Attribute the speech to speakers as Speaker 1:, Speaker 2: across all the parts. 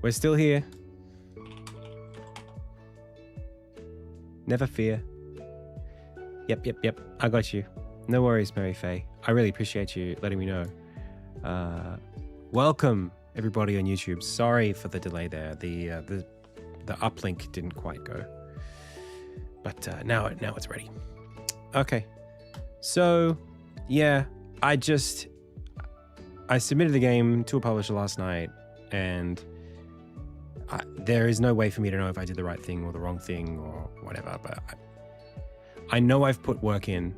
Speaker 1: We're still here. Never fear. Yep. I got you. No worries, Mary Faye. I really appreciate you letting me know. Welcome, everybody on YouTube. Sorry for the delay there. The uplink didn't quite go. But now it's ready. Okay. So, yeah, I submitted the game to a publisher last night, and there is no way for me to know if I did the right thing or the wrong thing or whatever, but I know I've put work in.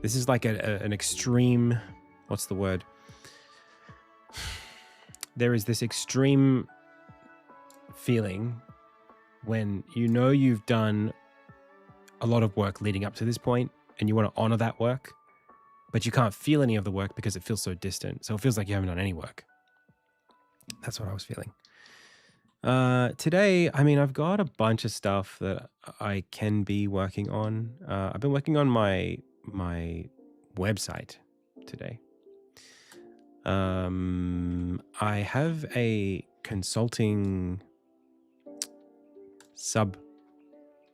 Speaker 1: This is like an extreme, what's the word? There is this extreme feeling when you know you've done a lot of work leading up to this point and you want to honor that work, but you can't feel any of the work because it feels so distant. So it feels like you haven't done any work. That's what I was feeling. Today, I mean, I've got a bunch of stuff that I can be working on. I've been working on my website today. I have a consulting a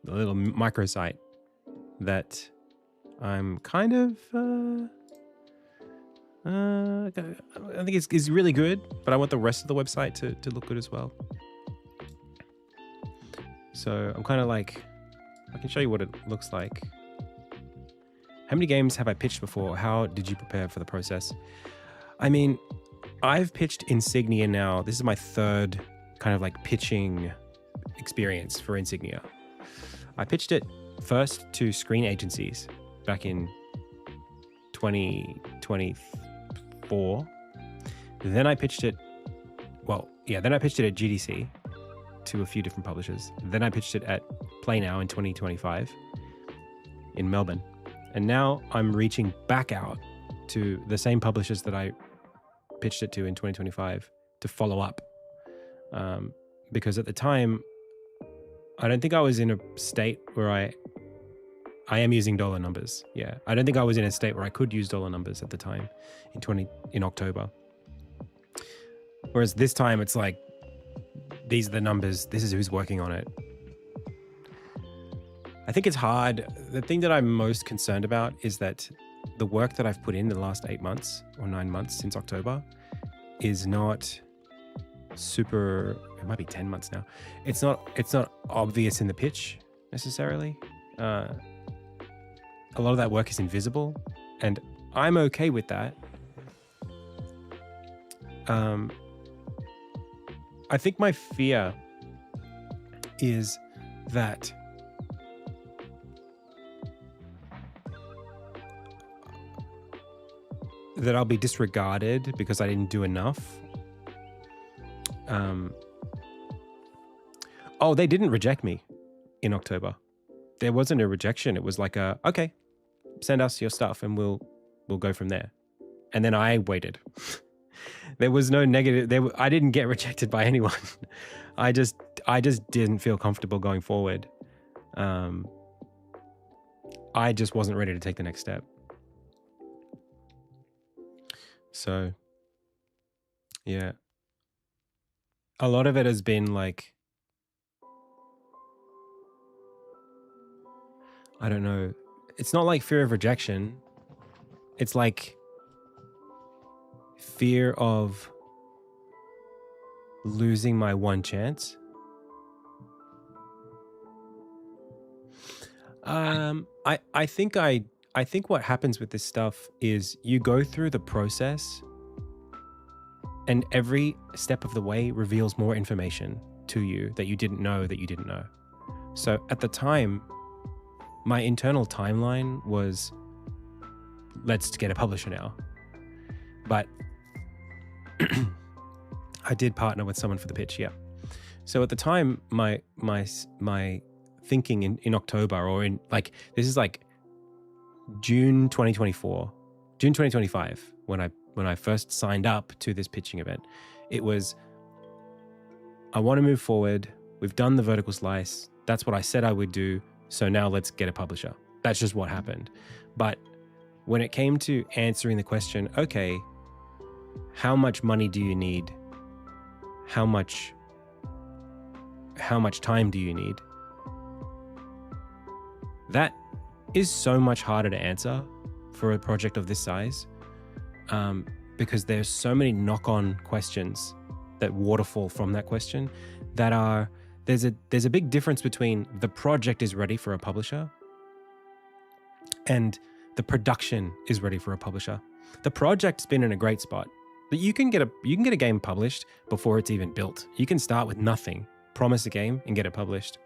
Speaker 1: little microsite that I'm kind of, I think it's really good, but I want the rest of the website to look good as well. So I'm kind of like, I can show you what it looks like. How many games have I pitched before? How did you prepare for the process? I mean, I've pitched Insignia now. This is my third kind of like pitching experience for Insignia. I pitched it first to screen agencies back in 2024. Then I pitched it, then I pitched it at GDC to a few different publishers. Then I pitched it at Play Now in 2025 in Melbourne. And now I'm reaching back out to the same publishers that I pitched it to in 2025 to follow up. Because at the time, I don't think I was in a state where I am using dollar numbers. Yeah. I don't think I was in a state where I could use dollar numbers at the time in October. Whereas this time it's like, these are the numbers. This is who's working on it. I think it's hard. The thing that I'm most concerned about is that the work that I've put in the last 8 months or 9 months since October is not super, it might be 10 months now. It's not obvious in the pitch necessarily. A lot of that work is invisible, and I'm okay with that. I think my fear is that I'll be disregarded because I didn't do enough. They didn't reject me in October. There wasn't a rejection. It was like okay, send us your stuff and we'll go from there. And then I waited. There was no negative. I didn't get rejected by anyone. I just didn't feel comfortable going forward. I just wasn't ready to take the next step. So, yeah. A lot of it has been like, I don't know. It's not like fear of rejection. It's like fear of losing my one chance. I think what happens with this stuff is you go through the process and every step of the way reveals more information to you that you didn't know that you didn't know. So at the time, my internal timeline was, let's get a publisher now. But I did partner with someone for the pitch, yeah. So at the time, my thinking in October, or in like, this is like June 2024, June 2025, when I first signed up to this pitching event, it was, I want to move forward. We've done the vertical slice. That's what I said I would do. So now let's get a publisher. That's just what happened. But when it came to answering the question, okay, how much money do you need? How much how much time do you need? That is so much harder to answer for a project of this size, because there's so many knock-on questions that waterfall from that question that are, there's a big difference between the project is ready for a publisher and the production is ready for a publisher. The project's been in a great spot. But you can get a game published before it's even built. You can start with nothing, promise a game and get it published,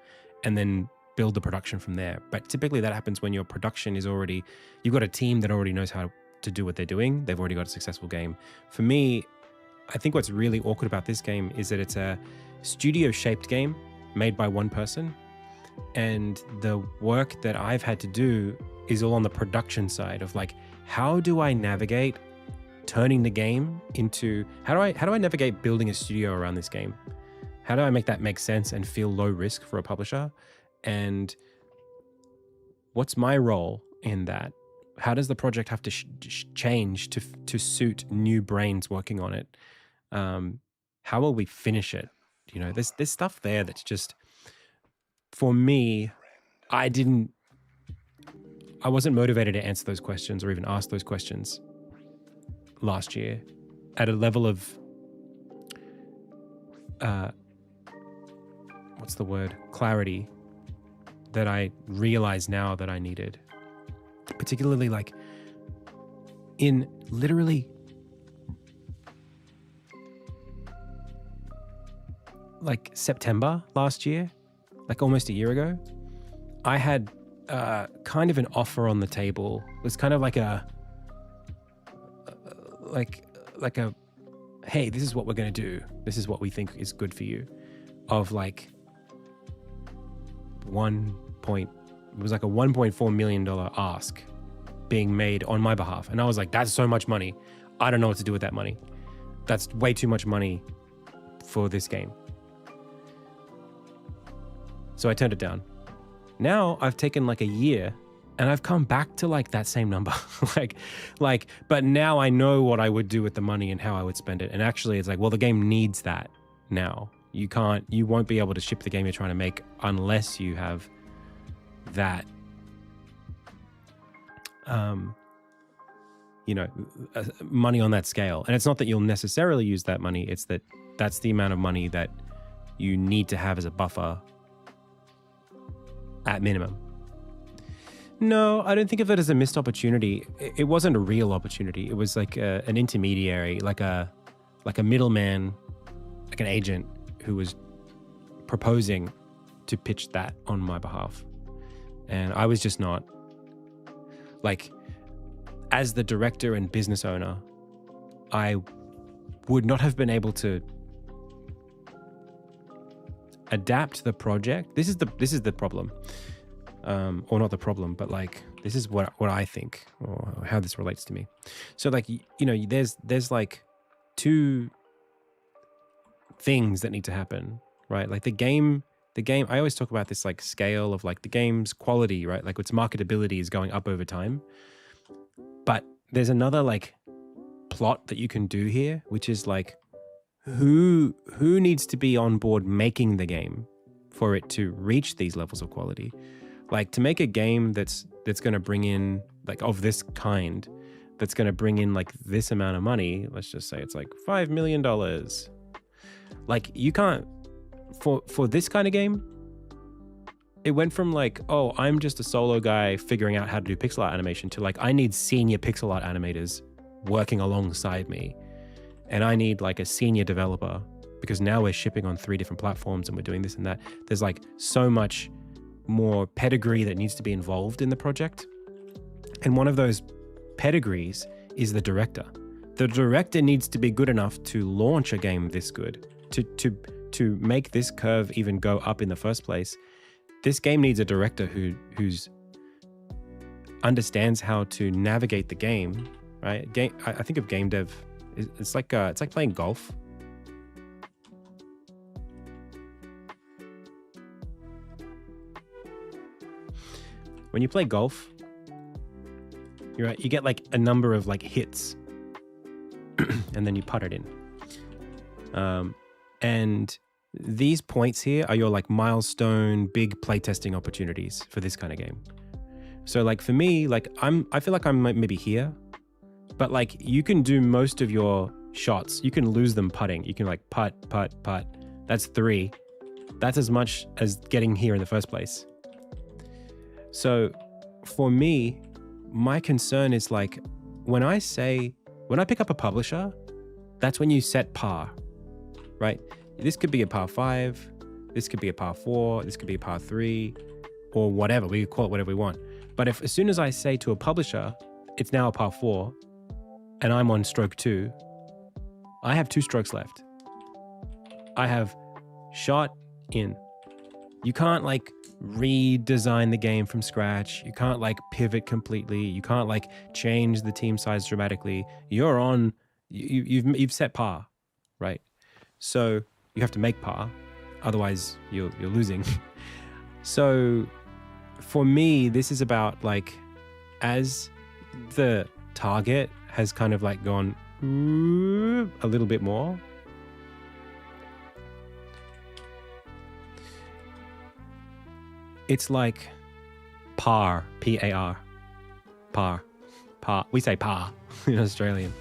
Speaker 1: and then build the production from there. But typically that happens when your production is already, you've got a team that already knows how to do what they're doing. They've already got a successful game. For me, I think what's really awkward about this game is that it's a studio-shaped game made by one person, and the work that I've had to do is all on the production side of like, how do I navigate turning the game into, how do I navigate building a studio around this game? How do I make that make sense and feel low risk for a publisher? And what's my role in that? How does the project have to change to suit new brains working on it? How will we finish it? You know, there's stuff there that's just, for me, I wasn't motivated to answer those questions or even ask those questions last year at a level of, what's the word? Clarity that I realize now that I needed. Particularly like in literally like September last year, like almost a year ago, I had kind of an offer on the table. It was kind of like a hey, this is what we're going to do. This is what we think is good for you. Of like it was like a $1.4 million ask being made on my behalf. And I was like, that's so much money. I don't know what to do with that money. That's way too much money for this game. So I turned it down. Now I've taken like a year and I've come back to like that same number. But now I know what I would do with the money and how I would spend it. And actually it's like, well, the game needs that now. You won't be able to ship the game you're trying to make unless you have that, money on that scale. And it's not that you'll necessarily use that money. It's that that's the amount of money that you need to have as a buffer at minimum. No, I don't think of it as a missed opportunity. It wasn't a real opportunity. It was like an intermediary, like a middleman, like an agent who was proposing to pitch that on my behalf. And I was just not, like, as the director and business owner, I would not have been able to adapt the project. This is the problem. Or not the problem, but like, this is what I think, or how this relates to me. So like, there's like two things that need to happen, right? Like the game, I always talk about this like scale of like the game's quality, right? Like its marketability is going up over time. But there's another like plot that you can do here, which is like, who needs to be on board making the game for it to reach these levels of quality? Like to make a game that's going to bring in like of this kind, that's going to bring in like this amount of money. Let's just say it's like $5 million. Like you can't, for this kind of game, it went from like, oh, I'm just a solo guy figuring out how to do pixel art animation to like, I need senior pixel art animators working alongside me. And I need like a senior developer because now we're shipping on 3 different platforms and we're doing this and that. There's like so much more pedigree that needs to be involved in the project. And one of those pedigrees is the director. The director needs to be good enough to launch a game this good, to make this curve even go up in the first place. This game needs a director who's understands how to navigate the game, right? I think of game dev, it's like playing golf. When you play golf, you're right, you get like a number of like hits and then you putt it in. And these points here are your like milestone, big playtesting opportunities for this kind of game. So like for me, like I feel like I'm maybe here, but like you can do most of your shots. You can lose them putting. You can like putt. That's 3. That's as much as getting here in the first place. So for me, my concern is like, when I pick up a publisher, that's when you set par, right? This could be a par 5, this could be a par 4, this could be a par 3, or whatever. We call it whatever we want. But if as soon as I say to a publisher, it's now a par 4, and I'm on stroke 2, I have 2 strokes left. I have shot in. You can't like redesign the game from scratch. You can't like pivot completely. You can't like change the team size dramatically. You're on, you've set par, right? So you have to make par, otherwise you're losing. So for me, this is about like, as the target has kind of like gone a little bit more, it's like par, P-A-R, par. We say par in Australian.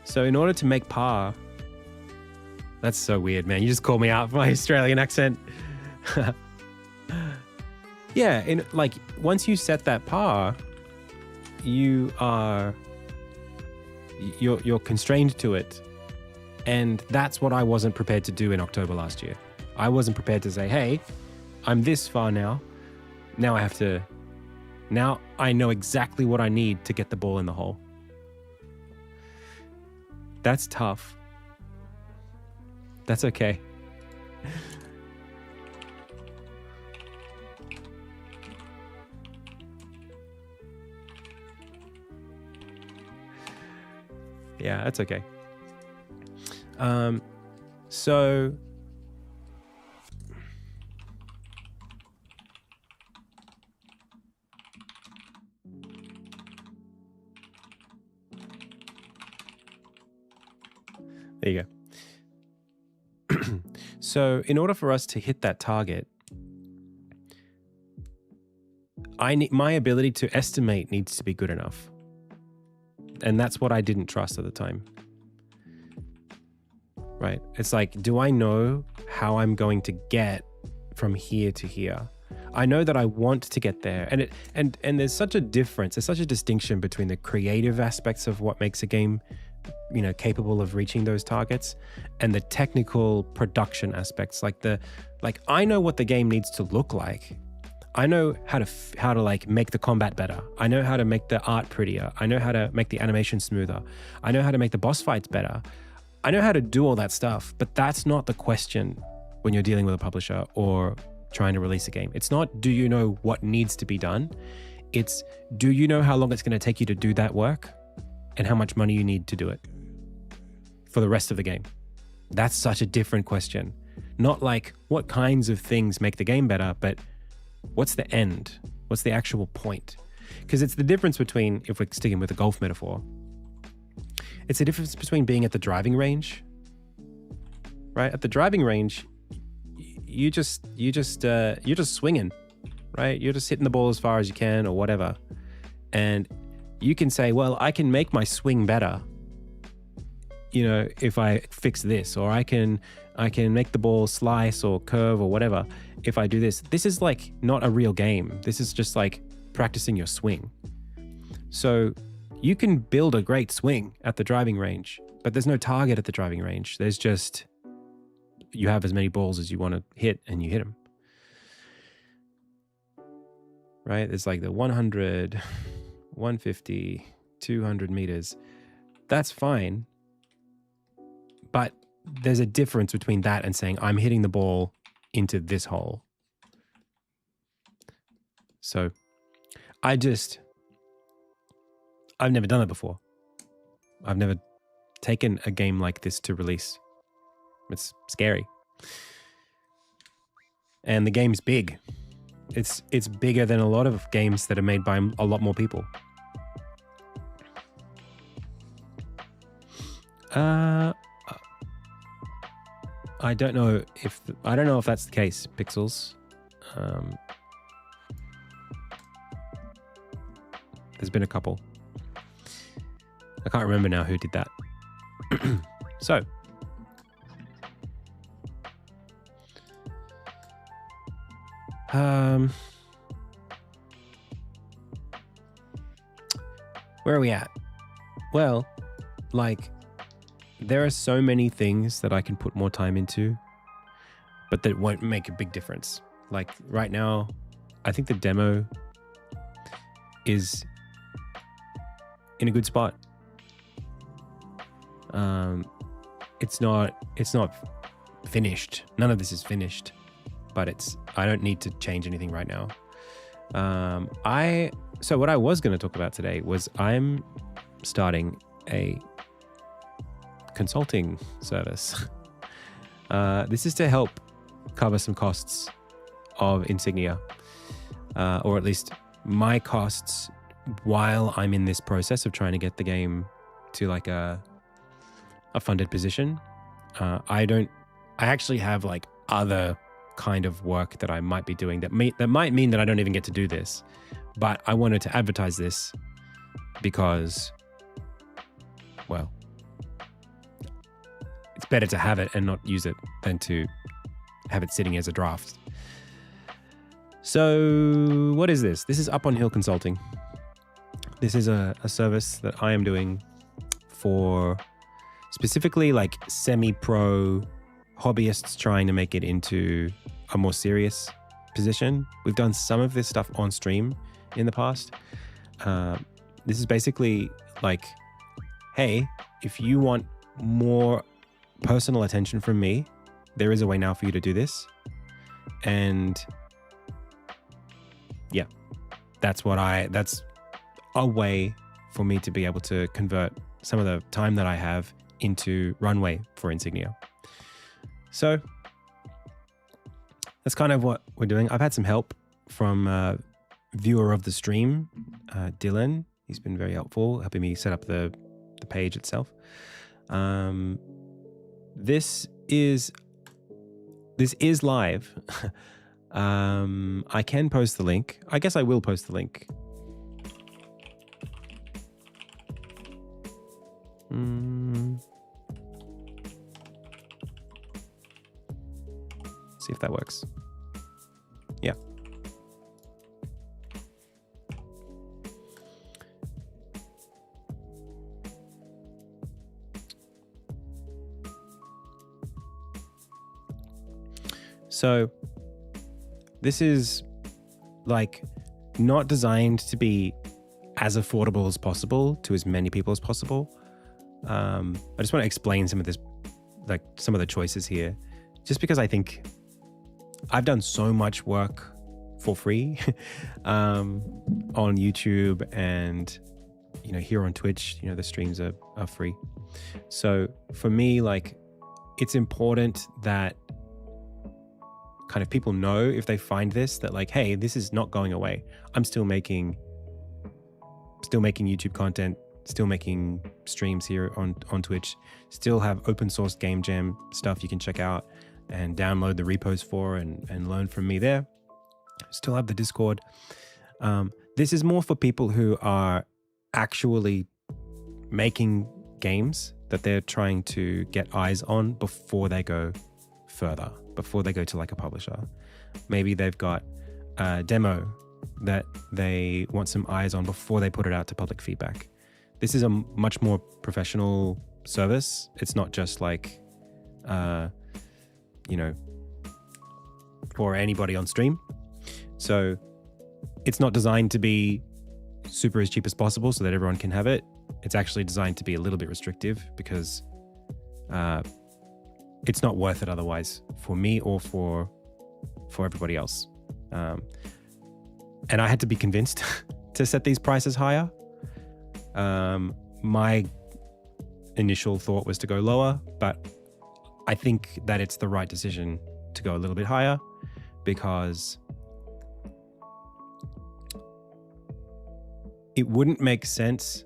Speaker 1: So in order to make par, that's so weird, man. You just called me out for my Australian accent. Yeah, in like once you set that par, you're constrained to it. And that's what I wasn't prepared to do in October last year. I wasn't prepared to say, hey, I'm this far now. Now I know exactly what I need to get the ball in the hole. That's tough. That's okay. Yeah, that's okay. So there you go. So in order for us to hit that target, my ability to estimate needs to be good enough. And that's what I didn't trust at the time. Right? It's like, do I know how I'm going to get from here to here? I know that I want to get there. And there's such a difference, there's such a distinction between the creative aspects of what makes a game, you know, capable of reaching those targets, and the technical production aspects. Like I know what the game needs to look like. I know how to like make the combat better. I know how to make the art prettier. I know how to make the animation smoother. I know how to make the boss fights better. I know how to do all that stuff, but that's not the question when you're dealing with a publisher or trying to release a game. It's not, do you know what needs to be done? It's, do you know how long it's going to take you to do that work and how much money you need to do it for the rest of the game? That's such a different question. Not like what kinds of things make the game better, but what's the end? What's the actual point? Because it's the difference between, if we're sticking with the golf metaphor, it's the difference between being at the driving range, right? At the driving range, you're just swinging, right? You're just hitting the ball as far as you can or whatever. And you can say, well, I can make my swing better, you know, if I fix this, or I can make the ball slice or curve or whatever if I do this. This is like not a real game. This is just like practicing your swing. So you can build a great swing at the driving range, but there's no target at the driving range. There's just, you have as many balls as you want to hit and you hit them. Right? There's like the 100, 150, 200 meters. That's fine. But there's a difference between that and saying, I'm hitting the ball into this hole. So I've never done it before. I've never taken a game like this to release. It's scary. And the game's big. It's bigger than a lot of games that are made by a lot more people. I don't know if that's the case, Pixels. There's been a couple. I can't remember now who did that. So, where are we at? Well, like, there are so many things that I can put more time into, but that won't make a big difference. Like right now, I think the demo is in a good spot. It's not finished. None of this is finished, but I don't need to change anything right now. So what I was going to talk about today was I'm starting a consulting service. This is to help cover some costs of Insignia, or at least my costs while I'm in this process of trying to get the game to like a funded position. I actually have like other kind of work that I might be doing that might mean that I don't even get to do this, but I wanted to advertise this because, well, it's better to have it and not use it than to have it sitting as a draft. So what is this? This is Up on Hill Consulting. This is a service that I am doing for specifically like semi-pro hobbyists trying to make it into a more serious position. We've done some of this stuff on stream in the past. This is basically like, hey, if you want more personal attention from me, there is a way now for you to do this. And yeah, that's a way for me to be able to convert some of the time that I have into runway for Insignia. So that's kind of what we're doing. I've had some help from a viewer of the stream, Dylan. He's been very helpful, helping me set up the page itself. This is live. I can post the link. I guess I will post the link. See if that works. Yeah. So this is like not designed to be as affordable as possible to as many people as possible. I just want to explain some of this, like some of the choices here, just because I think I've done so much work for free on YouTube and, you know, here on Twitch, you know, the streams are free. So for me, like, it's important that kind of people know if they find this, that like, hey, this is not going away. I'm still making YouTube content, still making streams here on Twitch, still have open source game jam stuff you can check out and download the repos for and learn from me there. Still have the Discord. This is more for people who are actually making games that they're trying to get eyes on before they go further, before they go to like a publisher. Maybe they've got a demo that they want some eyes on before they put it out to public feedback. This is a much more professional service. It's not just like, you know, for anybody on stream. So it's not designed to be super as cheap as possible so that everyone can have it. It's actually designed to be a little bit restrictive because it's not worth it otherwise for me or for everybody else. And I had to be convinced to set these prices higher. My initial thought was to go lower, but I think that it's the right decision to go a little bit higher because it wouldn't make sense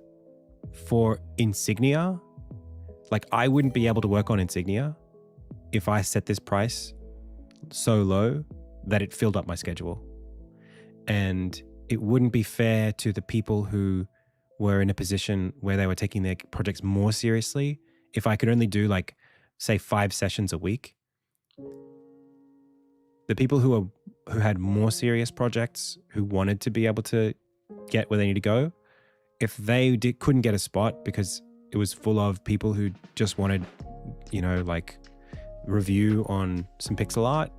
Speaker 1: for Insignia. Like, I wouldn't be able to work on Insignia if I set this price so low that it filled up my schedule. And it wouldn't be fair to the people who were in a position where they were taking their projects more seriously if I could only do like, say, 5 sessions a week. The people who had more serious projects, who wanted to be able to get where they need to go, if they couldn't get a spot because it was full of people who just wanted, like review on some pixel art,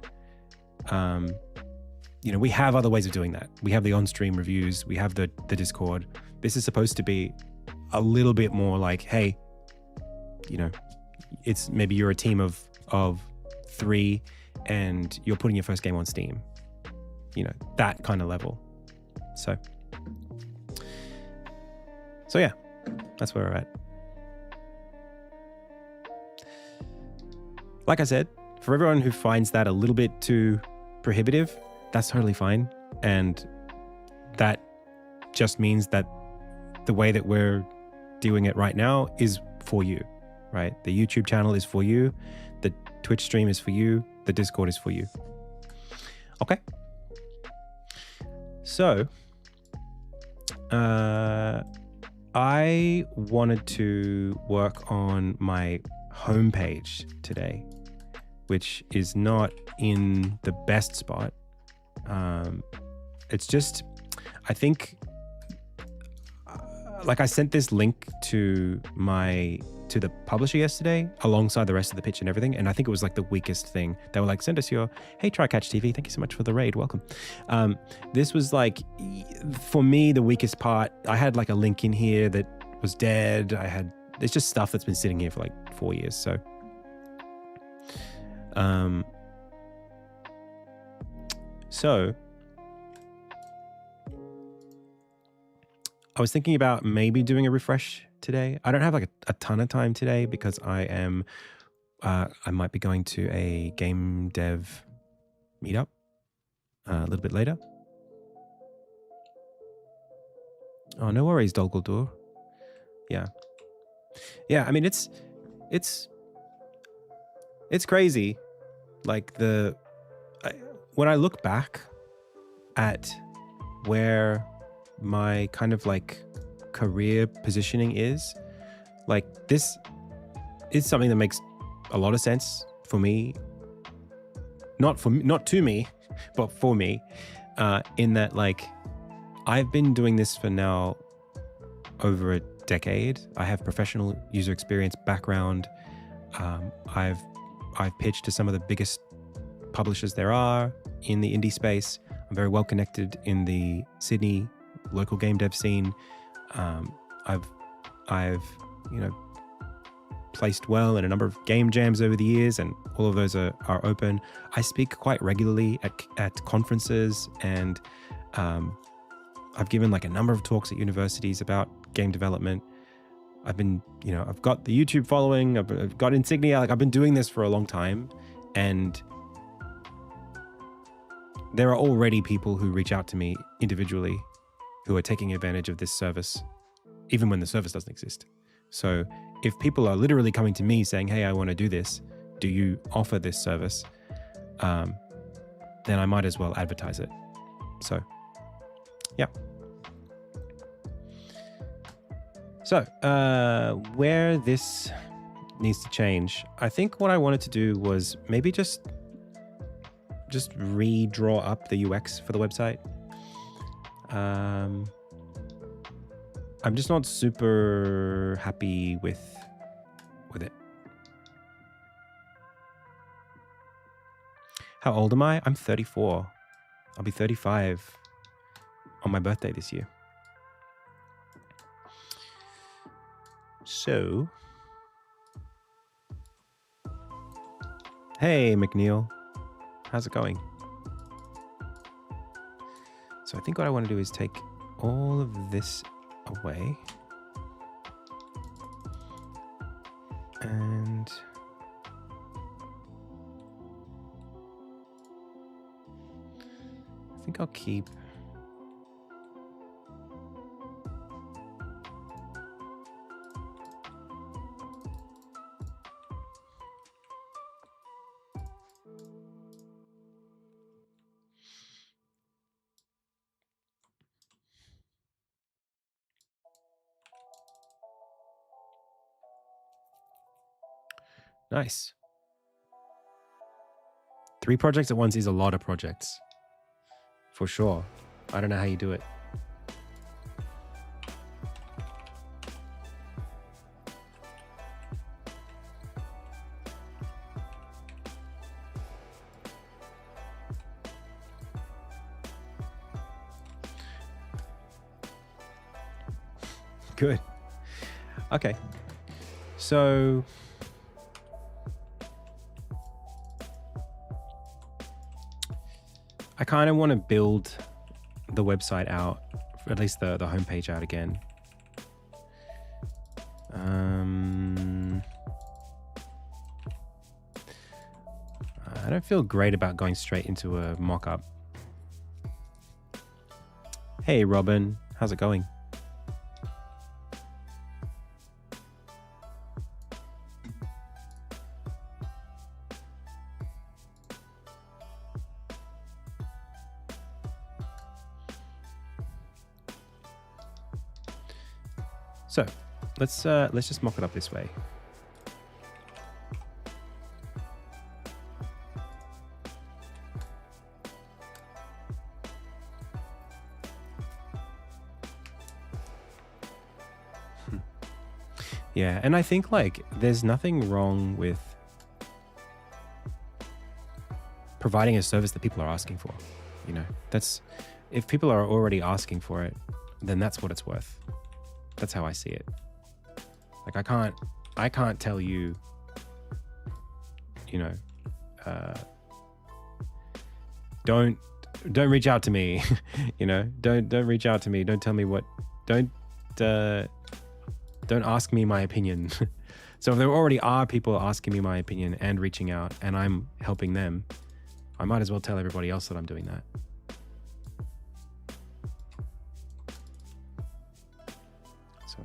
Speaker 1: we have other ways of doing that. We have the on-stream reviews. We have the Discord. This is supposed to be a little bit more like, hey, it's maybe you're a team of 3 and you're putting your first game on Steam. That kind of level. So yeah, that's where we're at. Like I said, for everyone who finds that a little bit too prohibitive, that's totally fine. And that just means that the way that we're doing it right now is for you, right? The YouTube channel is for you. The Twitch stream is for you. The Discord is for you. Okay. So, I wanted to work on my homepage today, which is not in the best spot. It's just, I think, like I sent this link to the publisher yesterday alongside the rest of the pitch and everything, and I think it was like the weakest thing. They were like, send us your, hey, Trycatch TV, thank you so much for the raid, welcome. This was like, for me, the weakest part. I had like a link in here that was dead. It's just stuff that's been sitting here for like 4 years, so. So, I was thinking about maybe doing a refresh today. I don't have like a ton of time today because I might be going to a game dev meetup a little bit later. Oh, no worries, Dolguldur. Yeah. Yeah, I mean, it's crazy. Like when I look back at where my kind of like career positioning is, like this is something that makes a lot of sense for me. Not to me, but for me, in that like I've been doing this for now over a decade. I have professional user experience background. I've pitched to some of the biggest publishers there are in the indie space. I'm very well connected in the Sydney local game dev scene. I've placed well in a number of game jams over the years, and all of those are open. I speak quite regularly at conferences, and I've given like a number of talks at universities about game development. I've been, I've got the YouTube following, I've got Insignia, like I've been doing this for a long time, and there are already people who reach out to me individually who are taking advantage of this service, even when the service doesn't exist. So if people are literally coming to me saying, hey, I want to do this, do you offer this service? Then I might as well advertise it. So, yeah. So, where this needs to change, I think what I wanted to do was maybe just redraw up the UX for the website. I'm just not super happy with it. How old am I? I'm 34. I'll be 35 on my birthday this year. So, hey McNeil, how's it going? So I think what I want to do is take all of this away and I think I'll keep Nice. 3 projects at once is a lot of projects. For sure. I don't know how you do it. Good. Okay. So I kind of want to build the website out, at least the homepage out again. I don't feel great about going straight into a mock-up. Hey, Robin. How's it going? So let's just mock it up this way. Yeah, and I think like there's nothing wrong with providing a service that people are asking for. You know, that's if people are already asking for it, then that's what it's worth. That's how I see it. Like I can't tell you, you know, don't reach out to me, you know, don't reach out to me. Don't tell me what, don't ask me my opinion. So if there already are people asking me my opinion and reaching out and I'm helping them, I might as well tell everybody else that I'm doing that. So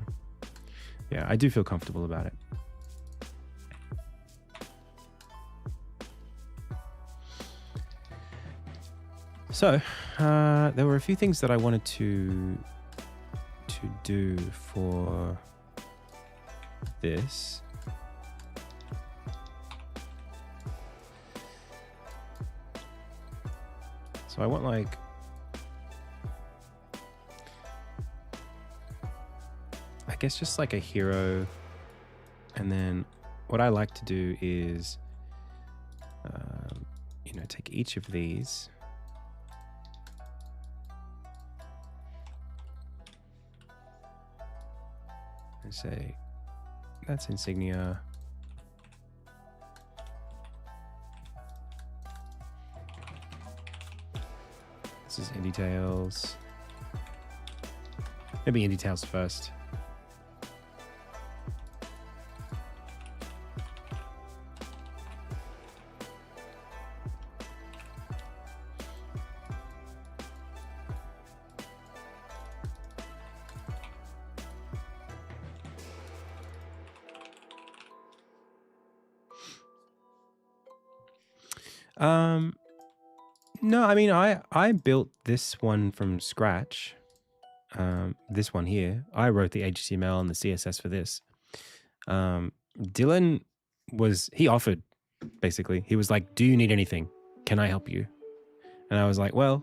Speaker 1: yeah, I do feel comfortable about it. So there were a few things that I wanted to do for this. So I want like I guess just like a hero, and then what I like to do is you know, take each of these and say that's Insignia. This is Indie Tales. Maybe Indie Tales first. No, I mean, I built this one from scratch. This one here, I wrote the HTML and the CSS for this. Dylan he offered, basically. He was like, do you need anything? Can I help you? And I was like, well,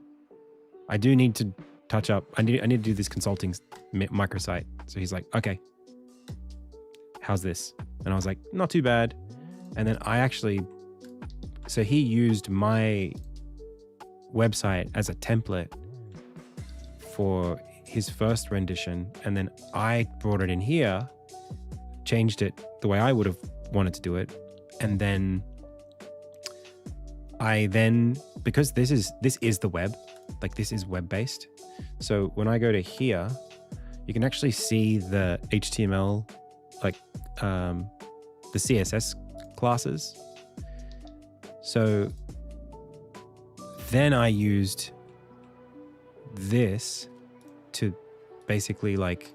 Speaker 1: I do need to touch up. I need to do this consulting microsite. So he's like, okay, how's this? And I was like, not too bad. And then so he used my website as a template for his first rendition, and then I brought it in here, changed it the way I would have wanted to do it, and then because this is the web, like this is web based, so when I go to here, you can actually see the HTML, like the CSS classes. So then I used this to basically like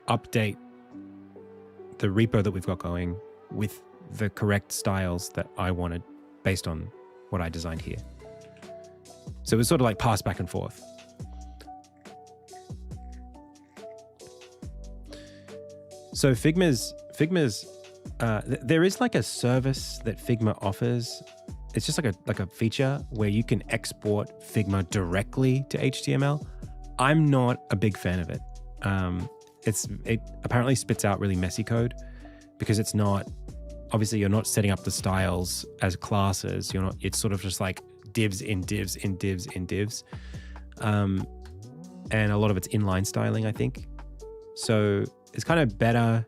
Speaker 1: update the repo that we've got going with the correct styles that I wanted based on what I designed here. So it was sort of like passed back and forth. So Figma's there is like a service that Figma offers. It's just like a feature where you can export Figma directly to HTML. I'm not a big fan of it. It apparently spits out really messy code because it's not, obviously you're not setting up the styles as classes. It's sort of just like divs in divs in divs in divs. And a lot of it's inline styling, I think. So it's kind of better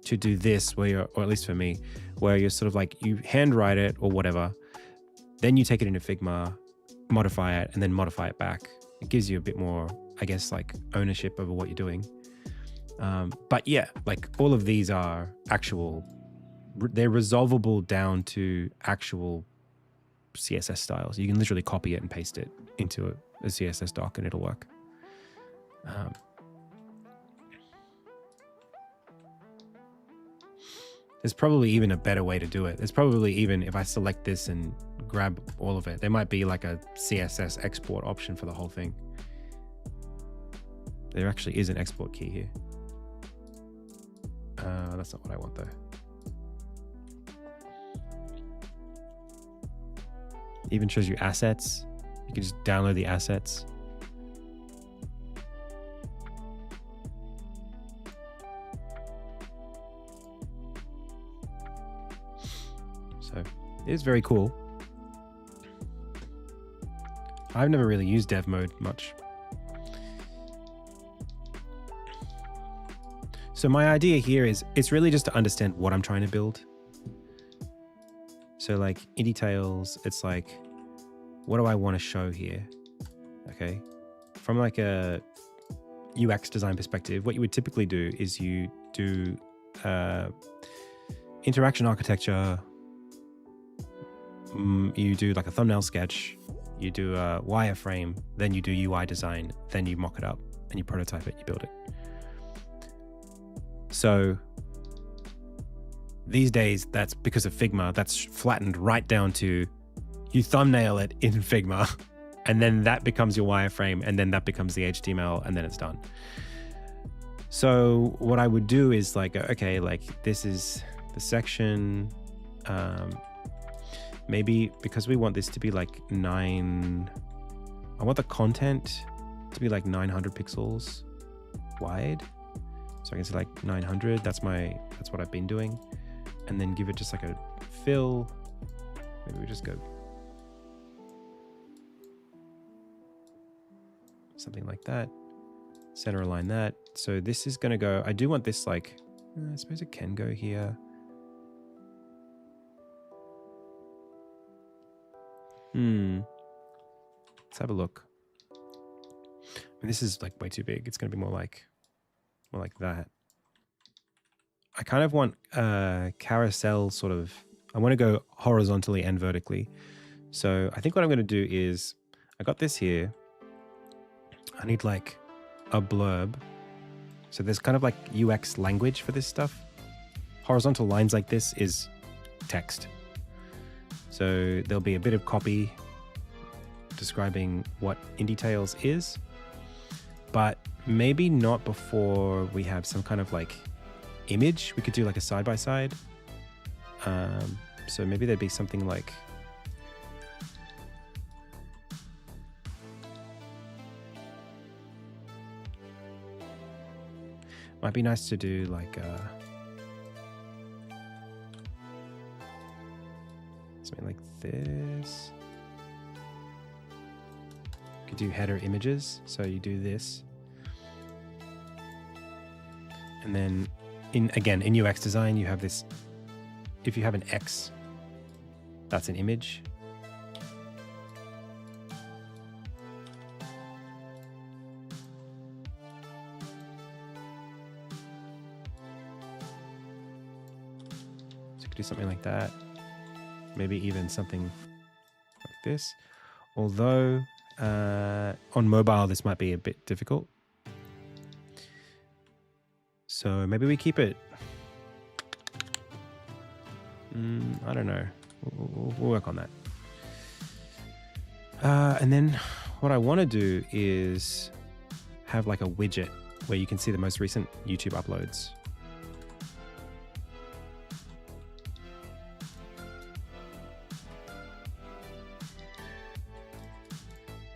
Speaker 1: to do this or at least for me, where you're sort of like, you handwrite it or whatever, then you take it into Figma, modify it, and then modify it back. It gives you a bit more, I guess, like ownership over what you're doing. But yeah, like all of these are they're resolvable down to actual CSS styles. You can literally copy it and paste it into a CSS doc and it'll work. There's probably even a better way to do it. There's probably even, if I select this and grab all of it, there might be like a CSS export option for the whole thing. There actually is an export key here. That's not what I want though. It even shows you assets. You can just download the assets. So it is very cool. I've never really used dev mode much. So my idea here is, it's really just to understand what I'm trying to build. So like in details, it's like, what do I want to show here? Okay. From like a UX design perspective, what you would typically do is you do interaction architecture. You do like a thumbnail sketch, you do a wireframe, then you do UI design, then you mock it up and you prototype it, you build it. So these days, that's because of Figma, that's flattened right down to you thumbnail it in Figma and then that becomes your wireframe and then that becomes the HTML and then it's done. So what I would do is like, okay, like this is the section, maybe because we want this to be like I want the content to be like 900 pixels wide. So I can say like 900, that's what I've been doing. And then give it just like a fill. Maybe we just go something like that. Center align that. So this is gonna go, I do want this like, I suppose it can go here. Let's have a look. I mean, this is like way too big. It's gonna be more like that. I kind of want a carousel sort of, I want to go horizontally and vertically. So I think what I'm going to do is, I got this here. I need like a blurb. So there's kind of like UX language for this stuff. Horizontal lines like this is text. So there'll be a bit of copy describing what in details is, but maybe not before we have some kind of like image. We could do like a side-by-side. So maybe there'd be something like, might be nice to do like something like this. Could do header images. So you do this. And then in UX design, you have this, if you have an X, that's an image. So you could do something like that. Maybe even something like this. Although on mobile, this might be a bit difficult. So maybe we keep it, I don't know, we'll work on that. And then what I want to do is have like a widget where you can see the most recent YouTube uploads.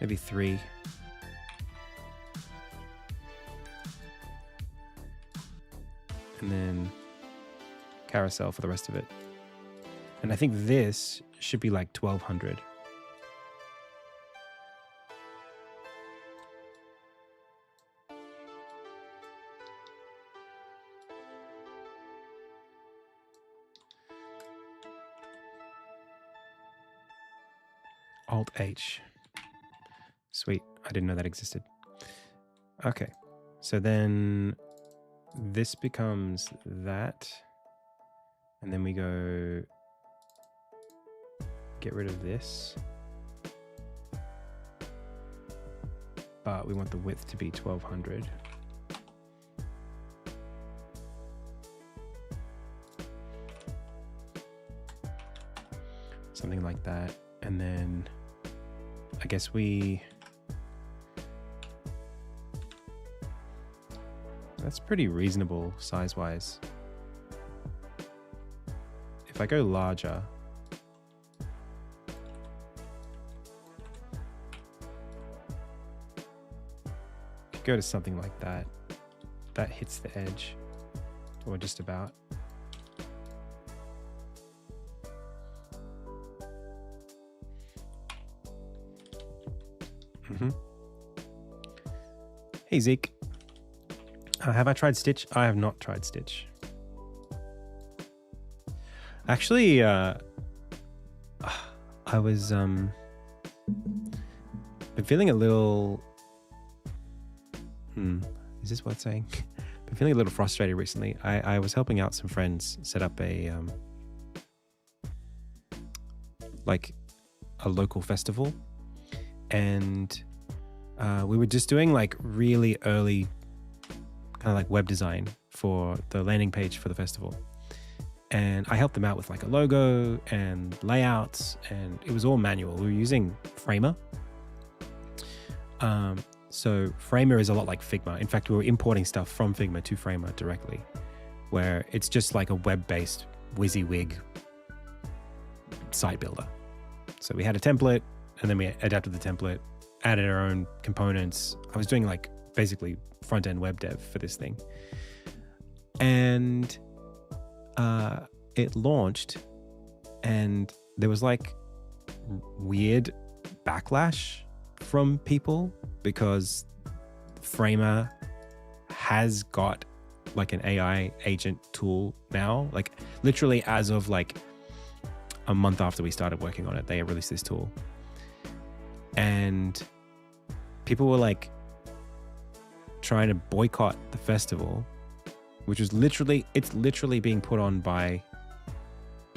Speaker 1: Maybe 3. And then carousel for the rest of it. And I think this should be like 1200. Alt H. Sweet. I didn't know that existed. Okay. So then this becomes that. And then we go get rid of this. But we want the width to be 1200. Something like that. And then I guess that's pretty reasonable size-wise. If I go larger, go to something like that. That hits the edge, or just about. Hey Zeke, have I tried Stitch? I have not tried Stitch. Actually, I was been feeling a little. Is this what it's saying? Been feeling a little frustrated recently. I was helping out some friends set up a like a local festival, and we were just doing like really early kind of like web design for the landing page for the festival. And I helped them out with like a logo and layouts, and it was all manual. We were using Framer. So Framer is a lot like Figma. In fact, we were importing stuff from Figma to Framer directly, where it's just like a web-based WYSIWYG site builder. So we had a template, and then we adapted the template, added our own components. I was doing like basically front-end web dev for this thing. And it launched, and there was like weird backlash from people because Framer has got like an AI agent tool now. Like literally as of like a month after we started working on it, they released this tool. And people were like trying to boycott the festival, which is it's literally being put on by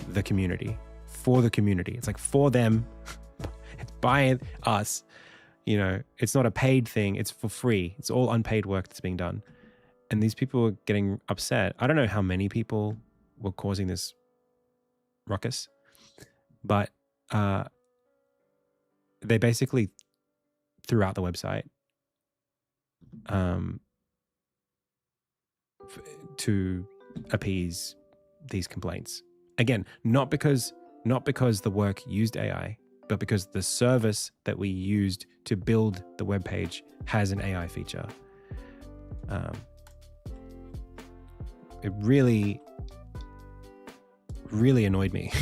Speaker 1: the community, for the community. It's like for them, it's by us. You know, it's not a paid thing. It's for free. It's all unpaid work that's being done. And these people were getting upset. I don't know how many people were causing this ruckus, but they basically threw out the website to appease these complaints. Again, not because the work used AI, but because the service that we used to build the web page has an AI feature. It really, really annoyed me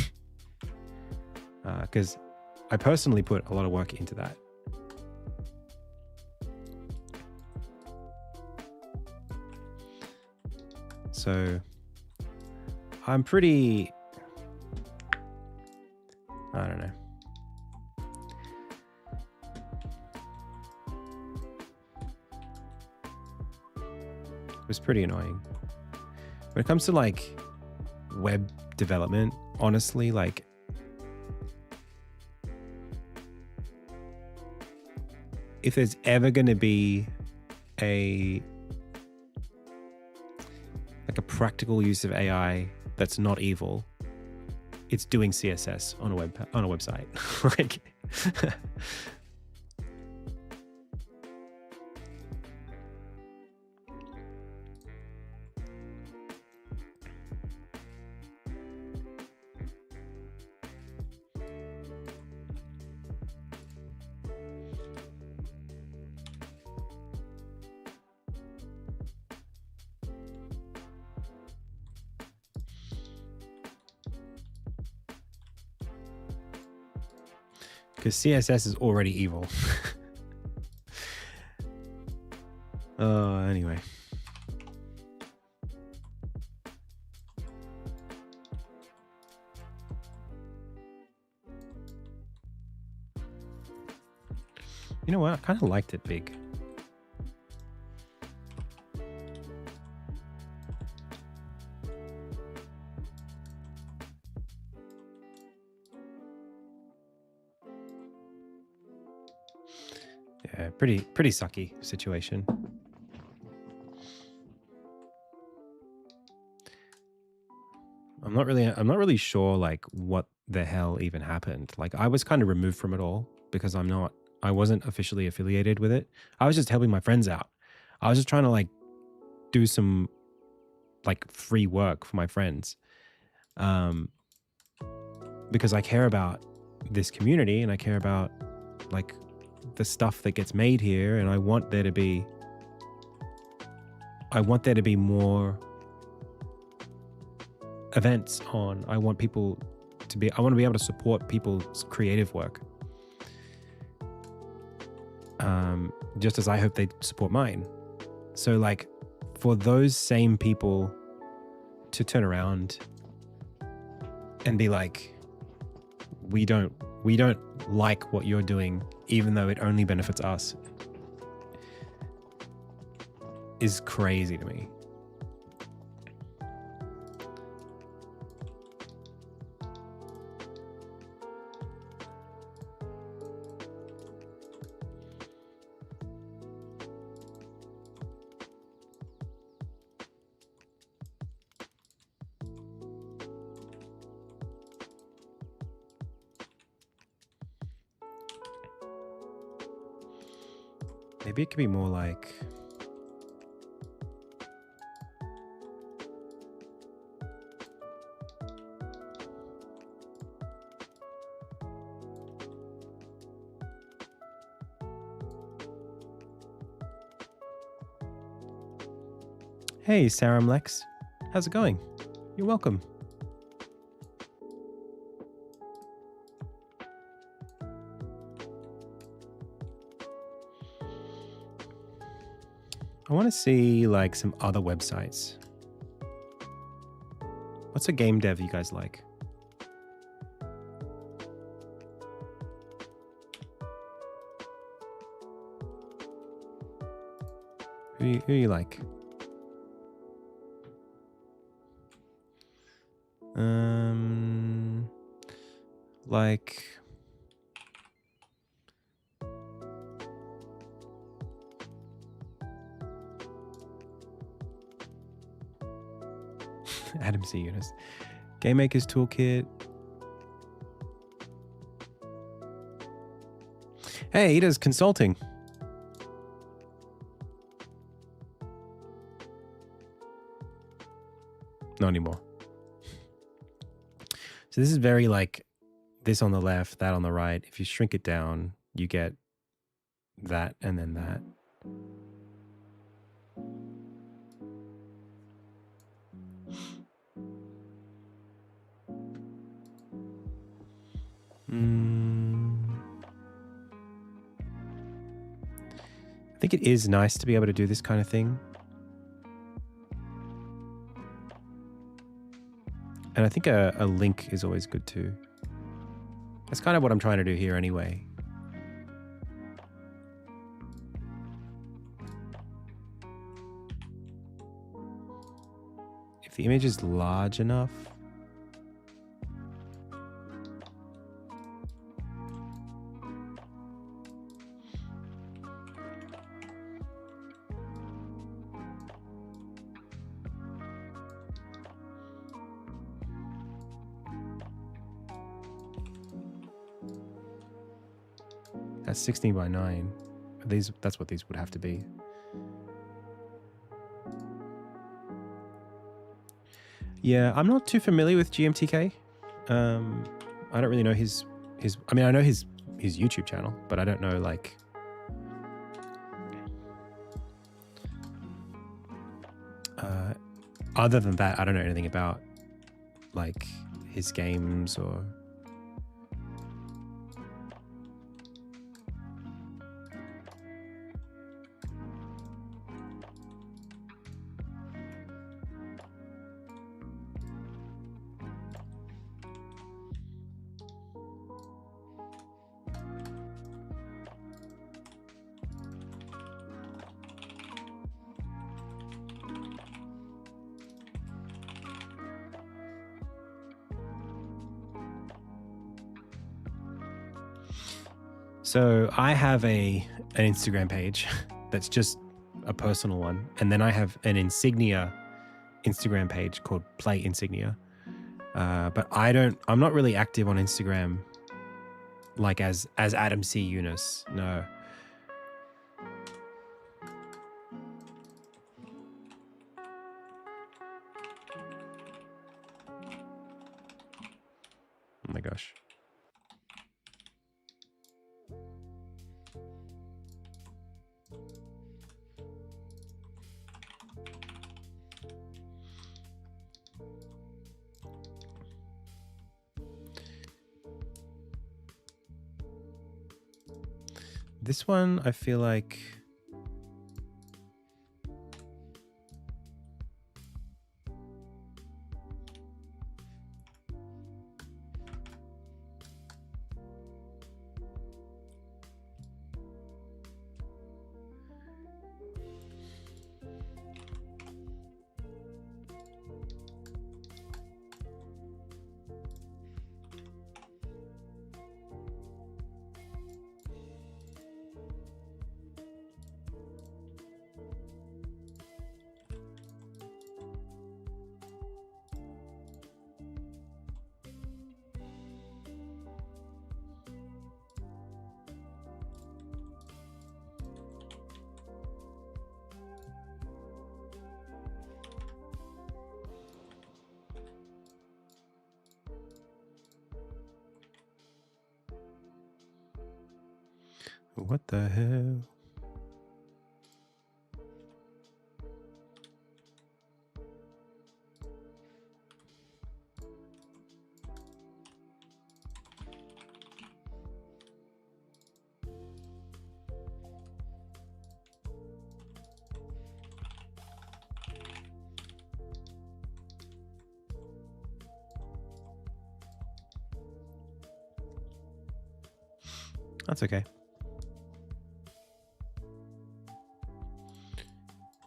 Speaker 1: because I personally put a lot of work into that. So I'm pretty, I don't know. It was pretty annoying. When it comes to like web development, honestly, like if there's ever going to be a practical use of AI that's not evil, it's doing CSS on a website. Like Because CSS is already evil. Anyway. You know what? I kind of liked it big. Yeah, pretty sucky situation. I'm not really sure like what the hell even happened. Like I was kind of removed from it all because I wasn't officially affiliated with it. I was just helping my friends out. I was just trying to like do some like free work for my friends. Because I care about this community and I care about like the stuff that gets made here, and I want there to be more events on. I want to be able to support people's creative work. Just as I hope they support mine. So like for those same people to turn around and be like, we don't like what you're doing, even though it only benefits us, is crazy to me. Maybe it could be more like, hey, Sarum Lex, how's it going? You're welcome. I want to see like some other websites. What's a game dev you guys like? Who you like? Like Adam C. Eunice. Game Maker's Toolkit. Hey, he does consulting. Not anymore. So this is very like this on the left, that on the right. If you shrink it down, you get that and then that. I think it is nice to be able to do this kind of thing. And I think a link is always good too. That's kind of what I'm trying to do here anyway. If the image is large enough. That's 16 by 9. That's what these would have to be. Yeah, I'm not too familiar with GMTK. I don't really know his. I mean, I know his YouTube channel, but I don't know like. Other than that, I don't know anything about like his games or. So I have an Instagram page that's just a personal one, and then I have an Insignia Instagram page called Play Insignia. But I'm not really active on Instagram like as Adam C. Eunice. No. Oh my gosh. This one, I feel like... What the hell? That's okay.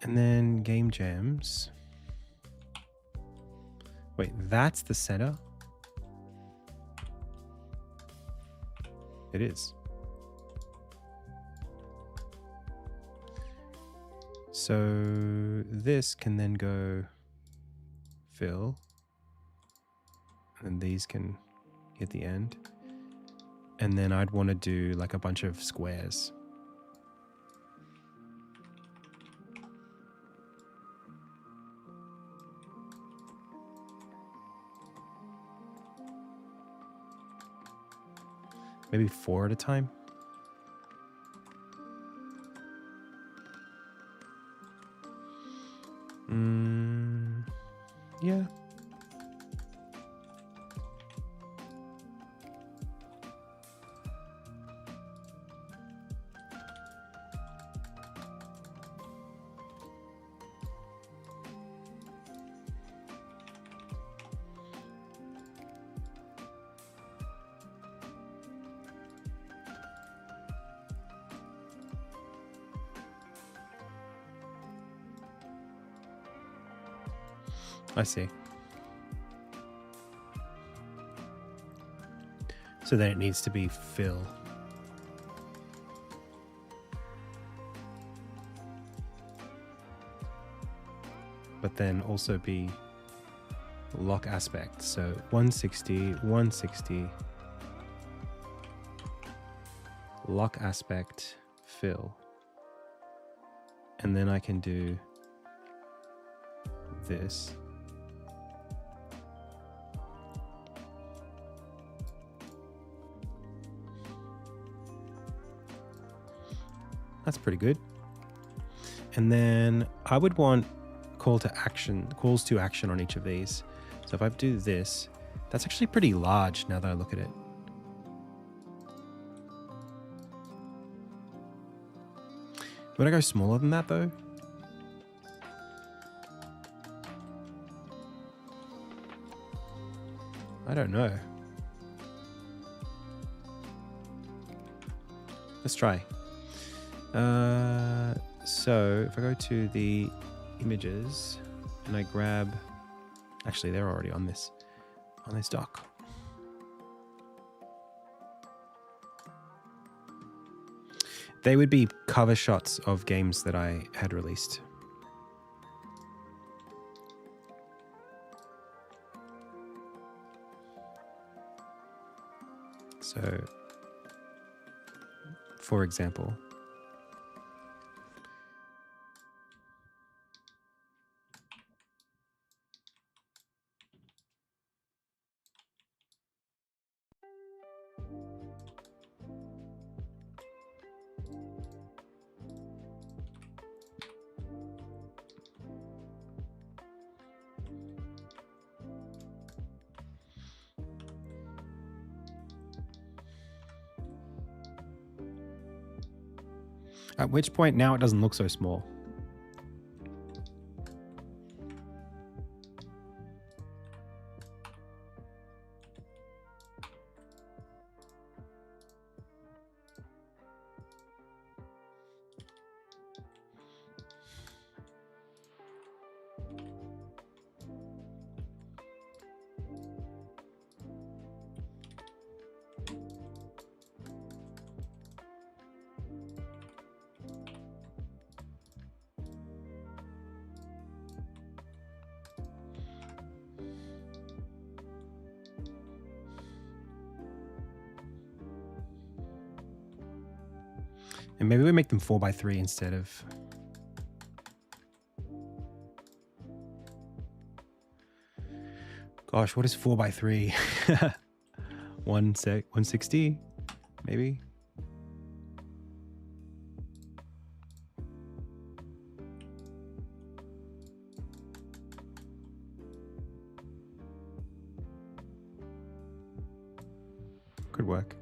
Speaker 1: And then game jams. Wait, that's the center? It is. So this can then go fill. And these can hit the end. And then I'd want to do like a bunch of squares. Maybe 4 at a time. Yeah. I see. So then it needs to be fill. But then also be lock aspect. So 160, 160, lock aspect, fill. And then I can do this. That's pretty good. And then I would want calls to action on each of these. So if I do this, that's actually pretty large now that I look at it. Would I go smaller than that though? I don't know. Let's try. So if I go to the images and I grab, actually they're already on this dock. They would be cover shots of games that I had released. So, for example, at which point now it doesn't look so small. And maybe we make them 4x3 instead of... Gosh, what is 4x3? 160, maybe? Could work.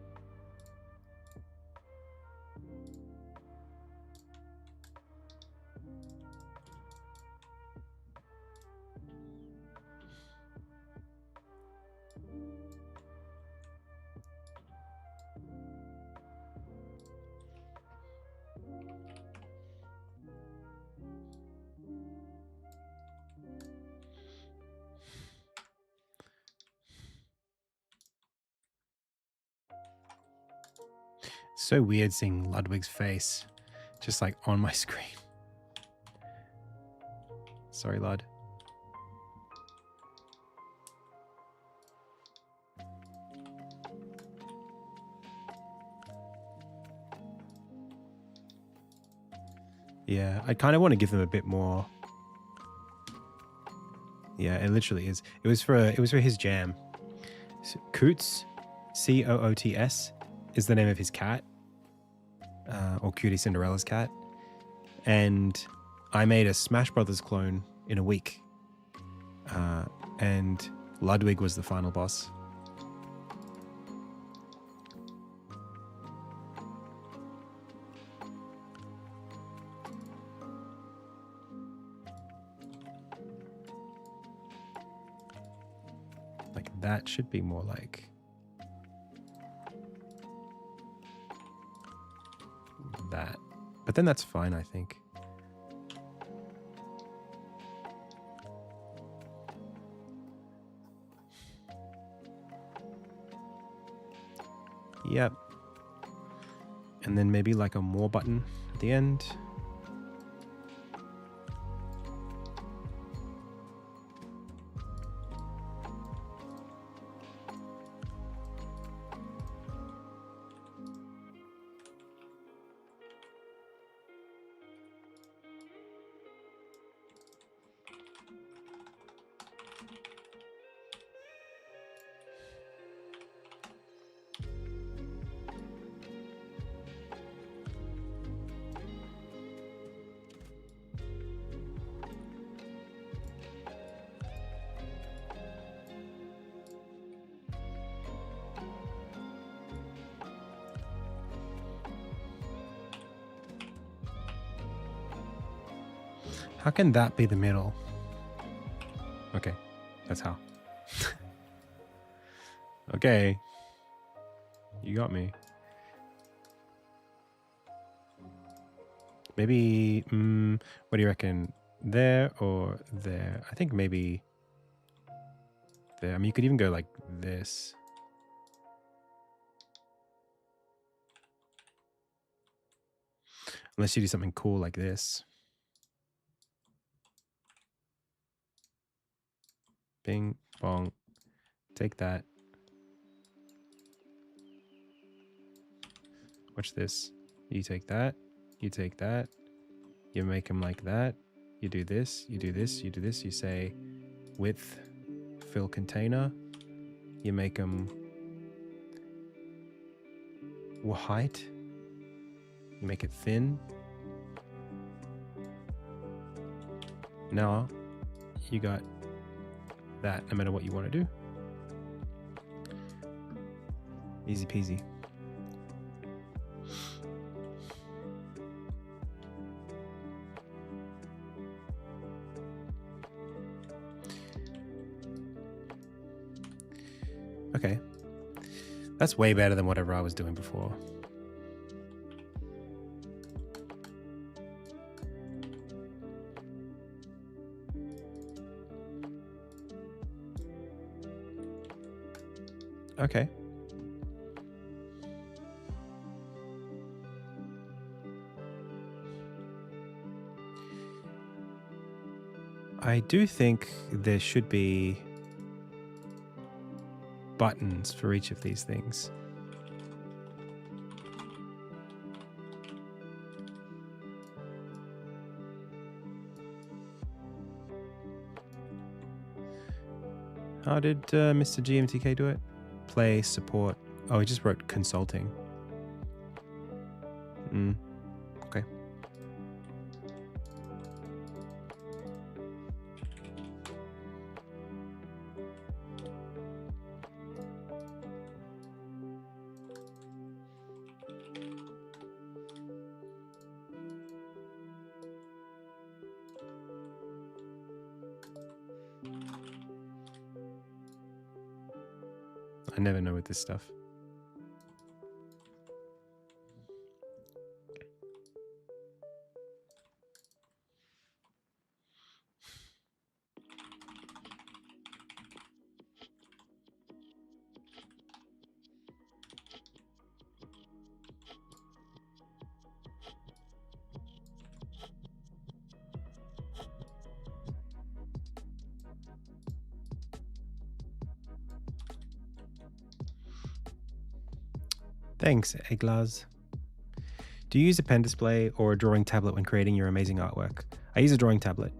Speaker 1: So weird seeing Ludwig's face just like on my screen. Sorry, Lud. Yeah, I kind of want to give them a bit more. Yeah, it literally is. It was for his jam. So, Coots, Coots, is the name of his cat, or Cutie Cinderella's cat, and I made a Smash Brothers clone in a week, and Ludwig was the final boss. Like that should be more like that, but then that's fine, I think. Yep. And then maybe like a more button at the end. How can that be the middle? Okay, that's how. Okay, you got me. Maybe, what do you reckon? There or there? I think maybe there. I mean, you could even go like this. Unless you do something cool like this. Bing, bong. Take that. Watch this. You take that. You take that. You make them like that. You do this. You do this. You do this. You say width, fill container. You make them height. You make it thin. Now you got that no matter what you want to do. Easy peasy. Okay. That's way better than whatever I was doing before. Okay. I do think there should be buttons for each of these things. How did Mr. GMTK do it? Play, support. Oh, he just wrote consulting. Okay. I never know with this stuff. Thanks, Eglaz. Do you use a pen display or a drawing tablet when creating your amazing artwork? I use a drawing tablet.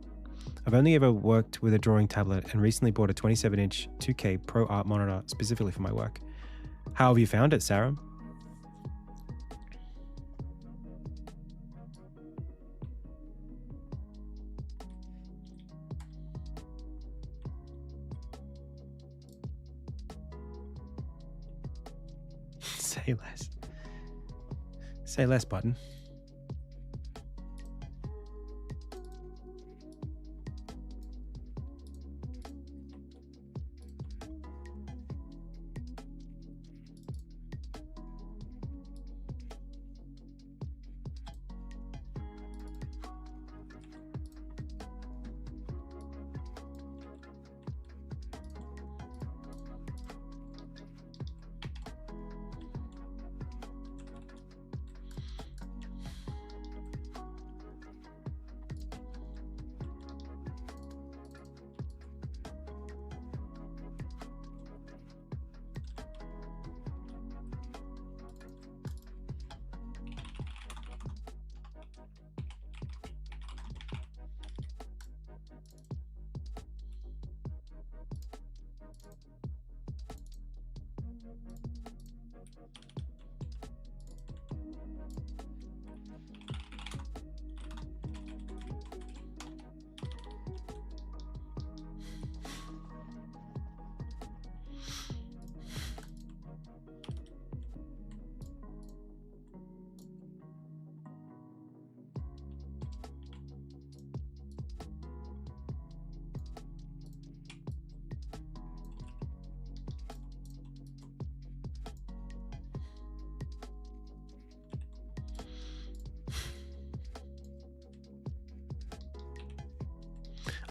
Speaker 1: I've only ever worked with a drawing tablet and recently bought a 27-inch 2K Pro Art monitor specifically for my work. How have you found it, Sarah? Say less. Say less, button.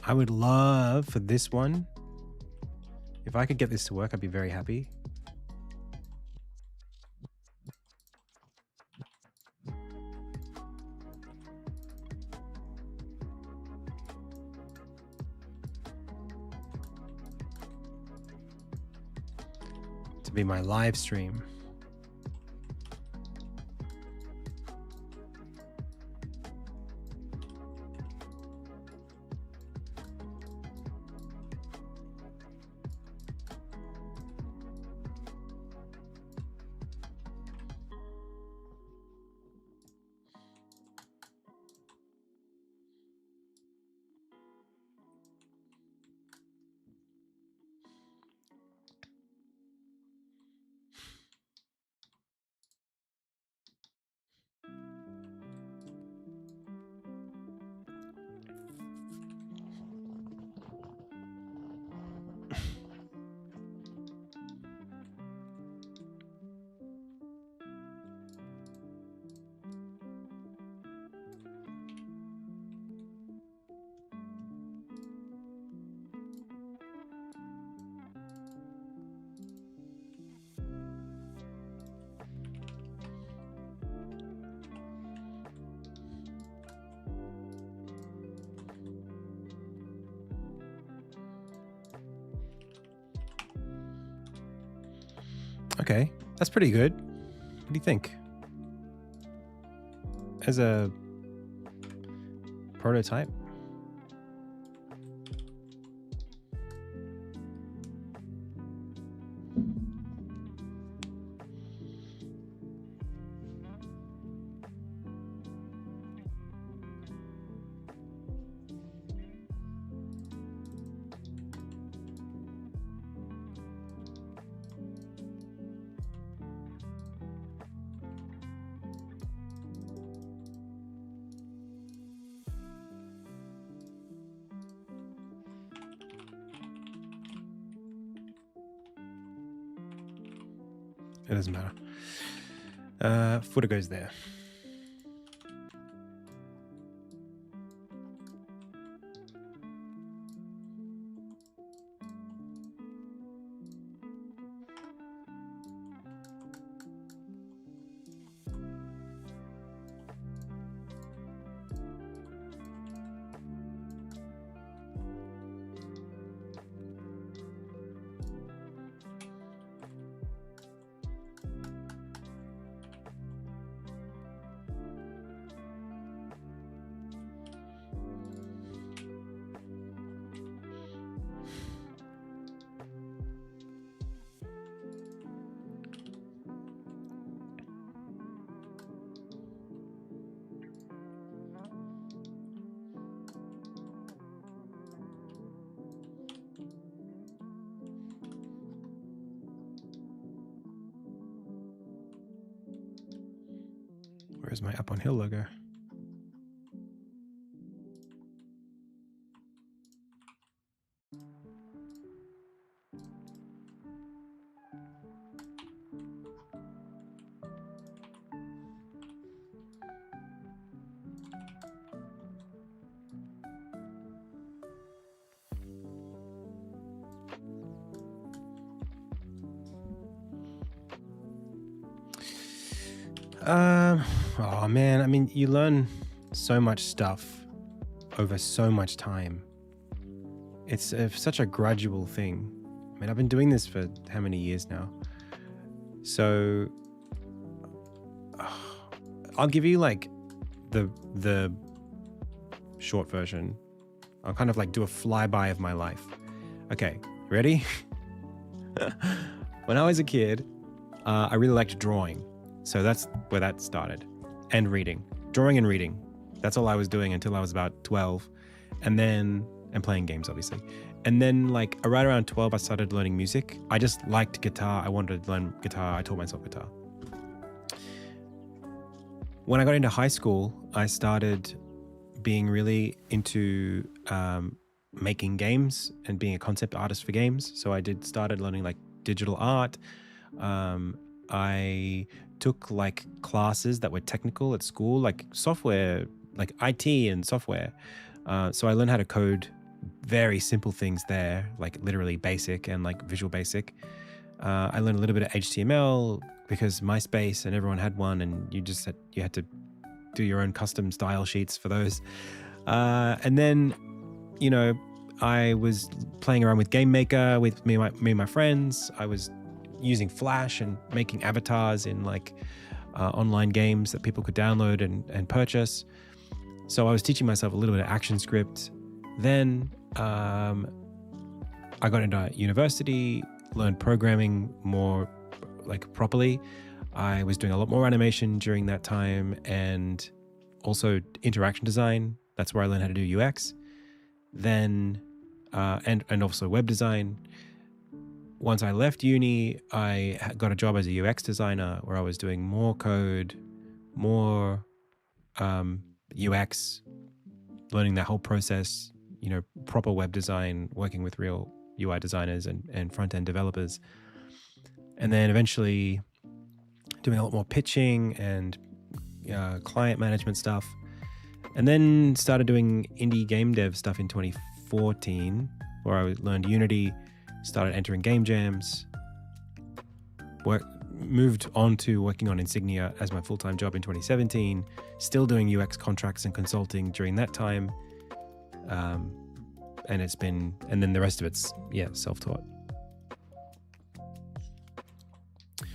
Speaker 1: I would love for this one, if I could get this to work, I'd be very happy. to be my live stream. Okay, that's pretty good. What do you think? As a prototype? It doesn't matter. Footer goes there. Where's my Up on Hill logo? Oh man, I mean, you learn so much stuff over so much time. It's such a gradual thing. I mean, I've been doing this for how many years now? So I'll give you like the short version. I'll kind of like do a flyby of my life. Okay, ready? When I was a kid, I really liked drawing. So that's where that started. And reading. Drawing and reading. That's all I was doing until I was about 12. And playing games, obviously. And then like right around 12, I started learning music. I just liked guitar. I wanted to learn guitar. I taught myself guitar. When I got into high school, I started being really into making games and being a concept artist for games. So I started learning like digital art. I took like classes that were technical at school, like software, like IT and software. So I learned how to code very simple things there, like literally basic and like Visual Basic. I learned a little bit of HTML because MySpace and everyone had one, and you had to do your own custom style sheets for those. And then, you know, I was playing around with Game Maker with me and my friends. I was using Flash and making avatars in like online games that people could download and purchase. So I was teaching myself a little bit of ActionScript. Then I got into university, learned programming more like properly. I was doing a lot more animation during that time, and also interaction design. That's where I learned how to do UX. Then and also web design. Once I left uni, I got a job as a UX designer where I was doing more code, more UX, learning that whole process, proper web design, working with real UI designers and front-end developers. And then eventually doing a lot more pitching and client management stuff. And then started doing indie game dev stuff in 2014, where I learned Unity, started entering game jams, moved on to working on Insignia as my full-time job in 2017, still doing UX contracts and consulting during that time. And then the rest of it's, self-taught.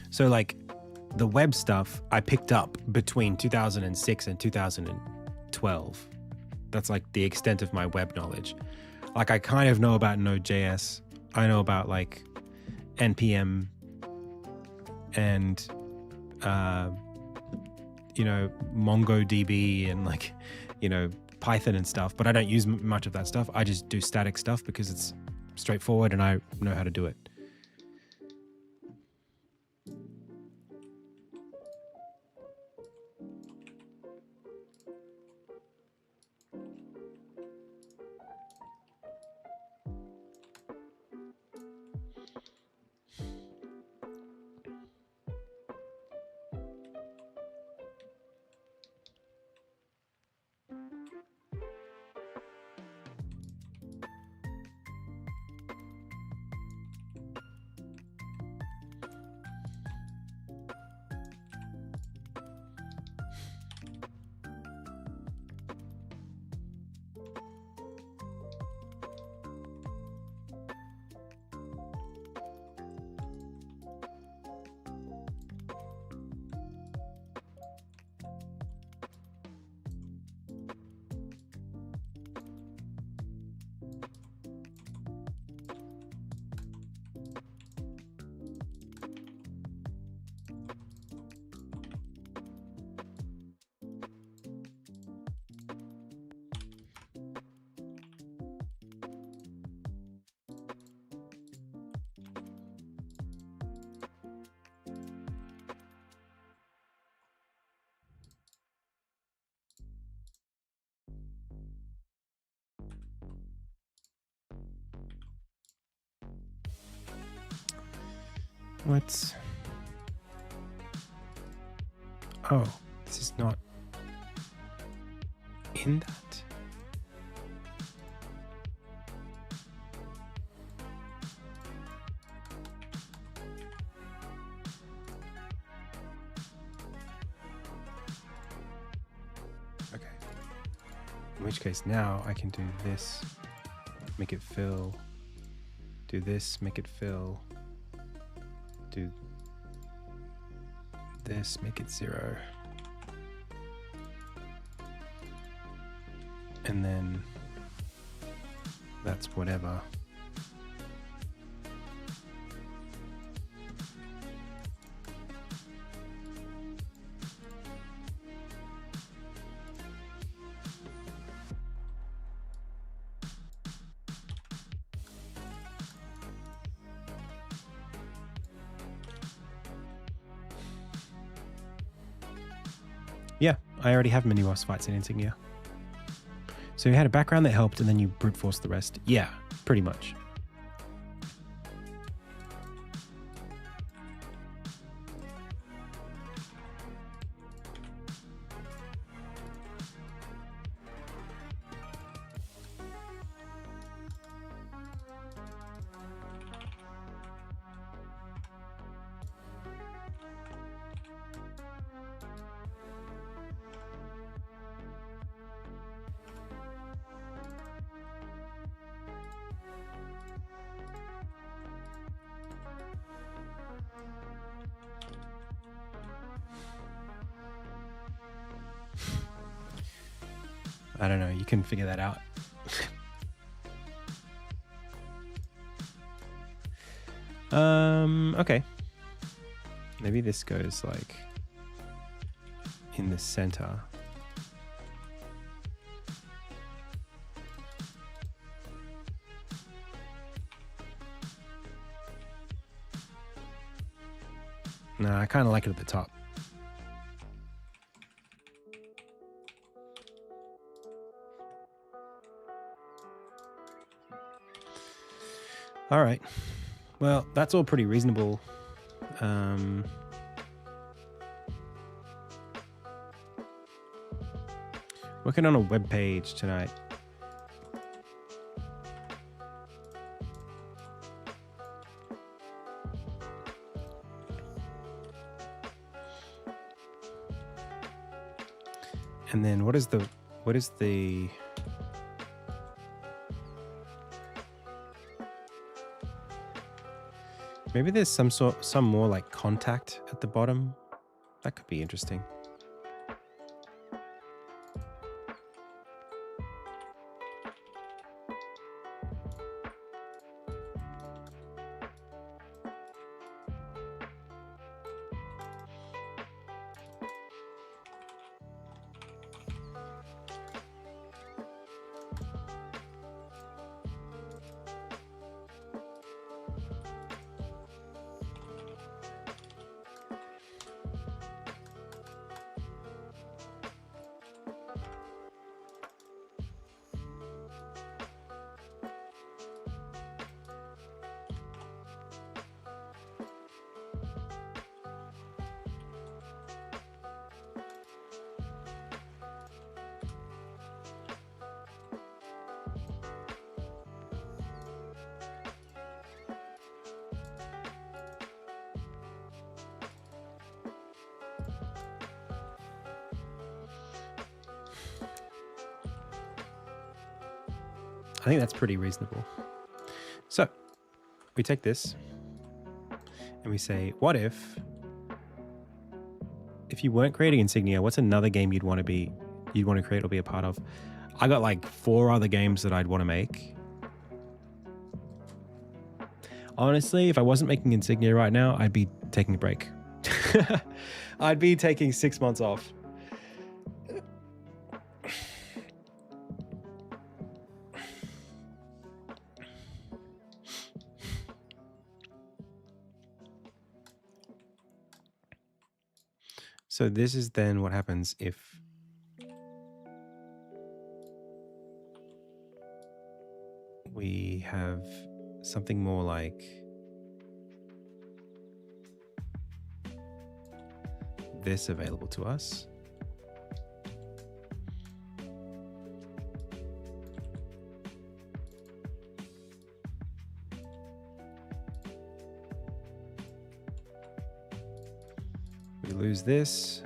Speaker 1: So like the web stuff I picked up between 2006 and 2012. That's like the extent of my web knowledge. Like I kind of know about Node.js. I know about like NPM and MongoDB and like Python and stuff, but I don't use much of that stuff. I just do static stuff because it's straightforward and I know how to do it. What? Oh, this is not in that. Okay. In which case now I can do this, make it fill, do this, make it fill, do this, make it 0. And then that's whatever. Yeah, I already have mini boss fights in Insignia. So you had a background that helped and then you brute forced the rest. Yeah, pretty much. I don't know. You can figure that out. Okay. Maybe this goes like in the center. No, I kind of like it at the top. All right. Well, that's all pretty reasonable. Working on a web page tonight. And then what is the maybe there's some more like contact at the bottom. That could be interesting. I think that's pretty reasonable. So we take this and we say, what if you weren't creating Insignia, what's another game you'd want to create or be a part of? I got like 4 other games that I'd want to make. Honestly, if I wasn't making Insignia right now, I'd be taking a break. I'd be taking 6 months off. So this is then what happens if we have something more like this available to us. We lose this.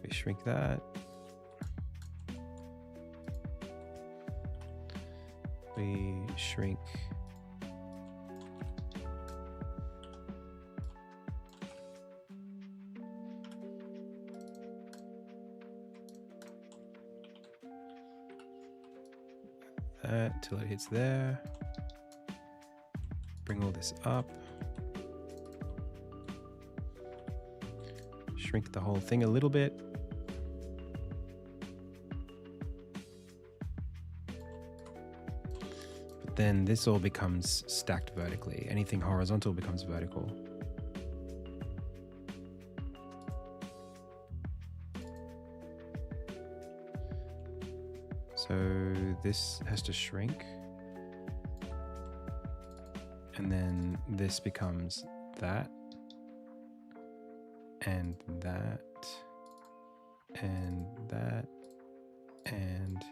Speaker 1: We shrink that. We shrink that till it hits there. Bring all this up. Shrink the whole thing a little bit. But then this all becomes stacked vertically. Anything horizontal becomes vertical. So this has to shrink. And then this becomes that. And that, and that, and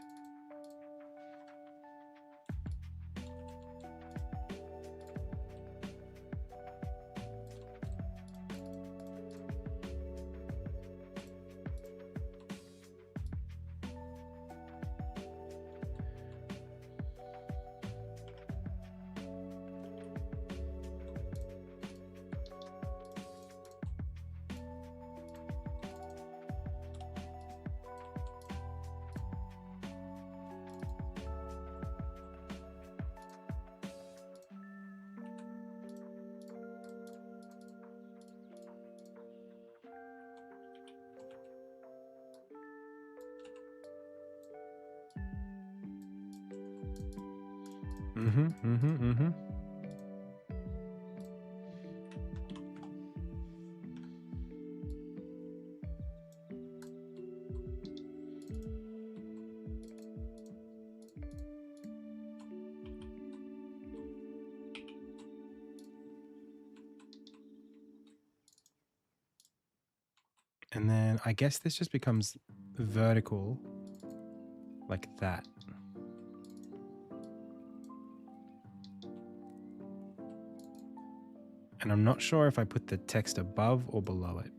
Speaker 1: And then I guess this just becomes vertical like that. And I'm not sure if I put the text above or below it.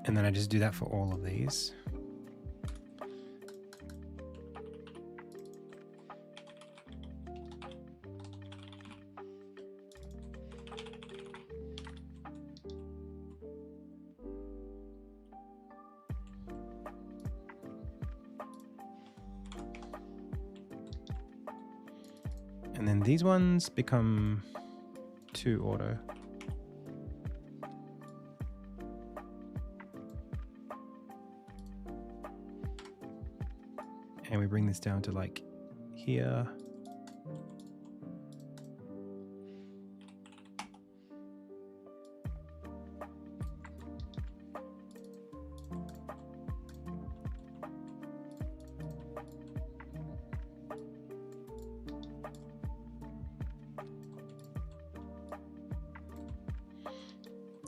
Speaker 1: And then I just do that for all of these. And then these ones become 2 auto. And we bring this down to like here.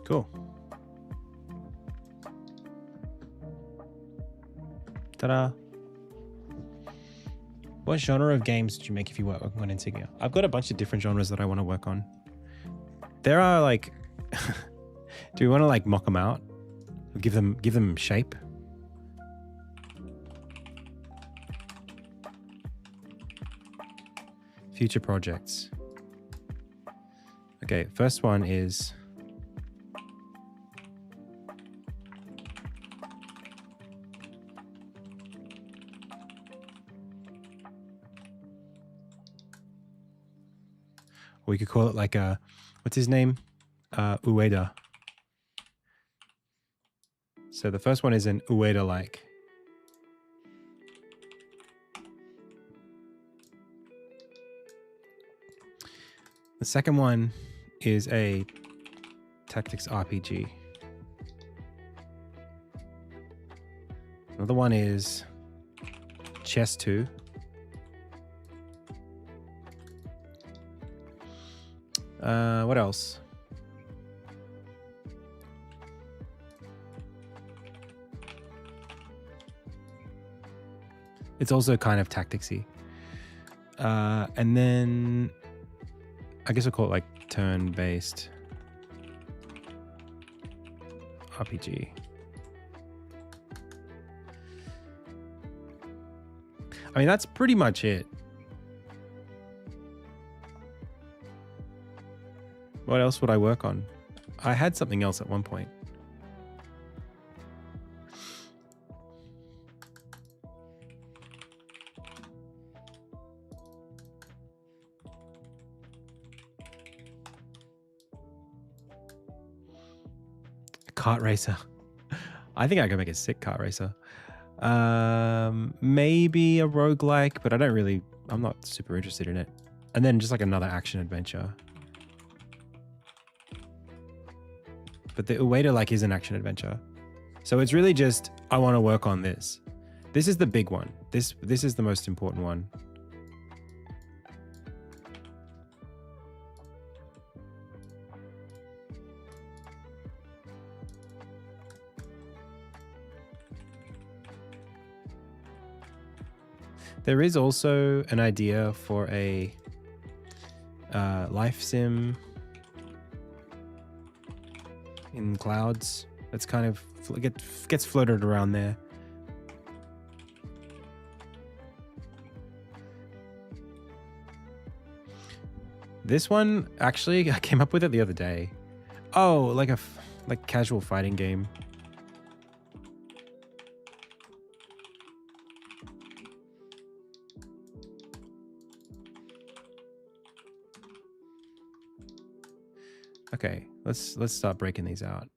Speaker 1: Cool. Ta-da. What genre of games did you make if you were working on Insignia? I've got a bunch of different genres that I want to work on. There are like, do we want to like mock them out? Give them shape? Future projects. Okay, first one is we could call it like a, what's his name? Ueda. So the first one is an Ueda-like. The second one is a tactics RPG. Another one is Chess 2. What else? It's also kind of tacticsy. And then I guess I'll call it like turn-based RPG. I mean, that's pretty much it. What else would I work on? I had something else at one point. A kart racer. I think I can make a sick kart racer. Maybe a roguelike, but I'm not super interested in it. And then just like another action adventure. But the Ueda like is an action adventure. So it's really just, I want to work on this. This is the big one. This is the most important one. There is also an idea for a life sim in clouds. That's kind of gets floated around there. This one actually I came up with it the other day. Oh, like casual fighting game. Okay, let's start breaking these out.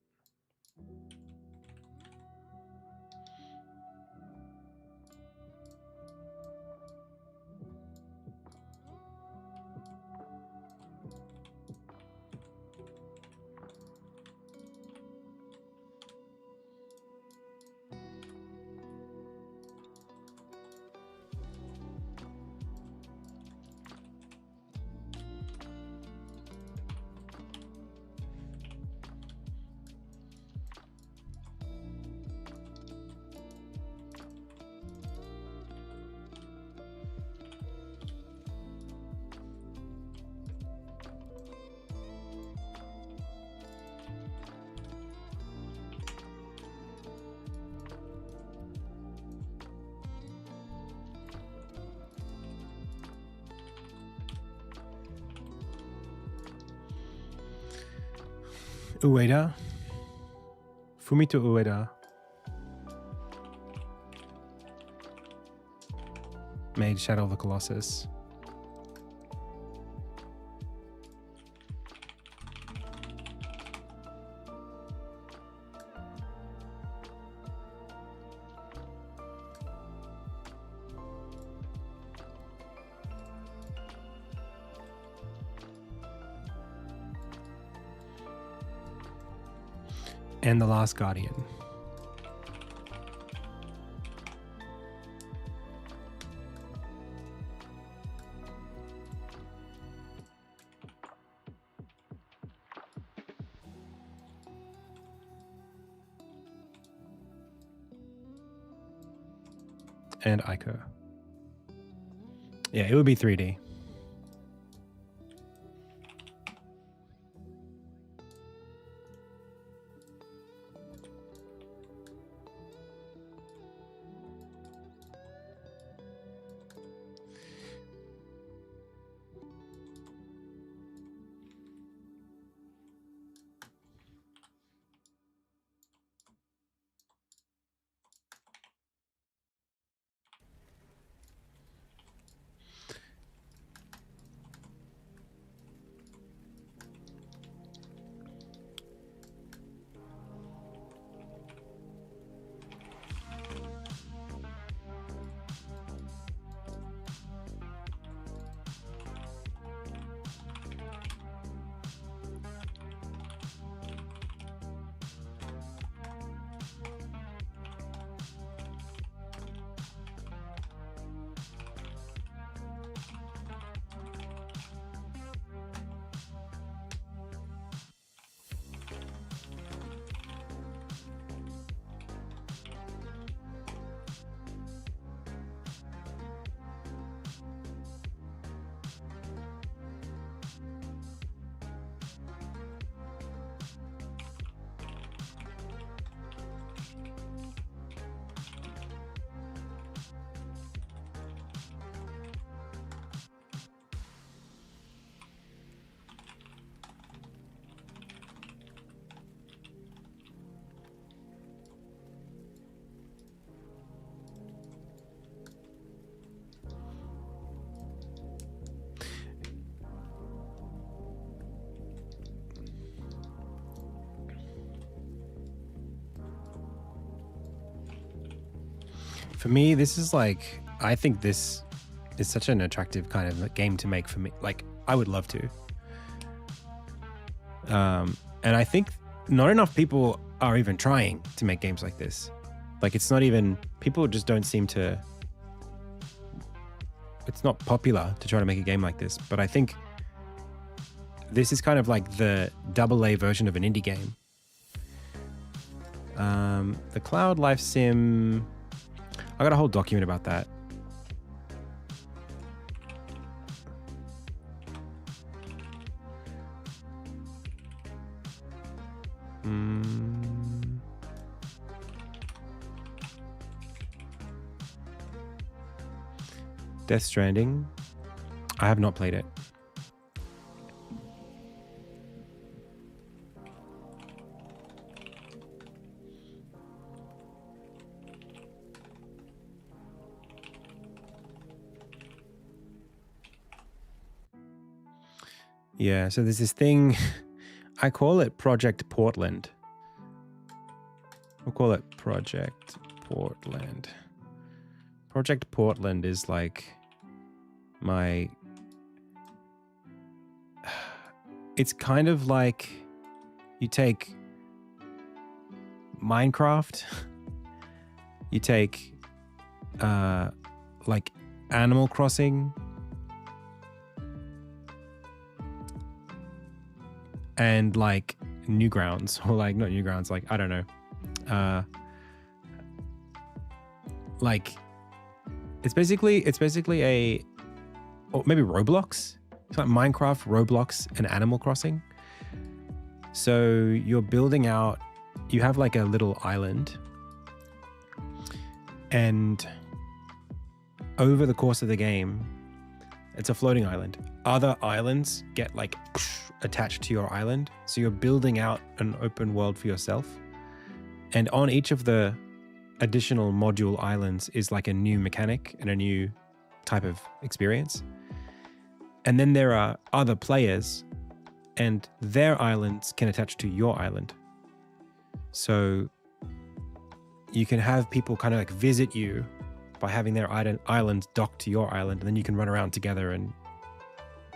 Speaker 1: Ueda. Fumito Ueda. Made Shadow of the Colossus. And The Last Guardian. And Ico. Yeah, it would be 3D. For me, this is like, I think this is such an attractive kind of game to make for me. Like, I would love to. And I think not enough people are even trying to make games like this. Like, it's not even, people just don't seem to, it's not popular to try to make a game like this. But I think this is kind of like the AA version of an indie game. The Cloud Life Sim, I got a whole document about that. Death Stranding. I have not played it. Yeah, so there's this thing. I call it Project Portland. We'll call it Project Portland. Project Portland is like my... It's kind of like you take Minecraft, you take like Animal Crossing, and like Newgrounds, or like not Newgrounds, like I don't know, like it's basically a, or maybe Roblox. It's like Minecraft, Roblox, and Animal Crossing. So you're building out, you have like a little island, and over the course of the game, it's a floating island. Other islands get like attached to your island. So you're building out an open world for yourself. And on each of the additional module islands is like a new mechanic and a new type of experience. And then there are other players and their islands can attach to your island. So you can have people kind of like visit you by having their island docked to your island, and then you can run around together and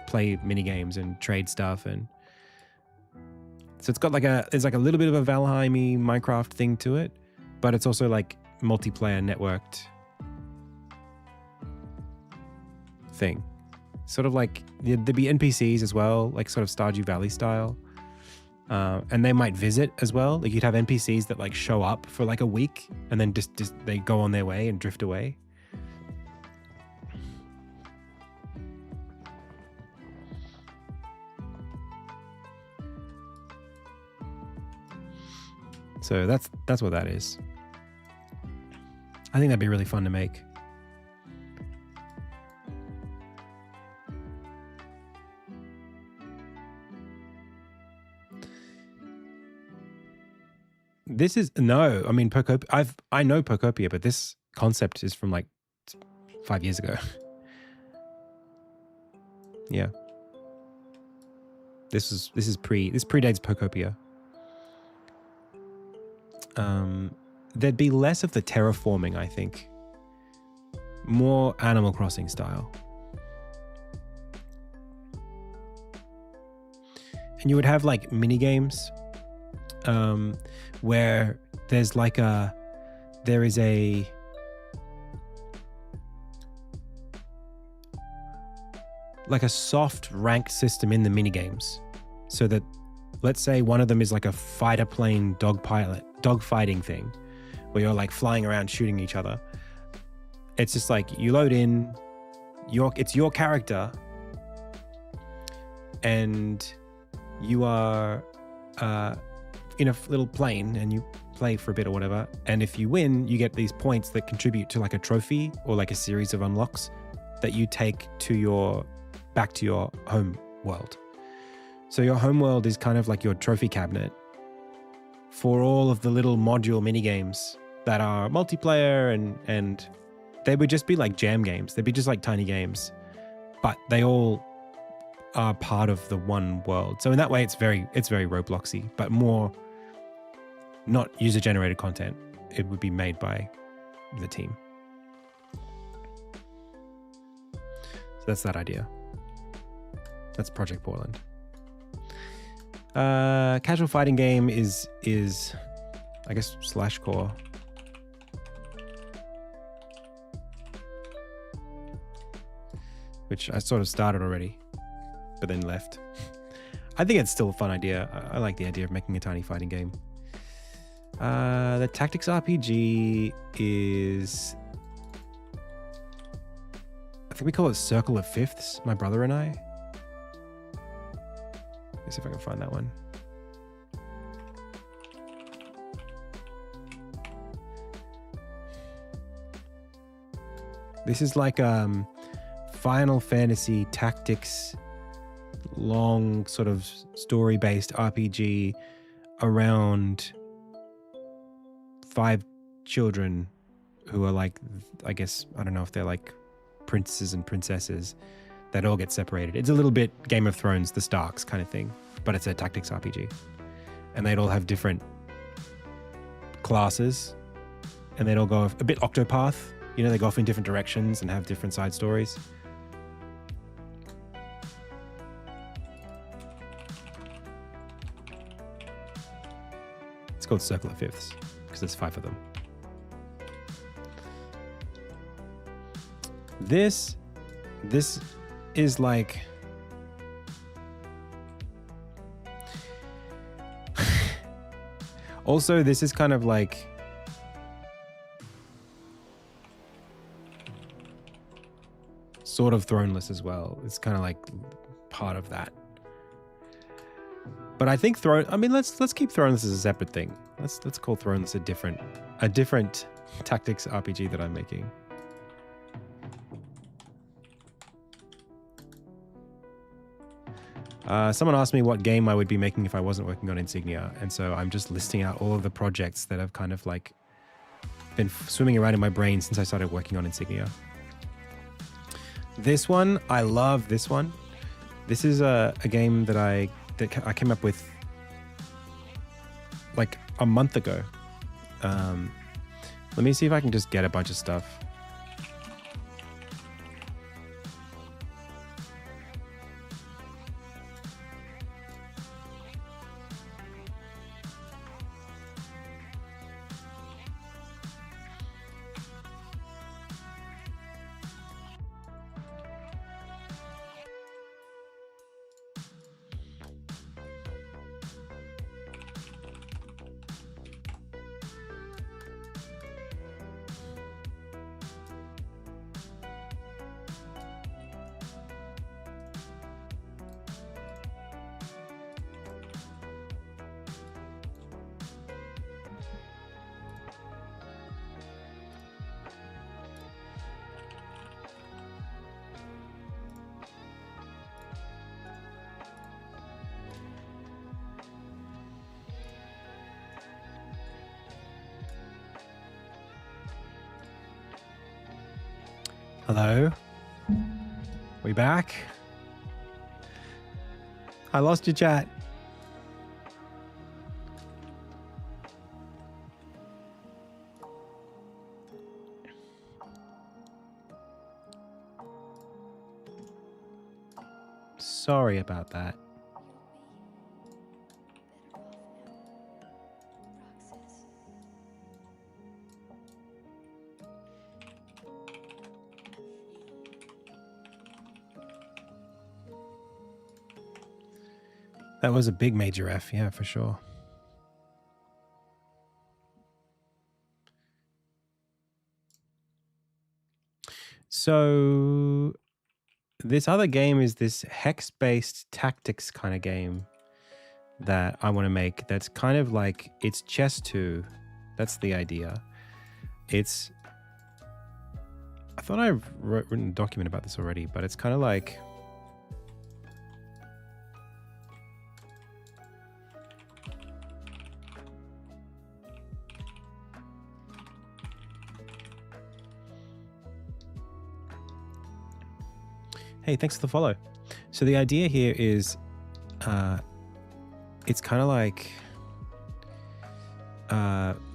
Speaker 1: play mini games and trade stuff. And so it's got like there's like a little bit of a Valheim-y Minecraft thing to it, but it's also like multiplayer networked thing. Sort of like there'd be NPCs as well, like sort of Stardew Valley style. And they might visit as well. Like you'd have NPCs that like show up for like a week and then just they go on their way and drift away. So that's what that is. I think that'd be really fun to make. This is no, I mean Pocopia. I know Pocopia, but this concept is from like 5 years ago. Yeah. This predates Pocopia. There'd be less of the terraforming, I think. More Animal Crossing style. And you would have like mini games where there's like there is a soft ranked system in the mini games, so that let's say one of them is like a fighter plane dogfighting thing where you're like flying around shooting each other. It's just like you load in it's your character and you are in a little plane and you play for a bit or whatever, and if you win you get these points that contribute to like a trophy or like a series of unlocks that you take back to your home world. So your home world is kind of like your trophy cabinet for all of the little module mini games that are multiplayer, and they would just be like jam games. They'd be just like tiny games, but they all are part of the one world. So in that way it's very Robloxy, but more not user-generated content. It would be made by the team. So that's that idea. That's Project Portland. Casual fighting game is I guess /core. Which I sort of started already, but then left. I think it's still a fun idea. I like the idea of making a tiny fighting game. The tactics RPG is, I think we call it Circle of Fifths, my brother and I. Let's see if I can find that one. This is like Final Fantasy Tactics, long sort of story-based RPG around 5 children who are like, I guess, I don't know if they're like princes and princesses that all get separated. It's a little bit Game of Thrones, the Starks kind of thing, but it's a tactics RPG. And they'd all have different classes, and they'd all go a bit Octopath. You know, they go off in different directions and have different side stories. It's called Circle of Fifths because there's 5 of them. This is like also this is kind of like sort of throneless as well. It's kind of like part of that. But I think let's keep Throneless as a separate thing. Let's call Throneless a different tactics RPG that I'm making. Someone asked me what game I would be making if I wasn't working on Insignia, and so I'm just listing out all of the projects that have kind of like been swimming around in my brain since I started working on Insignia. This one, I love this one. This is a game that I came up with like a month ago. Let me see if I can just get a bunch of stuff. Hello? We back? I lost your chat. Sorry about that. That was a big major F, yeah, for sure. So this other game is this hex-based tactics kind of game that I want to make. That's kind of like, it's chess 2. That's the idea. It's, I thought I've written a document about this already, but it's kind of like, hey, thanks for the follow. So the idea here is, it's kind of like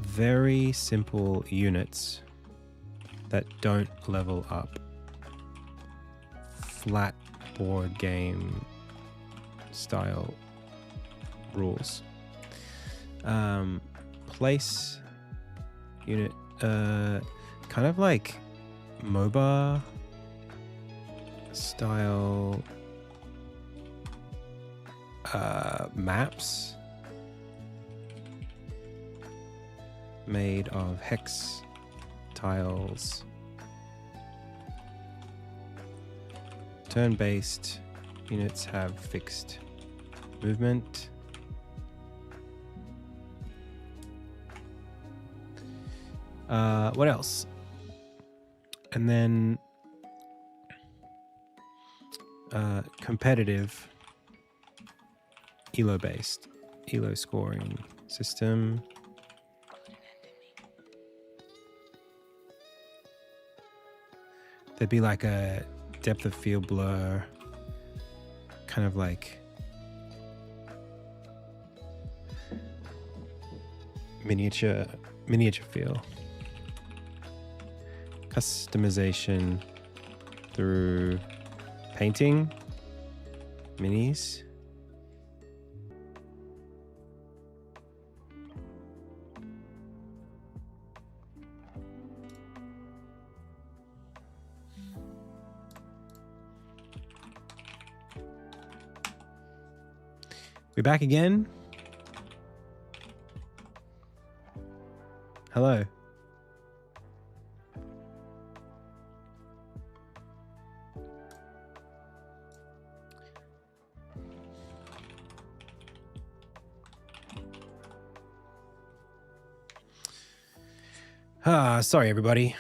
Speaker 1: very simple units that don't level up. Flat board game style rules. Place unit, kind of like MOBA style maps made of hex tiles, turn-based units have fixed movement. What else? And then competitive elo based elo scoring system. There'd be like a depth of field blur, kind of like miniature feel. Customization through painting minis. We're back again. Hello. Sorry, everybody.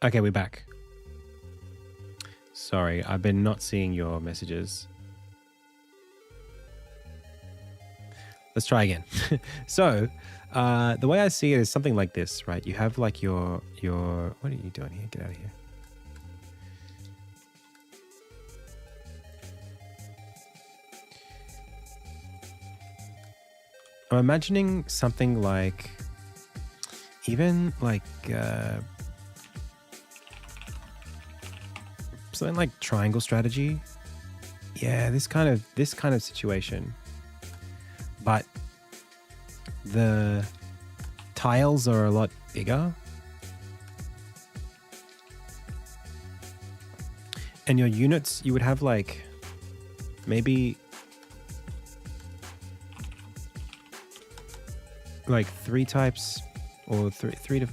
Speaker 1: Okay, we're back. Sorry, I've been not seeing your messages. Let's try again. So, the way I see it is something like this, right? You have like your, what are you doing here? Get out of here. I'm imagining something like, even like, something like triangle strategy. Yeah, this kind of situation. But the tiles are a lot bigger. And your units, you would have like maybe like 3 types or three to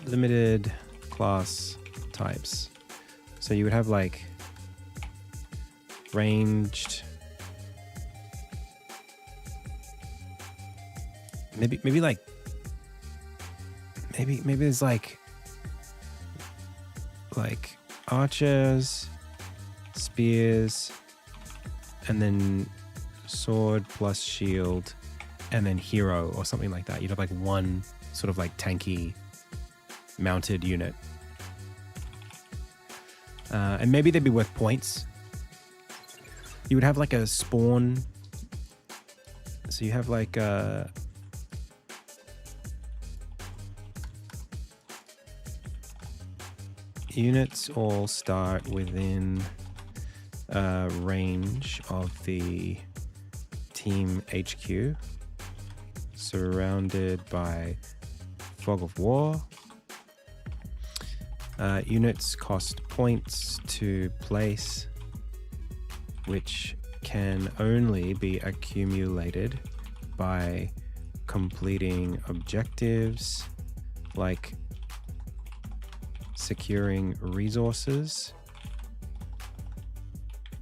Speaker 1: limited class types. So you would have like ranged, maybe there's like archers, spears, and then sword plus shield, and then hero or something like that. You'd have like one sort of like tanky mounted unit. And maybe they'd be worth points. You would have like a spawn. So you have like units all start within range of the team HQ, surrounded by fog of war. Units cost points to place, which can only be accumulated by completing objectives like securing resources,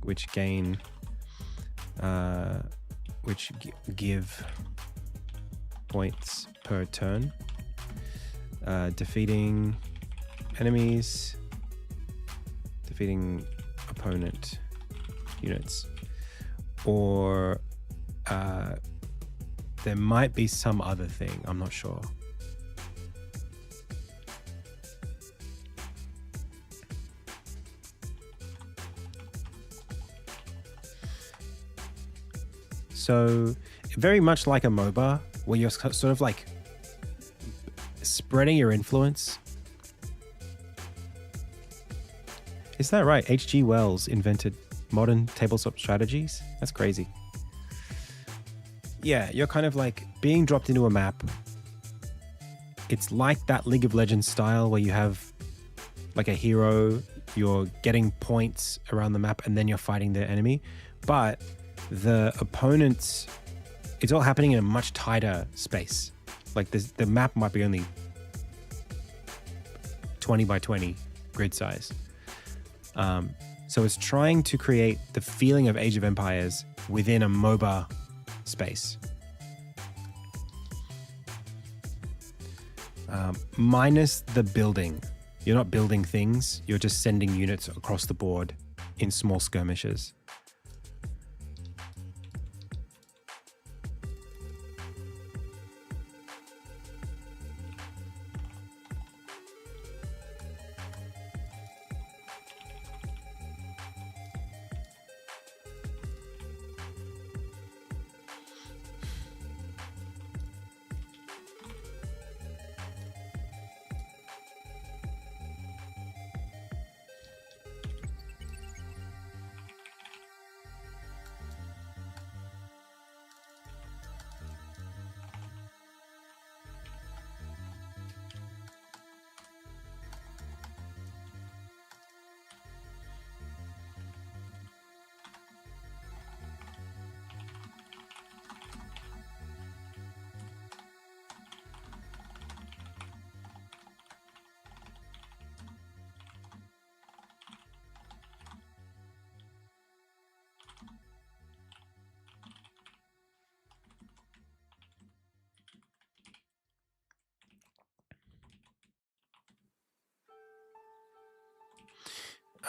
Speaker 1: which give points per turn, defeating enemies, defeating opponent units, or there might be some other thing, I'm not sure. So very much like a MOBA, where you're sort of like spreading your influence. Is that right? H.G. Wells invented modern tabletop strategies? That's crazy. Yeah, you're kind of like being dropped into a map. It's like that League of Legends style where you have like a hero, you're getting points around the map, and then you're fighting the enemy. But the opponents, it's all happening in a much tighter space. Like the map might be only 20 by 20 grid size. So it's trying to create the feeling of Age of Empires within a MOBA space. Minus the building. You're not building things. You're just sending units across the board in small skirmishes.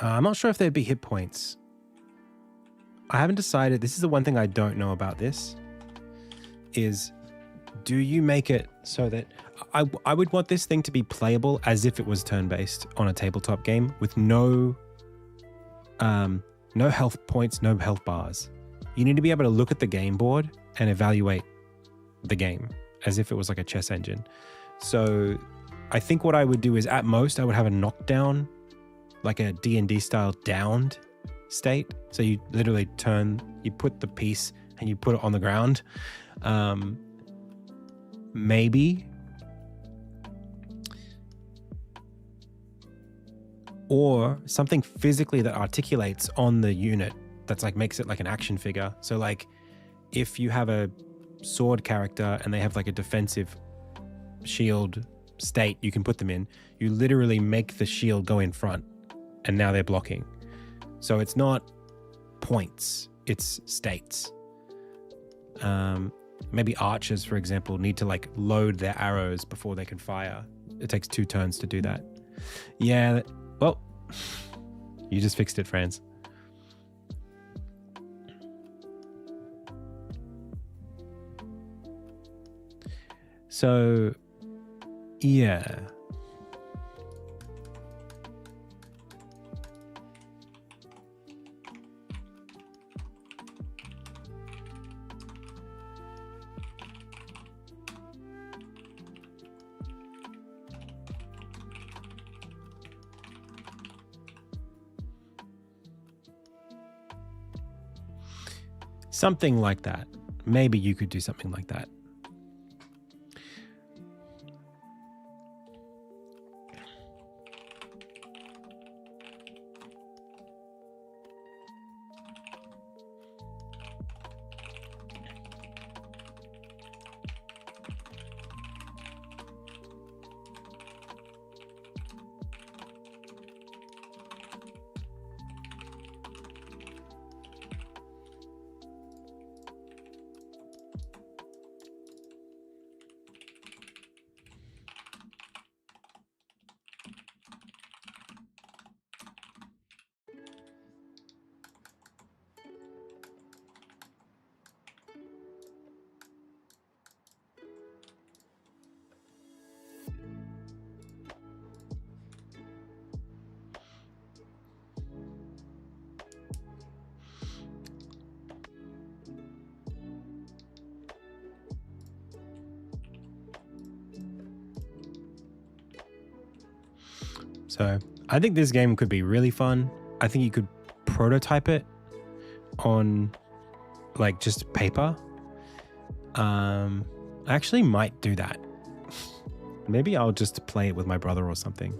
Speaker 1: I'm not sure if there'd be hit points. I haven't decided. This is the one thing I don't know about this, is do you make it so that I would want this thing to be playable as if it was turn-based on a tabletop game with no health points, no health bars. You need to be able to look at the game board and evaluate the game as if it was like a chess engine. So I think what I would do is at most I would have a knockdown, like a D&D style downed state. So you literally you put the piece and you put it on the ground. Maybe. Or something physically that articulates on the unit that's like makes it like an action figure. So like if you have a sword character and they have like a defensive shield state you can put them in, you literally make the shield go in front and now they're blocking. So it's not points, it's states. Maybe archers, for example, need to like load their arrows before they can fire. It takes 2 turns to do that. Yeah, well, you just fixed it, Franz. So, yeah. Something like that. Maybe you could do something like that. So I think this game could be really fun. I think you could prototype it on like just paper. I actually might do that. Maybe I'll just play it with my brother or something.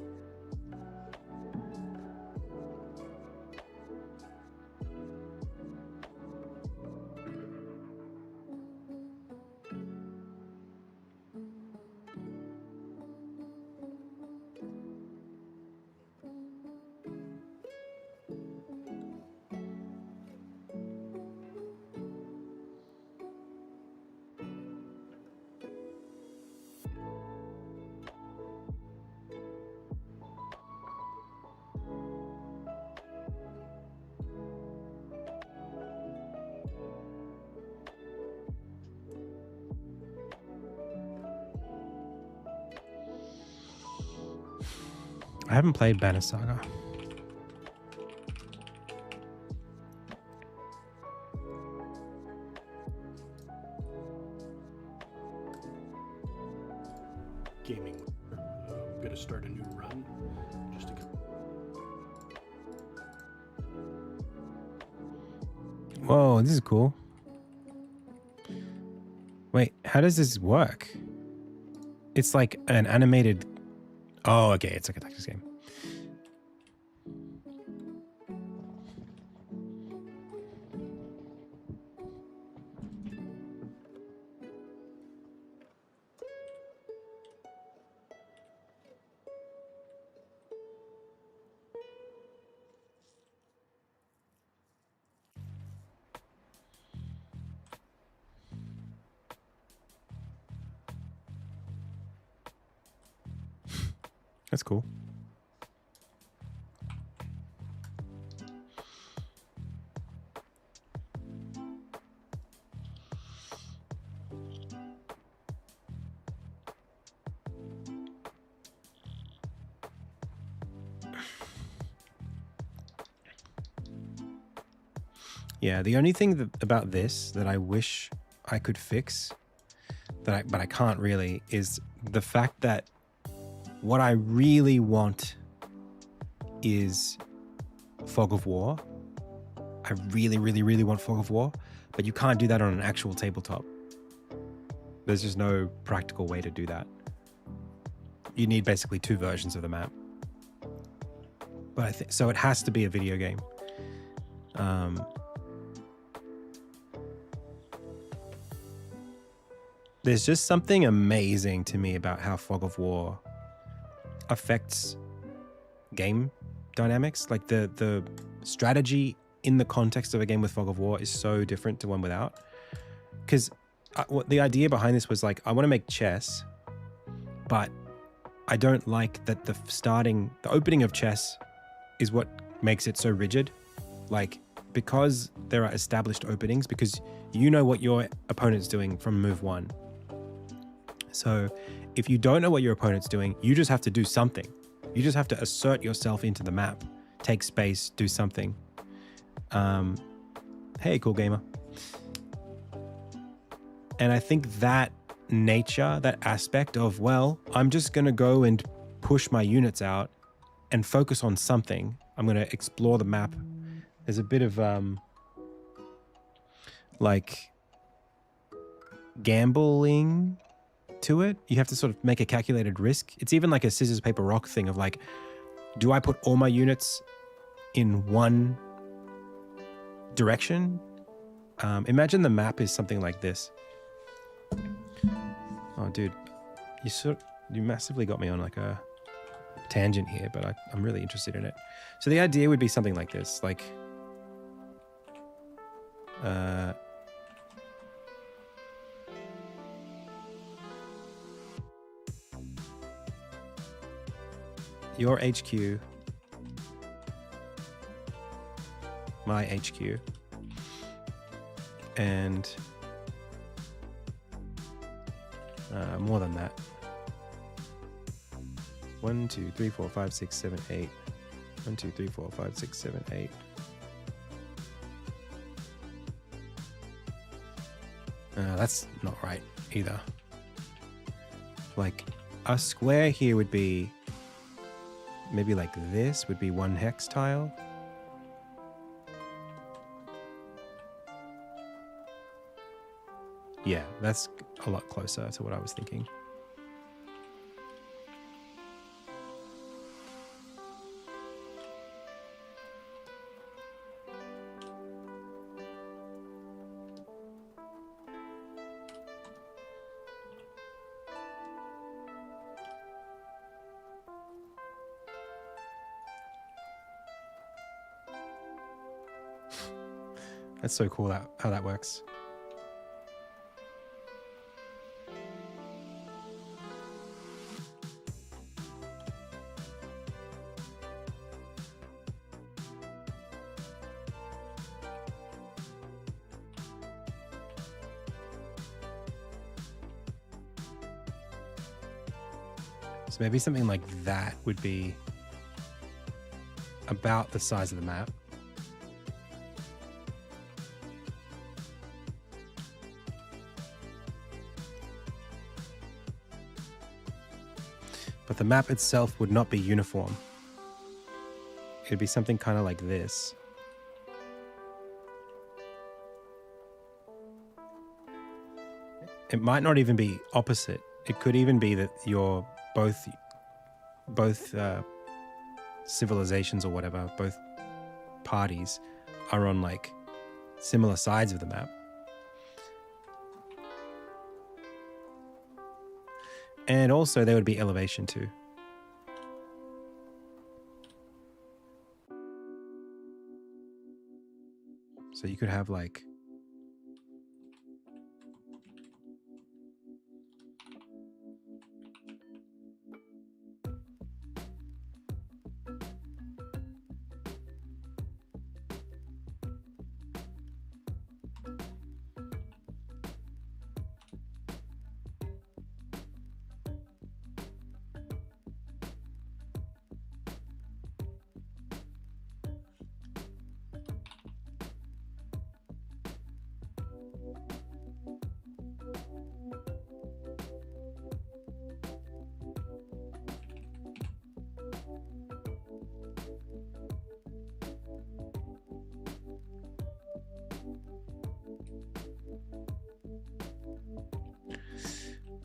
Speaker 1: I haven't played Banner Saga.
Speaker 2: Gaming. I'm gonna start a new run. Just to...
Speaker 1: Whoa, this is cool. Wait, how does this work? It's like an animated... Oh, okay, it's like a tactics game. That's cool. Yeah, the only thing about this that I wish I could fix, but I can't really, is the fact that what I really want is Fog of War. I really, really, really want Fog of War, but you can't do that on an actual tabletop. There's just no practical way to do that. You need basically 2 versions of the map. But I think so. It has to be a video game. There's just something amazing to me about how Fog of War affects game dynamics. Like the strategy in the context of a game with Fog of War is so different to one without. Because what the idea behind this was like, I want to make chess, but I don't like that the opening of chess is what makes it so rigid. Like, because there are established openings, because you know what your opponent's doing from move 1. So if you don't know what your opponent's doing, you just have to do something. You just have to assert yourself into the map, take space, do something. Hey, cool gamer. And I think that nature, that aspect of, well, I'm just going to go and push my units out and focus on something. I'm going to explore the map. There's a bit of like gambling to it. You have to sort of make a calculated risk. It's even like a scissors, paper, rock thing of like, do I put all my units in one direction? Imagine the map is something like this. Oh, dude, you massively got me on like a tangent here, but I'm really interested in it. So the idea would be something like this, like your HQ, my HQ, and more than that. 1, 2, 3, 4, 5, 6, 7, 8. 1, 2, 3, 4, 5, 6, 7, 8. That's not right either. Like a square here would be maybe like this would be 1 hex tile. Yeah, that's a lot closer to what I was thinking. That's so cool how that works. So maybe something like that would be about the size of the map. But the map itself would not be uniform. It'd be something kind of like this. It might not even be opposite. It could even be that you're both civilizations or whatever, both parties are on like similar sides of the map. And also there would be elevation too. So you could have like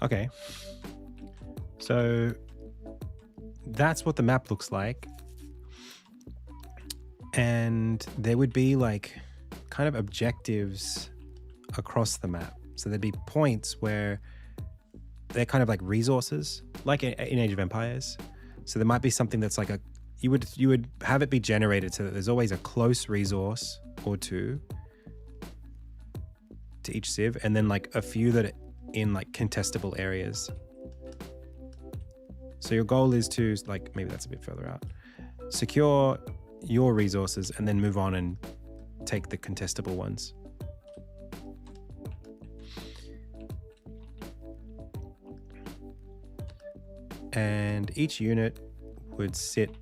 Speaker 1: okay, so that's what the map looks like. And there would be like kind of objectives across the map. So there'd be points where they're kind of like resources, like in Age of Empires. So there might be something that's like you would have it be generated so that there's always a close resource or two to each civ, and then like a few that are in like contestable areas. So your goal is to, like, maybe that's a bit further out, secure your resources and then move on and take the contestable ones. And each unit would sit,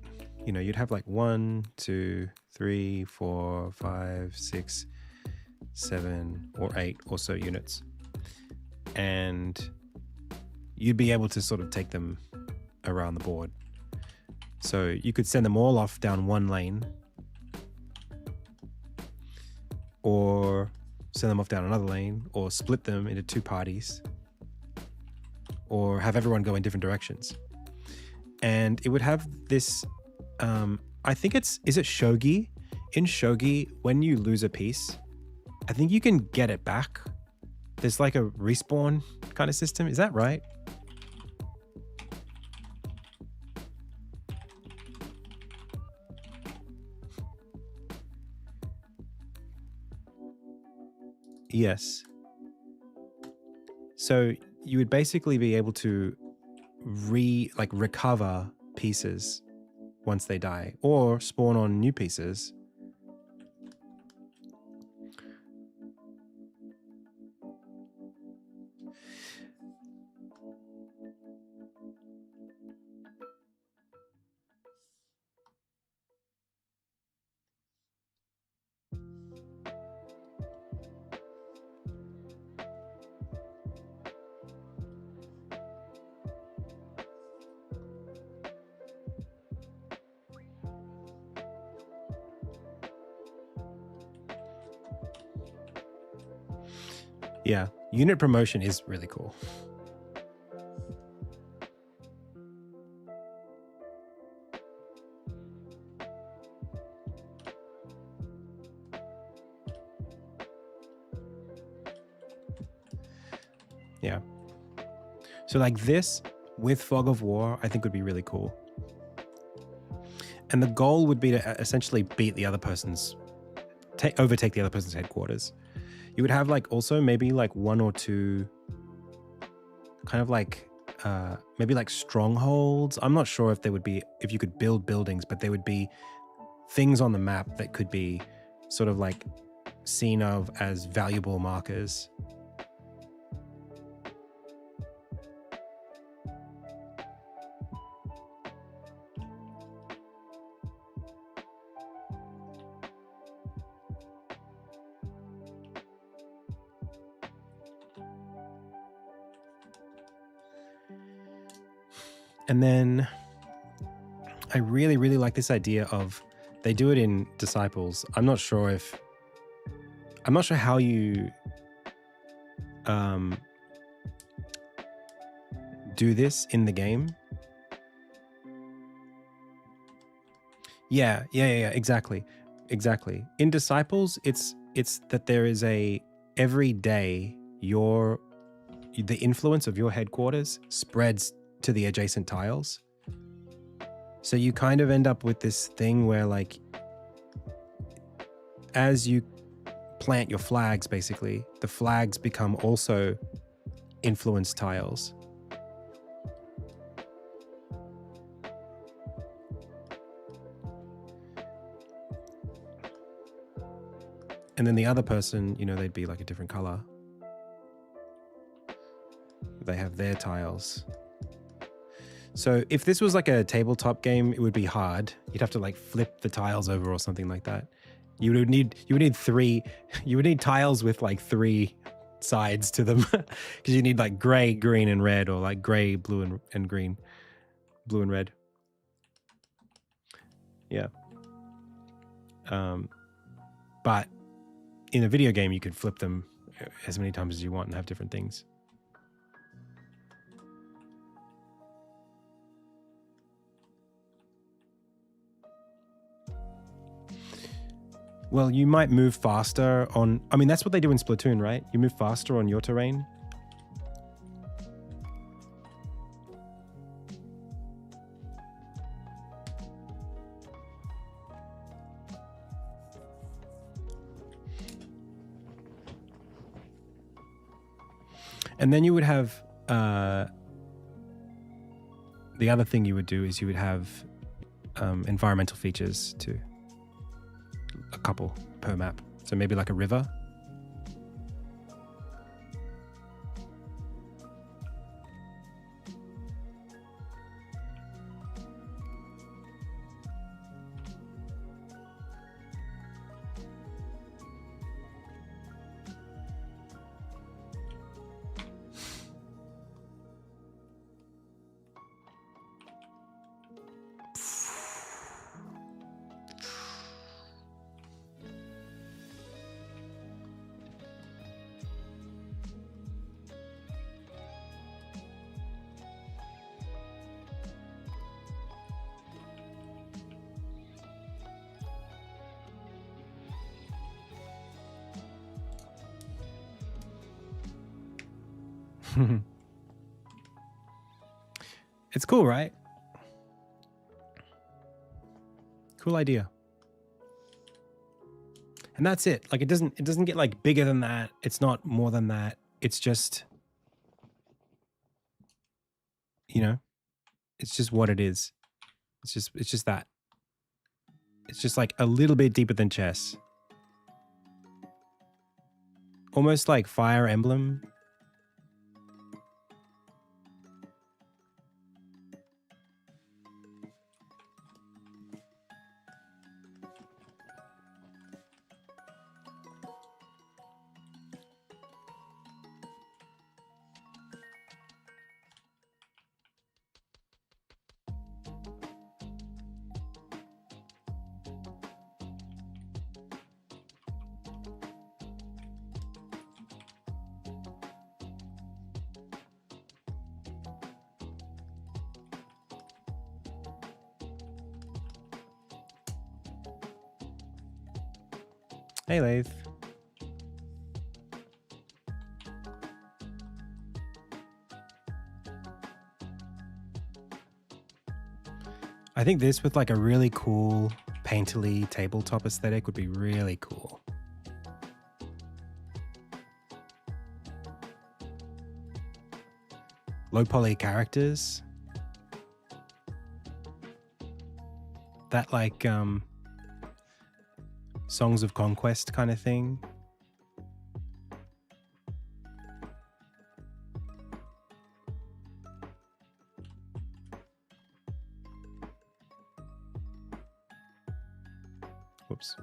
Speaker 1: you know, you'd have like 1, 2, 3, 4, 5, 6, 7 or 8 or so units. And you'd be able to sort of take them around the board. So you could send them all off down one lane, or send them off down another lane, or split them into two parties, or have everyone go in different directions. And it would have this, I think is it shogi? In shogi, when you lose a piece, I think you can get it back. There's like a respawn kind of system. Is that right? Yes. So you would basically be able to recover pieces once they die, or spawn on new pieces. Yeah, unit promotion is really cool. Yeah. So like this with Fog of War, I think would be really cool. And the goal would be to essentially beat the other person's, overtake the other person's headquarters. You would have like also maybe like 1 or 2 kind of like maybe like strongholds. I'm not sure if you could build buildings, but there would be things on the map that could be sort of like seen of as valuable markers. And then I really, really like this idea of, they do it in Disciples. I'm not sure how you do this in the game. Yeah, exactly. In Disciples, it's that there is every day the influence of your headquarters spreads to the adjacent tiles. So you kind of end up with this thing where, like, as you plant your flags, basically, the flags become also influence tiles. And then the other person, they'd be like a different color. They have their tiles. So if this was like a tabletop game, it would be hard. You'd have to like flip the tiles over or something like that. You would need tiles with like 3 sides to them, because you need like gray, green, and red, or like gray, blue, and green, blue and red. Yeah. But in a video game, you could flip them as many times as you want and have different things. Well, you might move faster on... I mean, that's what they do in Splatoon, right? You move faster on your terrain. And then you would have... the other thing you would do is you would have environmental features too. A couple per map. So maybe like a river. It's cool, right? Cool idea. And that's it. Like, it doesn't get like bigger than that. It's not more than that. It's just, it's just what it is. It's just that. It's just like a little bit deeper than chess. Almost like Fire Emblem. Hey, Lathe. I think this with like a really cool painterly tabletop aesthetic would be really cool. Low poly characters. That like Songs of Conquest kind of thing. Whoops.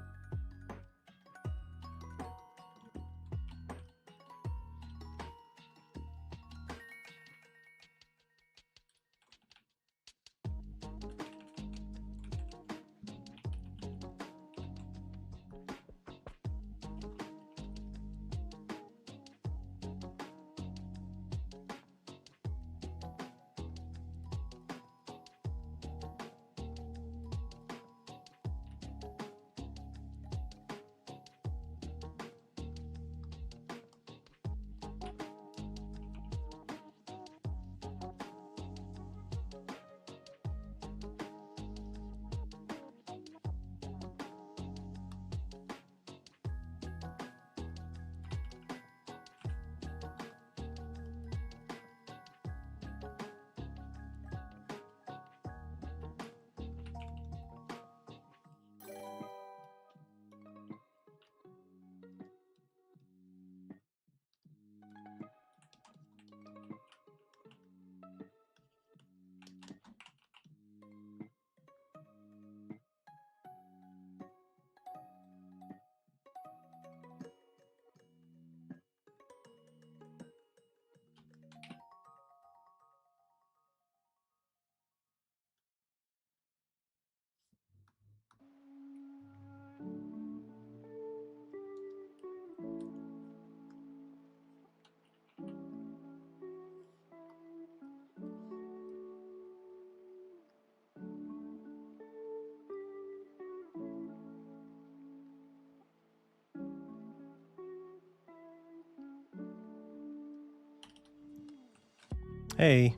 Speaker 1: Hey.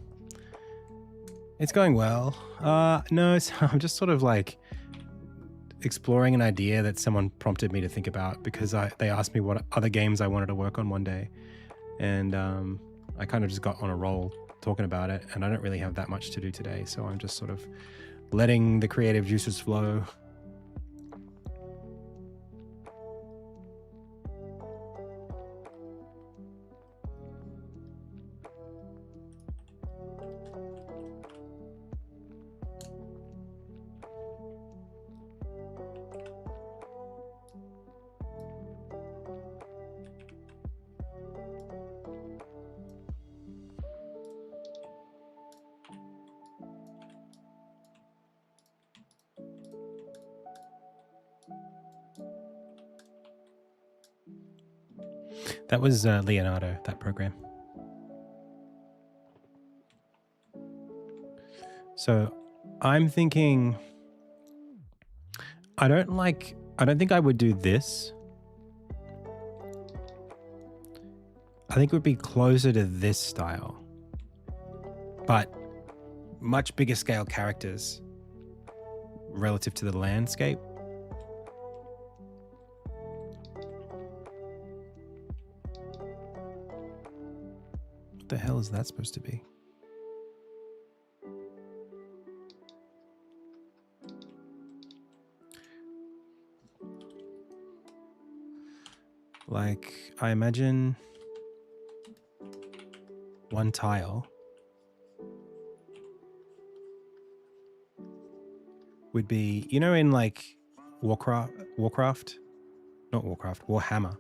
Speaker 1: It's going well. No, I'm just sort of like exploring an idea that someone prompted me to think about because they asked me what other games I wanted to work on one day. And I kind of just got on a roll talking about it, and I don't really have that much to do today, so I'm just sort of letting the creative juices flow. That was Leonardo, that program. So I'm thinking, I don't think I would do this. I think it would be closer to this style, but much bigger scale characters relative to the landscape. What the hell is that supposed to be? Like, I imagine one tile would be, you know, in like Warcraft, not Warcraft, Warhammer.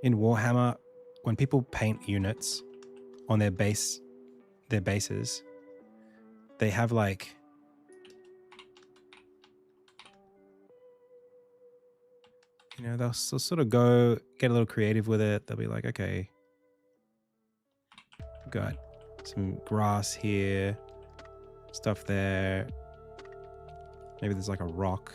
Speaker 1: In Warhammer, when people paint units on their bases, they have like, you know, they'll sort of go get a little creative with it. They'll be like, okay, got some grass here, stuff there. Maybe there's like a rock.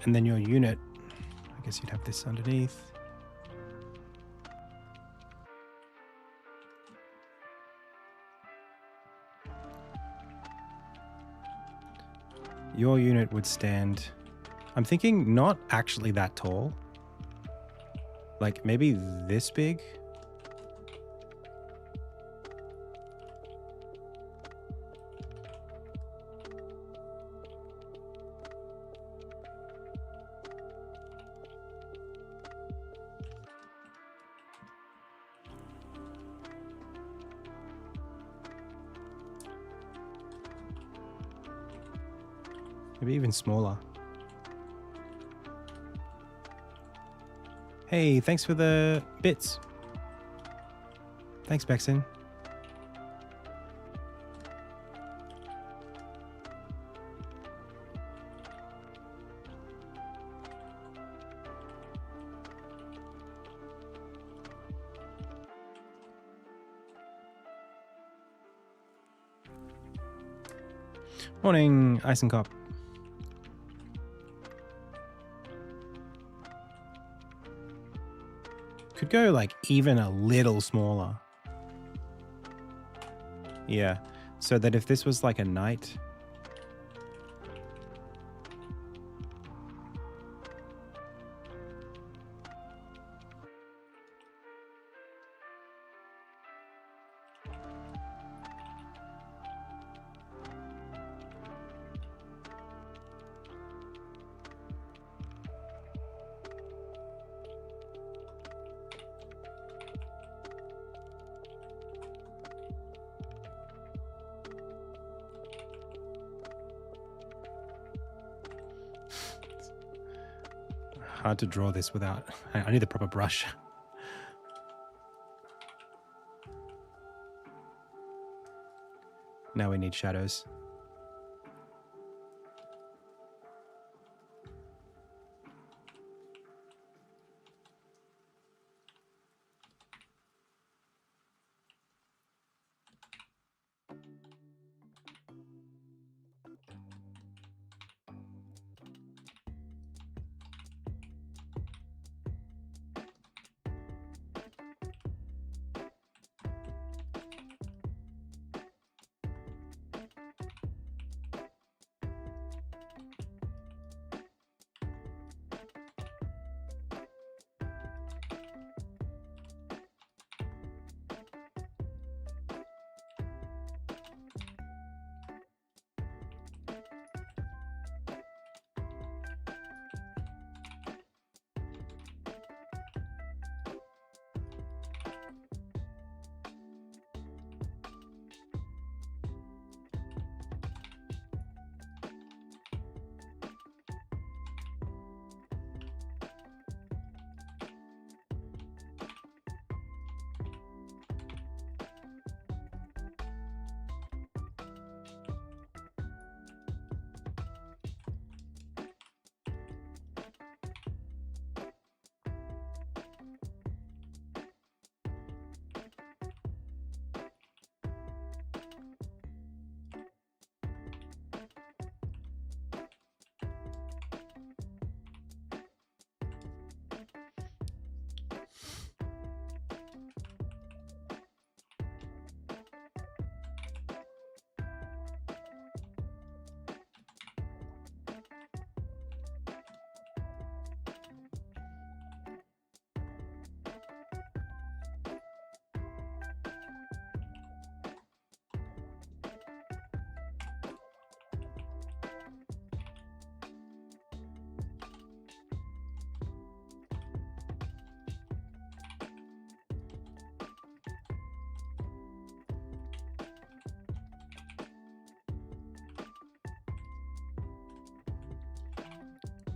Speaker 1: And then your unit, I guess you'd have this underneath. Your unit would stand, I'm thinking not actually that tall. Like maybe this big. Maybe even smaller. Hey, thanks for the bits. Thanks, Bexon. Morning, Eisenkopf. Could go like even a little smaller. Yeah, so that if this was like a knight, hard to draw this without, I need the proper brush. Now we need shadows.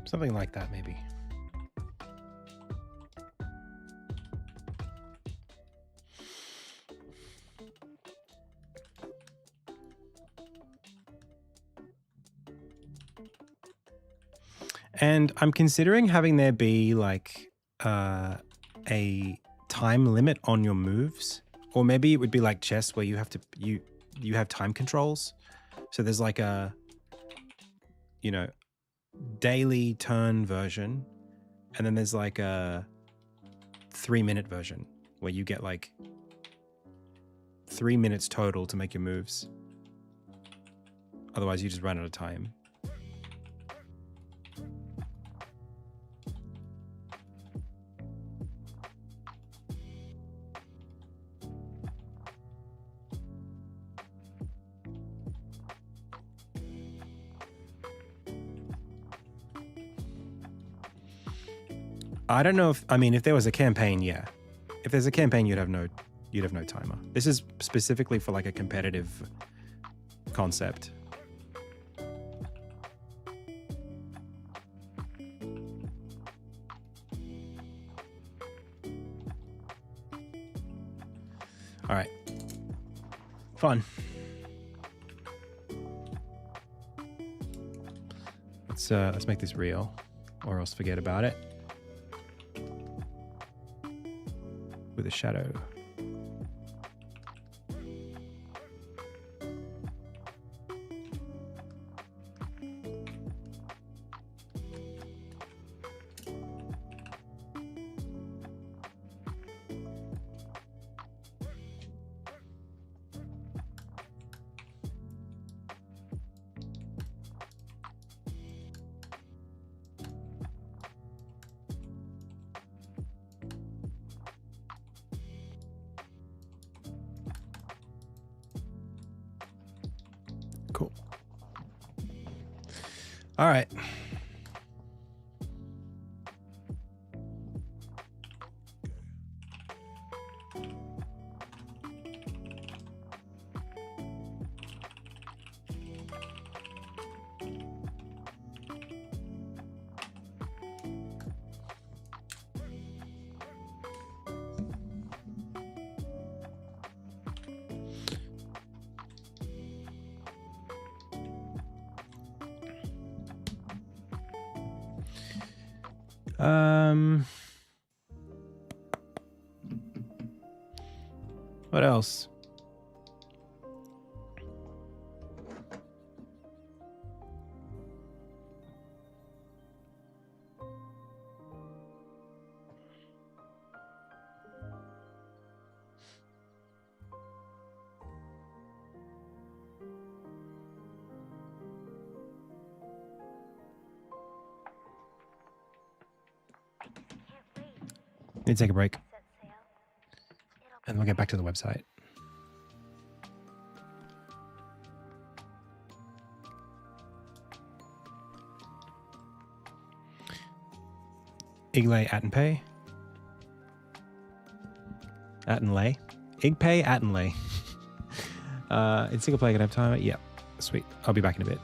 Speaker 1: Something like that, maybe. And I'm considering having there be like a time limit on your moves, or maybe it would be like chess where you have to you have time controls. So there's like a, you know, daily turn version, and then there's like a 3-minute version where you get like 3 minutes total to make your moves. Otherwise you just run out of time. I don't know if, I mean, if there was a campaign, yeah. If there's a campaign, you'd have no timer. This is specifically for like a competitive concept. All right. Fun. Let's make this real, or else forget about it. With a shadow. Cool. All right. What else? Need to take a break. And we'll get back to the website. Iglay Attenpay. Attenlay. Igpay Attenlay. In single player, can I have time? Yeah. Sweet. I'll be back in a bit.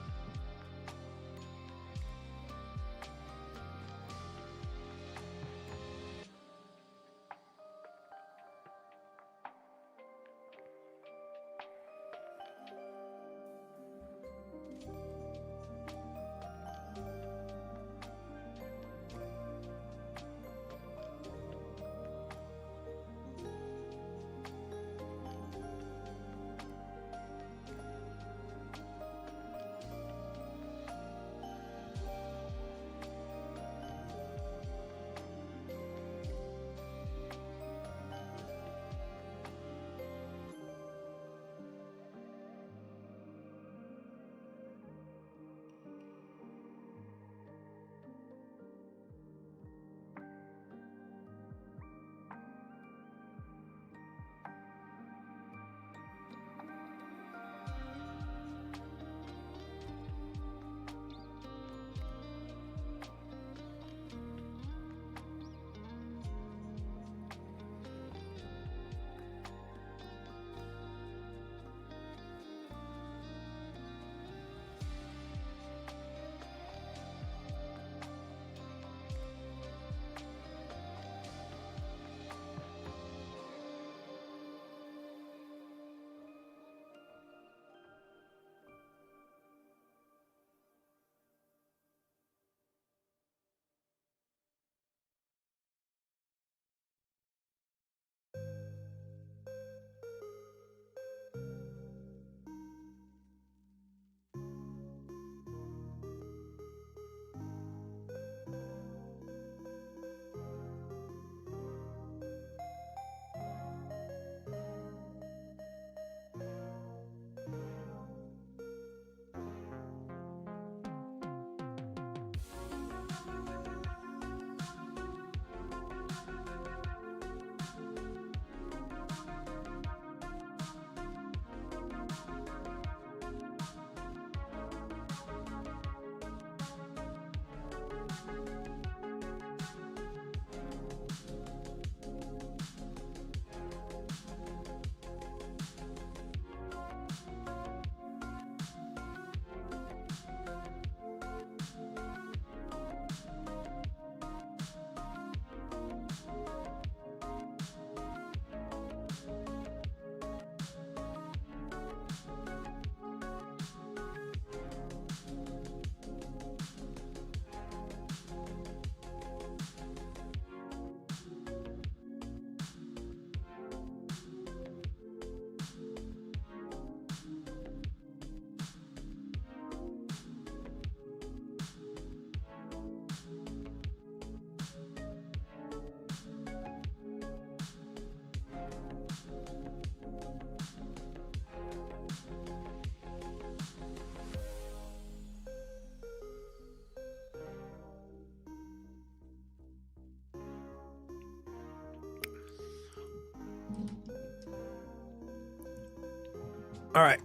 Speaker 1: All right.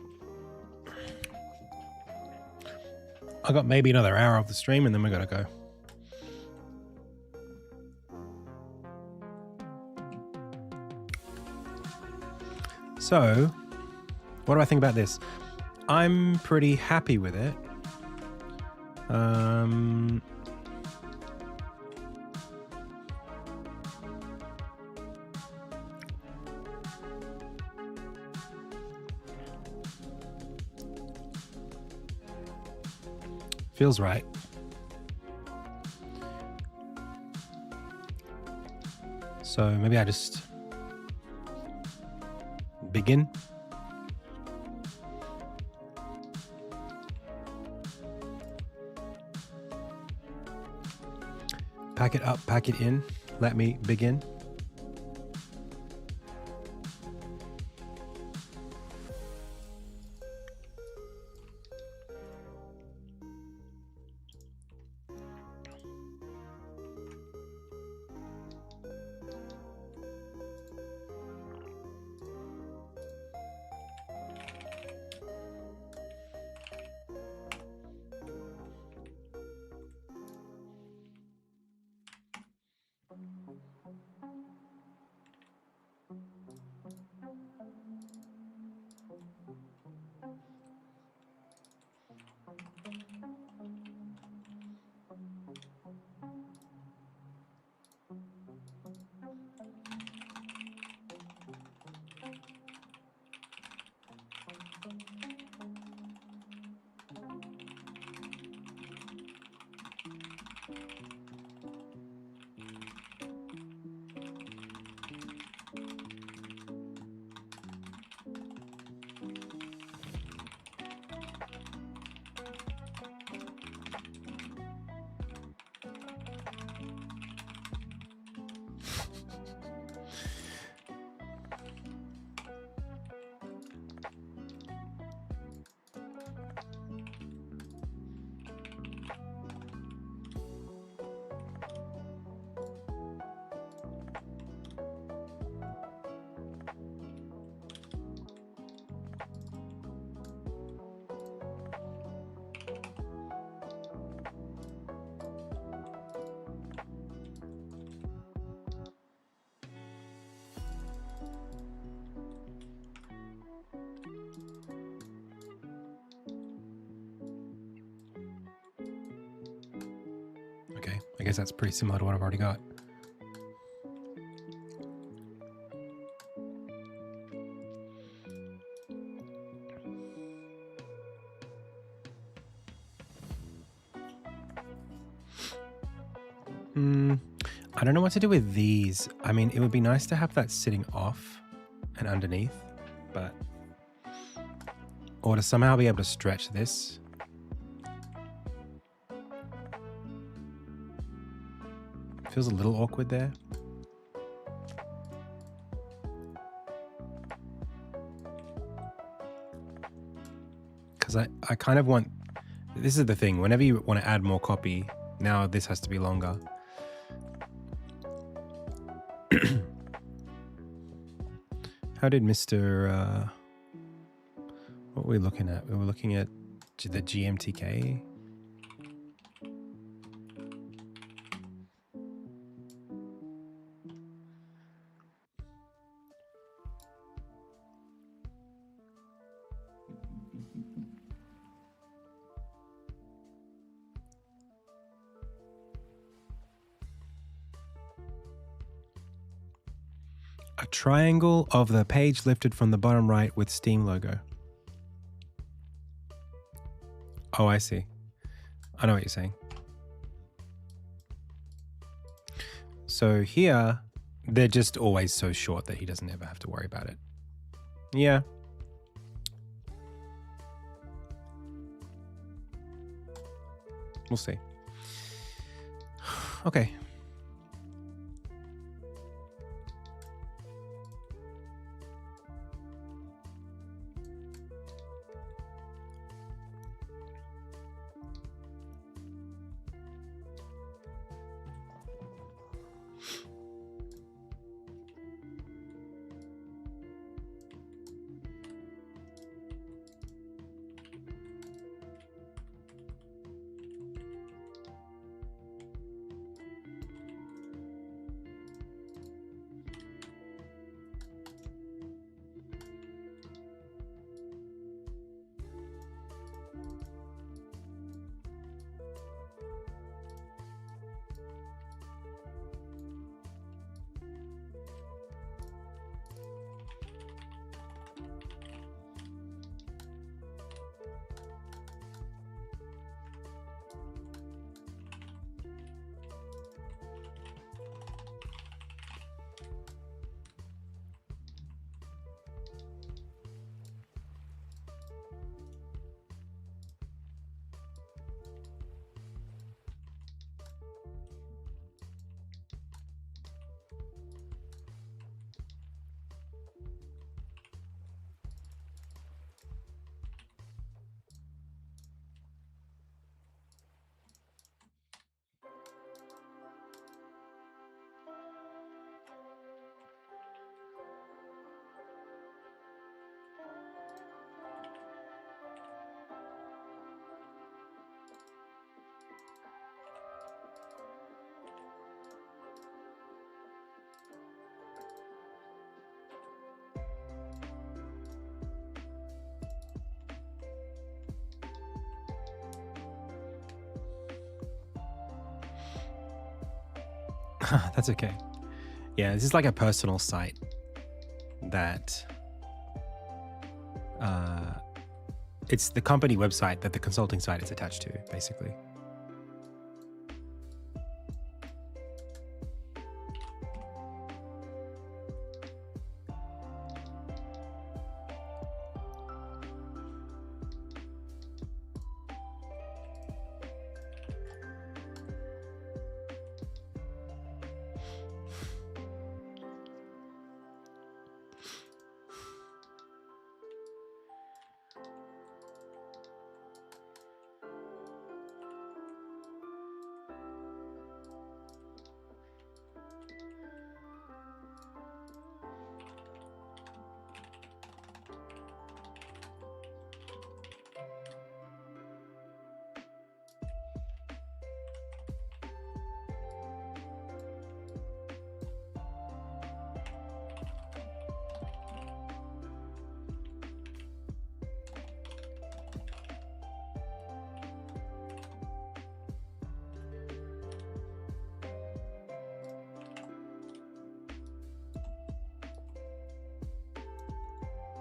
Speaker 1: I got maybe another hour of the stream and then we gotta go. So, what do I think about this? I'm pretty happy with it. Feels right. So maybe I just begin. Pack it up, pack it in. Let me begin. Okay, I guess that's pretty similar to what I've already got. I don't know what to do with these. I mean, it would be nice to have that sitting off and underneath, but... Or to somehow be able to stretch this. Feels a little awkward there. Because I kind of want... This is the thing. Whenever you want to add more copy, now this has to be longer. How did Mr... what were we looking at? We were looking at the GMTK. A triangle of the page lifted from the bottom right with Steam logo. Oh, I see. I know what you're saying. So here, they're just always so short that he doesn't ever have to worry about it. Yeah. We'll see. Okay. That's okay. Yeah, this is like a personal site that it's the company website that the consulting site is attached to, basically.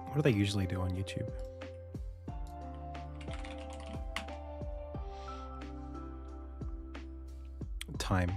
Speaker 1: What do they usually do on YouTube? Time.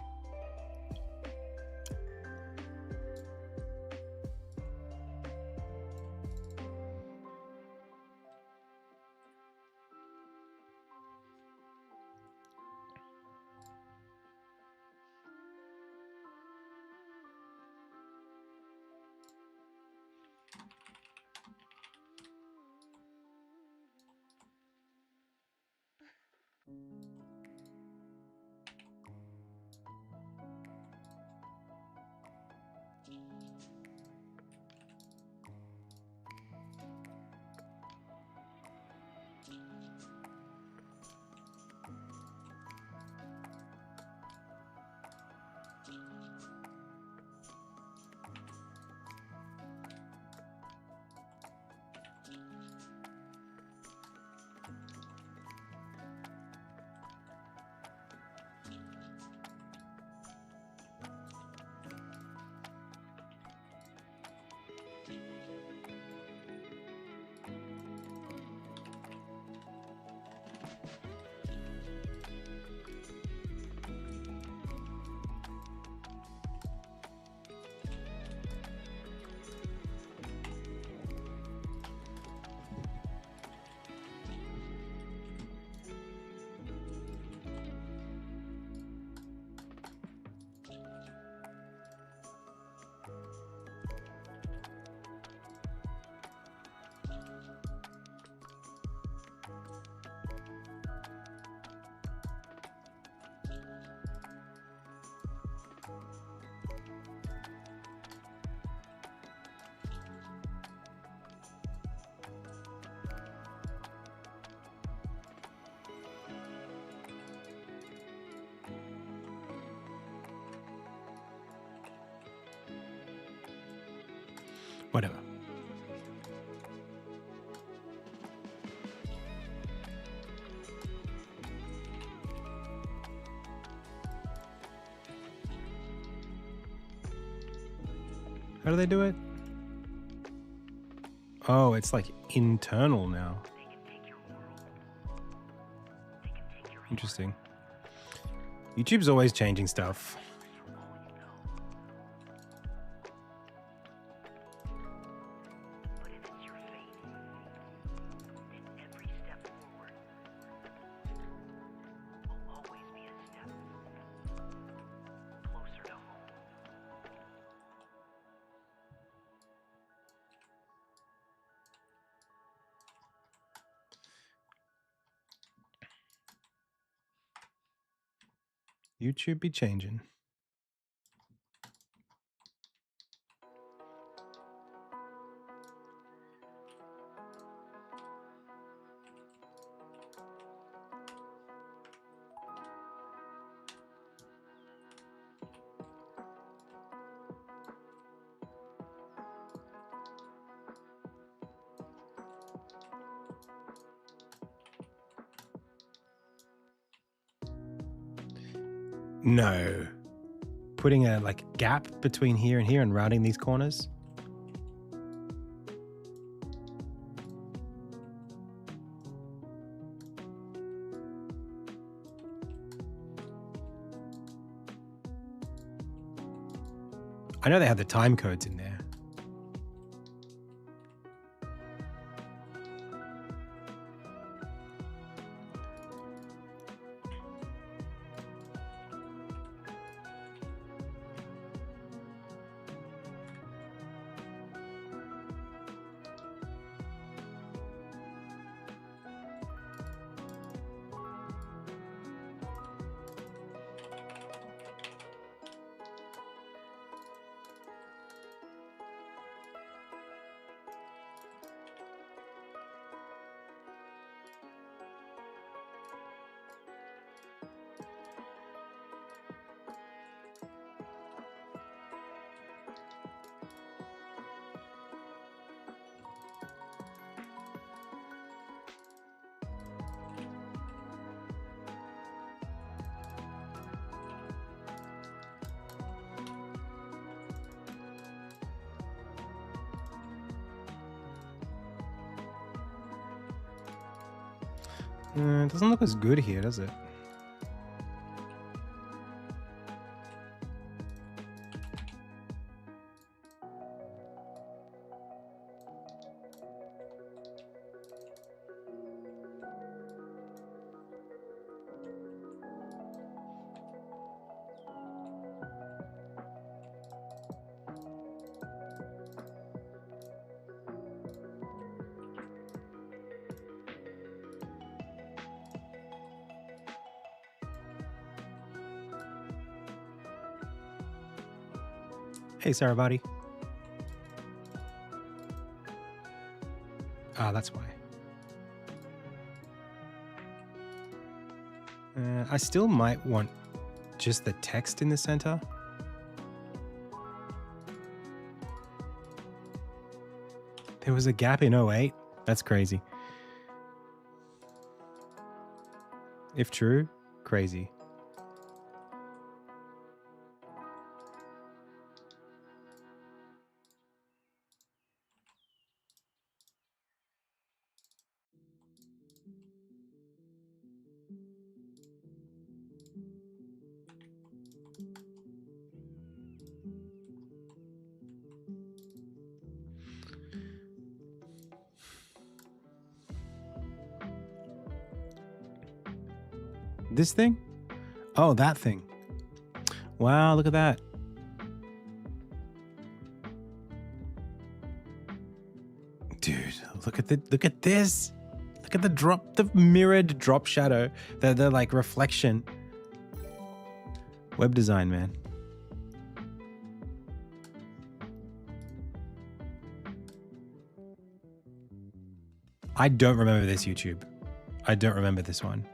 Speaker 1: Whatever. How do they do it? Oh, it's like internal now. Interesting. YouTube's always changing stuff. YouTube be changing. No. putting a like gap between here and here and rounding these corners. I know they had the time codes in there. It doesn't look as good here, does it? Hey, Sarabati. Ah, that's why. I still might want just the text in the center. There was a gap in 08. That's crazy. If true, crazy. This thing? Oh, that thing. Wow, look at that. Dude, look at this. Look at the mirrored drop shadow. The like reflection. Web design, man. I don't remember this YouTube. I don't remember this one.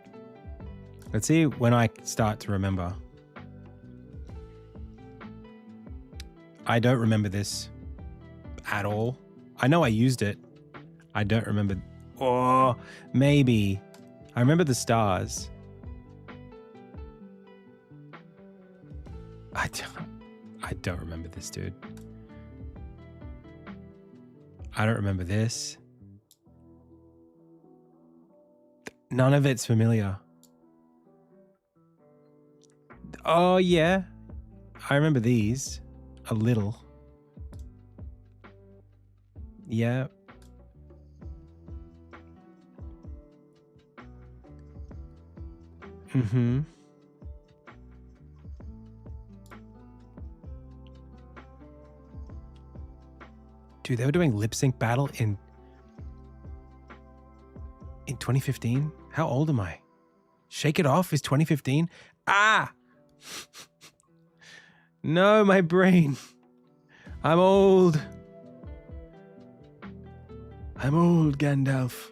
Speaker 1: Let's see when I start to remember. I don't remember this at all. I know I used it. I don't remember. Oh, maybe. I remember the stars. I don't remember this, dude. I don't remember this. None of it's familiar. Oh, yeah. I remember these a little. Yeah. Mm-hmm. Dude, they were doing lip sync battle in 2015? How old am I? Shake It Off is 2015? Ah! No, my brain. I'm old. I'm old, Gandalf.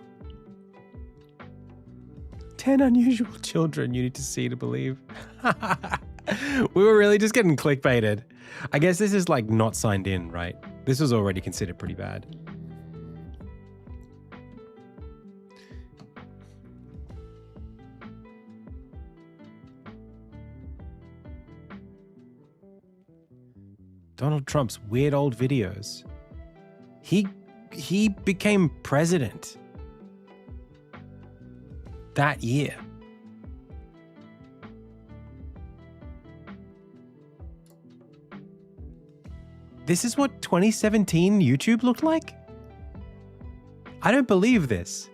Speaker 1: 10 unusual children you need to see to believe. We were really just getting clickbaited. I guess this is like not signed in, right? This was already considered pretty bad. Donald Trump's weird old videos. He became president that year. This is what 2017 YouTube looked like? I don't believe this.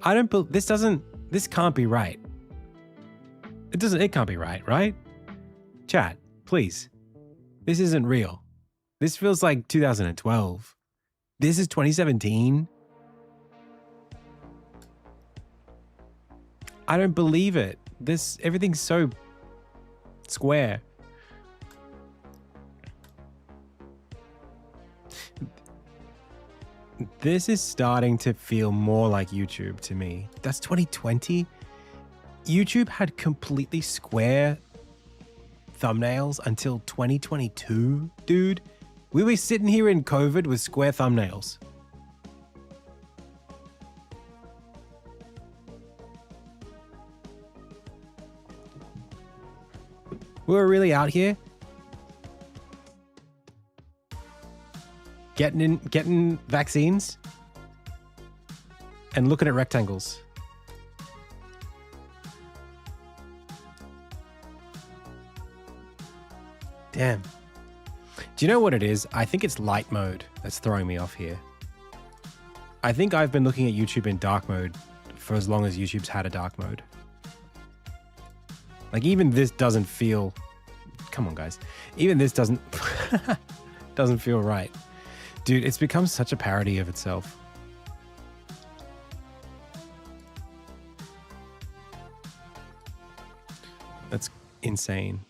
Speaker 1: This can't be right. It can't be right, right? Chat, please. This isn't real. This feels like 2012. This is 2017. I don't believe it. Everything's so square. This is starting to feel more like YouTube to me. That's 2020. YouTube had completely square thumbnails until 2022, dude. We were sitting here in COVID with square thumbnails. We were really out here getting vaccines and looking at rectangles. Damn. Do you know what it is? I think it's light mode that's throwing me off here. I think I've been looking at YouTube in dark mode for as long as YouTube's had a dark mode. Like even this doesn't feel... Come on, guys. Even this doesn't feel right. Dude, it's become such a parody of itself. That's insane.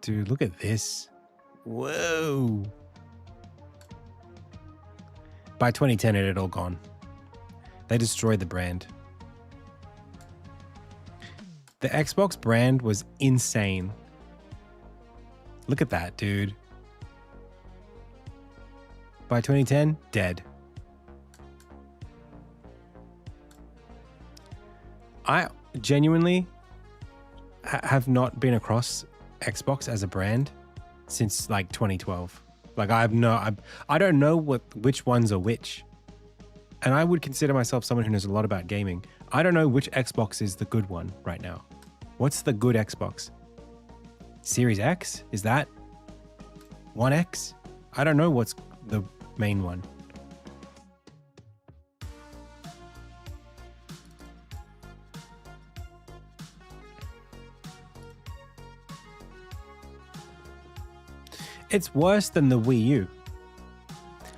Speaker 1: Dude, look at this. Whoa. By 2010, it had all gone. They destroyed the brand. The Xbox brand was insane. Look at that, dude. By 2010, dead. I genuinely have not been across Xbox as a brand since like 2012. Like I don't know which ones are which. And I would consider myself someone who knows a lot about gaming. I don't know which Xbox is the good one right now. What's the good Xbox? Series X? Is that One X? I don't know what's the main one. It's worse than the Wii U.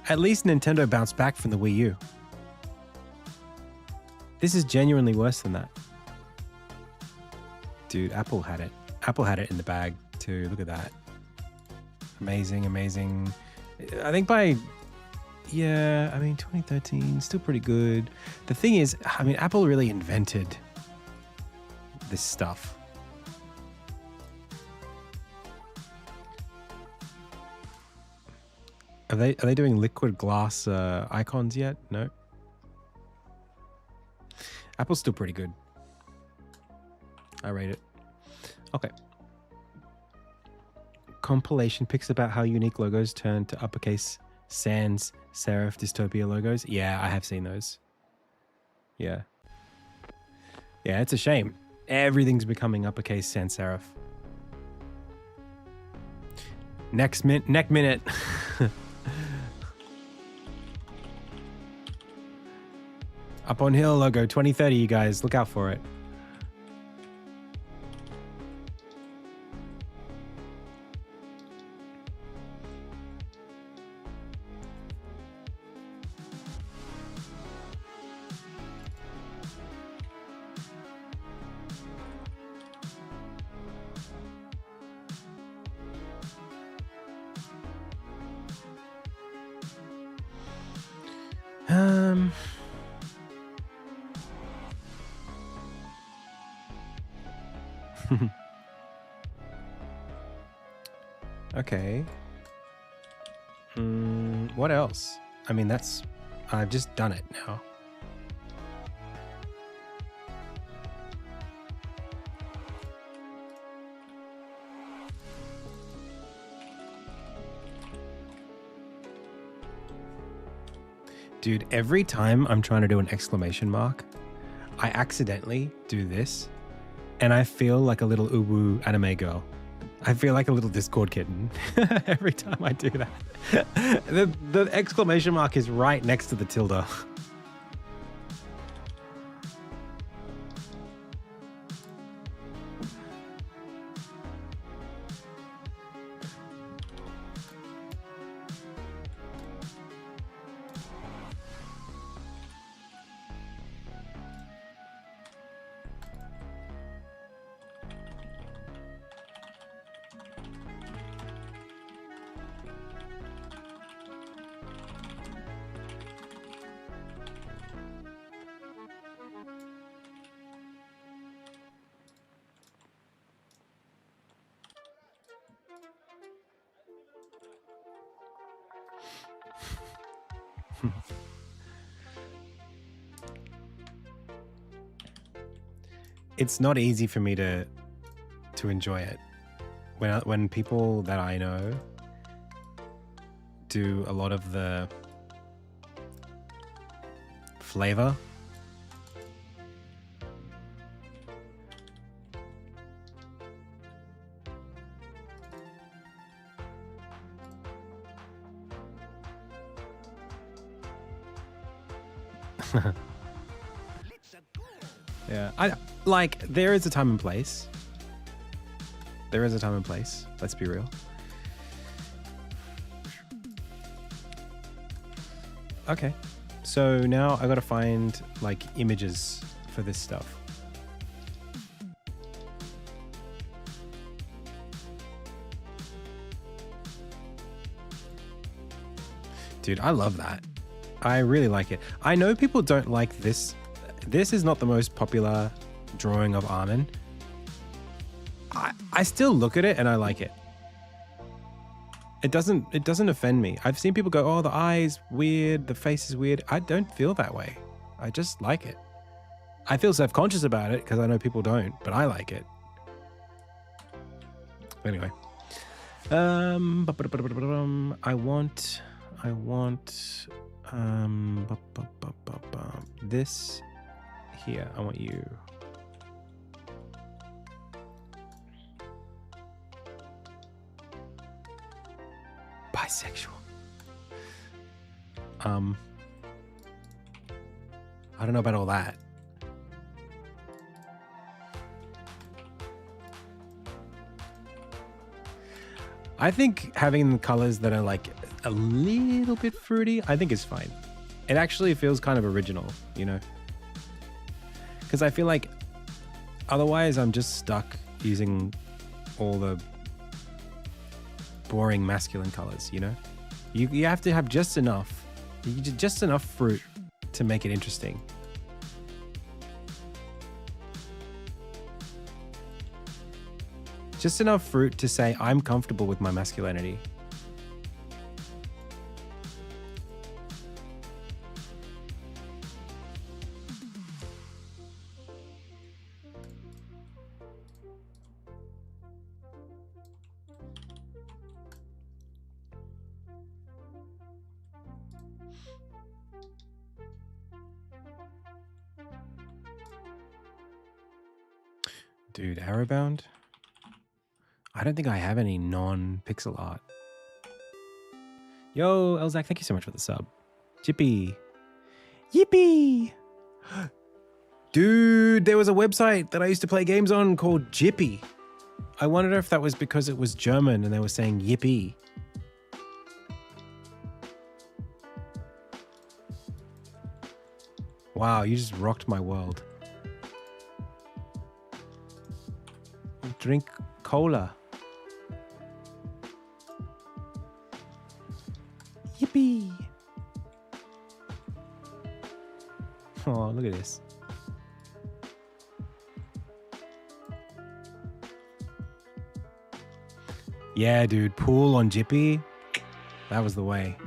Speaker 1: At least Nintendo bounced back from the Wii U. This is genuinely worse than that. Dude, Apple had it. Apple had it in the bag too. Look at that. Amazing, amazing. I think by, 2013, still pretty good. The thing is, Apple really invented this stuff. Are they doing liquid glass icons yet? No. Apple's still pretty good. I rate it. Okay. Compilation pics about how unique logos turn to uppercase sans serif dystopia logos. Yeah, I have seen those. Yeah. Yeah, it's a shame. Everything's becoming uppercase sans serif. Neck minute. Up on Hill logo 2030, you guys. Look out for it. Okay. What else? I've just done it now. Dude, every time I'm trying to do an exclamation mark, I accidentally do this, and I feel like a little uwu anime girl. I feel like a little Discord kitten every time I do that. The exclamation mark is right next to the tilde. It's not easy for me to enjoy it when people that I know do a lot of the flavor. Yeah, I like there is a time and place. There is a time and place. Let's be real. Okay, so now I gotta find like images for this stuff. Dude, I love that. I really like it. I know people don't like this. This is not the most popular drawing of Armin. I still look at it and I like it. It doesn't offend me. I've seen people go, oh, the eye's weird, the face is weird. I don't feel that way. I just like it. I feel self-conscious about it because I know people don't, but I like it. Anyway. I want this here. I want you. Bisexual. I don't know about all that. I think having colors that are like a little bit fruity, I think is fine. It actually feels kind of original, you know? Because I feel like otherwise I'm just stuck using all the boring masculine colors, you know? You have to have just enough fruit to make it interesting. Just enough fruit to say I'm comfortable with my masculinity. Dude, Arrowbound? I don't think I have any non-pixel art. Yo, Elzak, thank you so much for the sub. Jippy. Yippee! Dude, there was a website that I used to play games on called Jippy. I wondered if that was because it was German and they were saying yippee. Wow, you just rocked my world. Drink cola. Yippee! Oh, look at this. Yeah, dude, pool on Jippy. That was the way.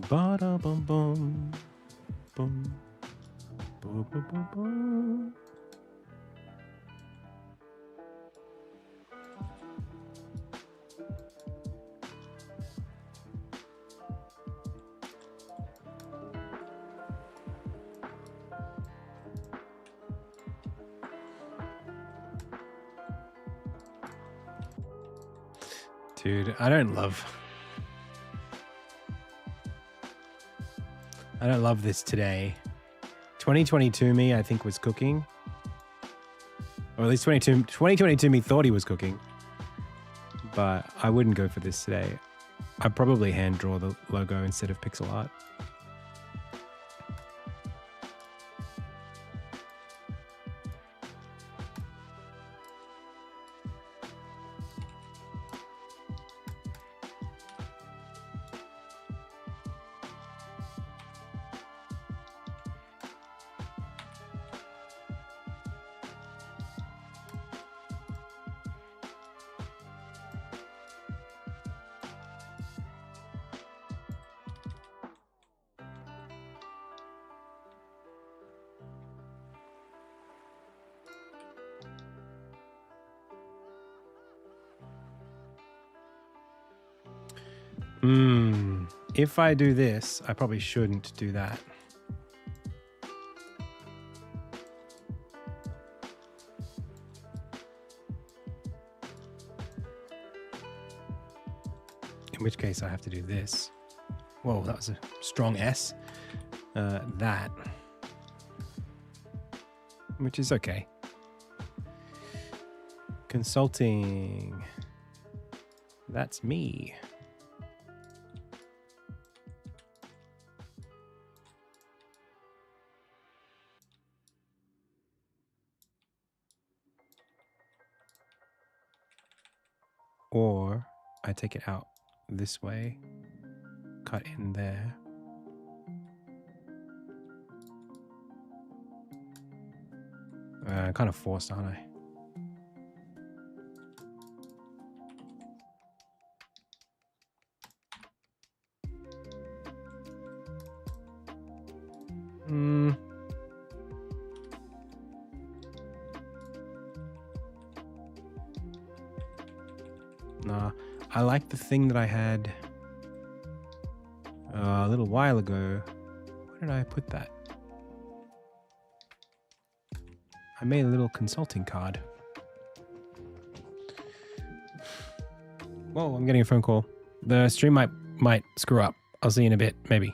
Speaker 1: Ba-da-bum-bum. Bum. Ba-ba-ba-ba. Dude, I don't love this today. 2022 me, I think, was cooking. Or at least 2022 me thought he was cooking. But I wouldn't go for this today. I'd probably hand draw the logo instead of pixel art. If I do this, I probably shouldn't do that. In which case I have to do this. Whoa, that was a strong S. That. Which is okay. Consulting. That's me. Or I take it out this way, cut in there. Kind of forced, aren't I? Nah, I like the thing that I had a little while ago. Where did I put that? I made a little consulting card. Whoa, I'm getting a phone call. The stream might screw up. I'll see you in a bit, maybe.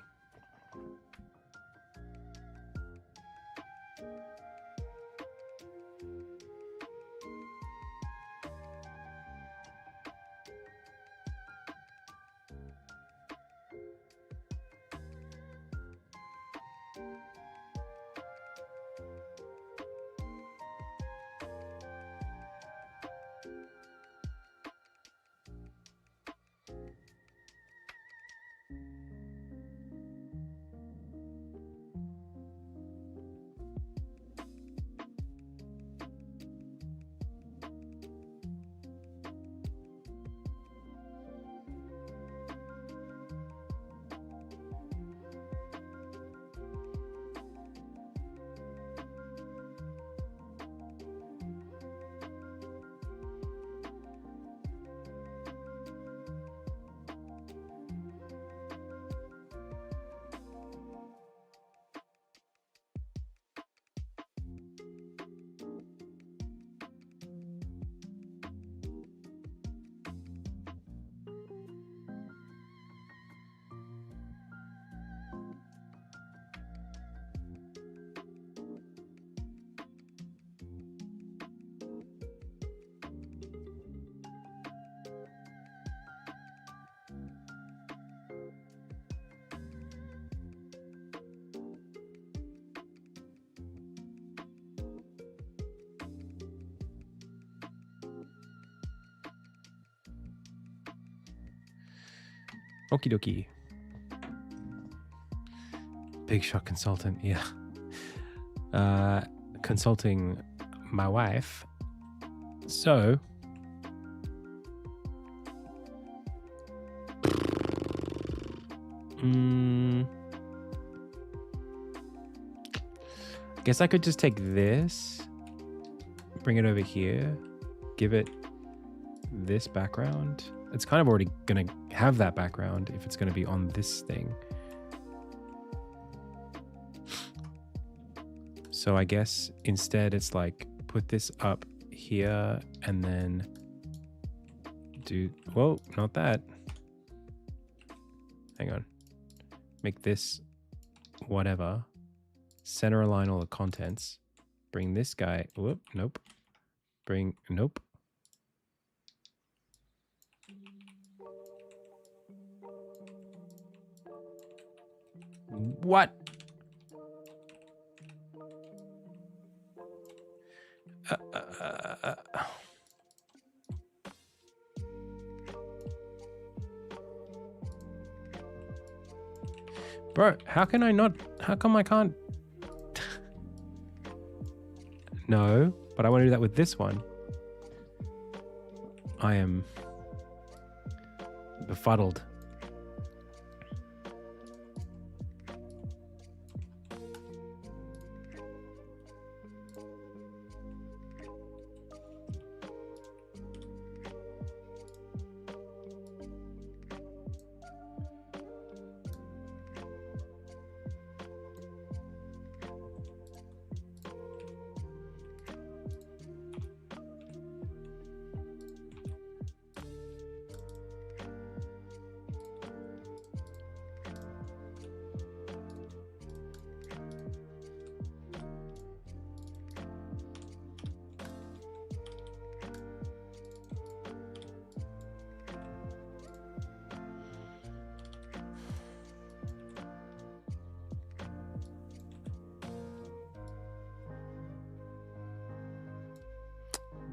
Speaker 1: Okie dokie. Big shot consultant, yeah. Consulting my wife. So, Guess I could just take this, bring it over here, give it this background. It's kind of already going to have that background if it's going to be on this thing. So I guess instead it's like put this up here and then do, whoa, not that. Hang on. Make this whatever. Center align all the contents. Bring this guy, whoop, nope. Bring, nope. What? Bro, how can I not? How come I can't? No, but I want to do that with this one. I am befuddled.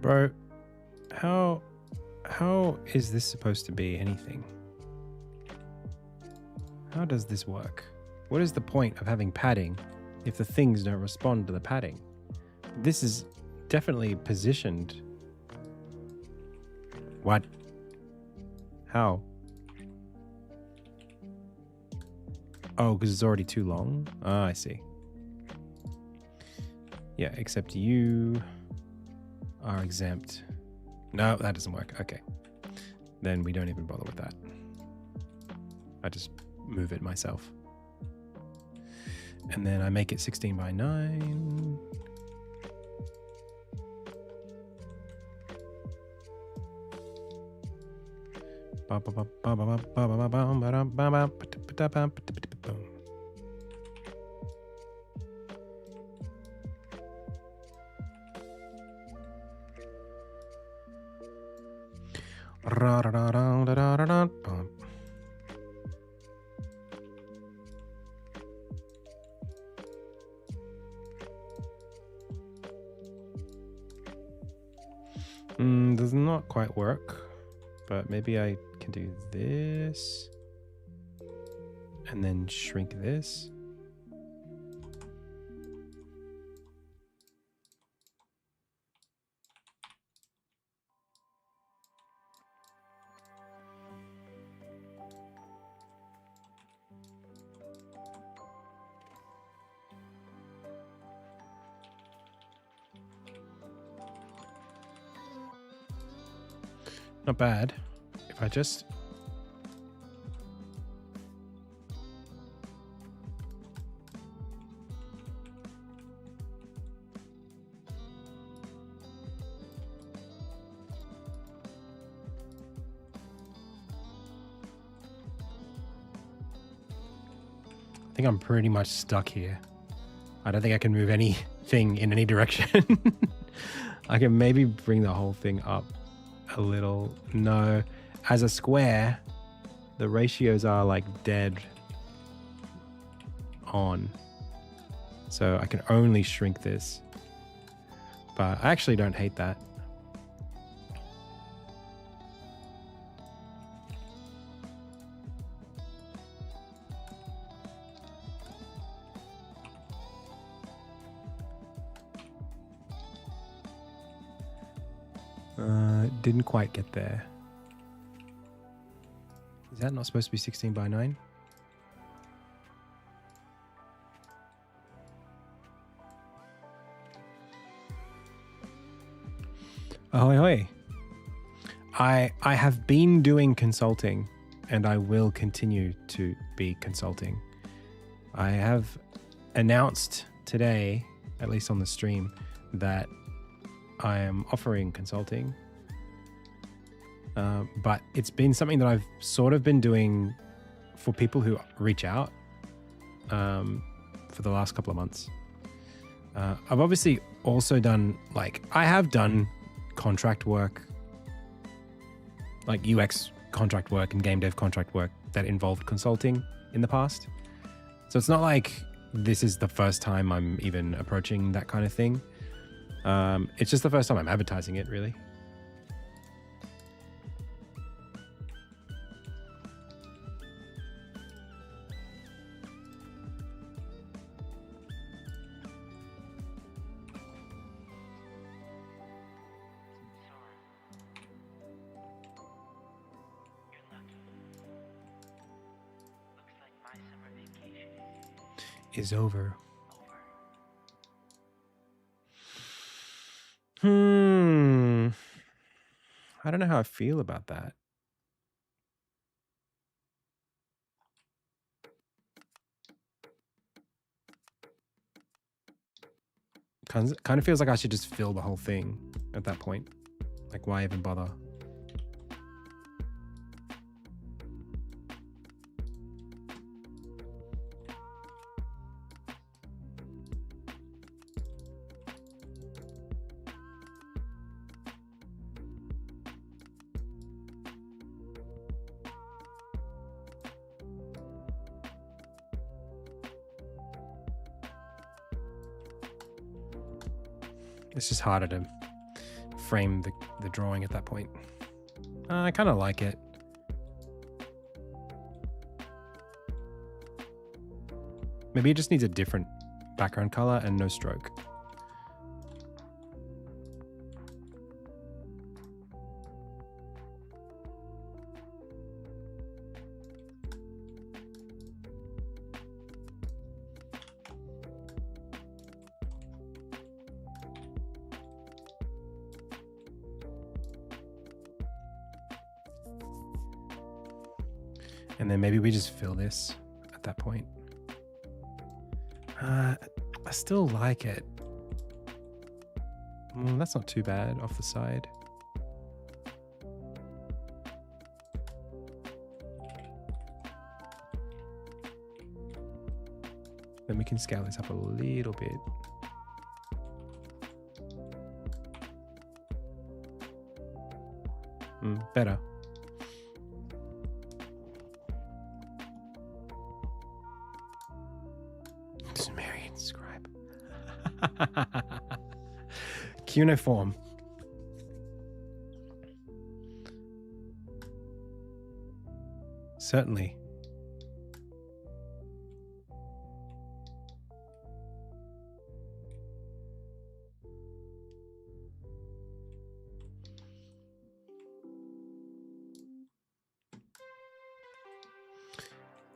Speaker 1: Bro, how is this supposed to be anything? How does this work? What is the point of having padding if the things don't respond to the padding? This is definitely positioned. What? How? Oh, because it's already too long? Ah, I see. Yeah, except you are exempt. No, that doesn't work. Okay. Then we don't even bother with that. I just move it myself. And then I make it 16 by 9. Does not quite work, but maybe I can do this and then shrink this. Not bad. If I just... I think I'm pretty much stuck here. I don't think I can move anything in any direction. I can maybe bring the whole thing up a little. No, as a square the ratios are like dead on, so I can only shrink this, but I actually don't hate that. Didn't quite get there. Is that not supposed to be 16 by 9? Ahoy, hoy. I have been doing consulting, and I will continue to be consulting. I have announced today, at least on the stream, that I am offering consulting. But it's been something that I've sort of been doing for people who reach out for the last couple of months. I've obviously also done, I have done contract work, like UX contract work and game dev contract work that involved consulting in the past. So it's not like this is the first time I'm even approaching that kind of thing. It's just the first time I'm advertising it, really. Is over. I don't know how I feel about that. Kind of feels like I should just fill the whole thing at that point. Like, why even bother? It's just harder to frame the drawing at that point. I kind of like it. Maybe it just needs a different background color and no stroke. And then maybe we just fill this at that point. I still like it. That's not too bad off the side. Then we can scale this up a little bit. Better. Sumerian scribe. Cuneiform. Certainly.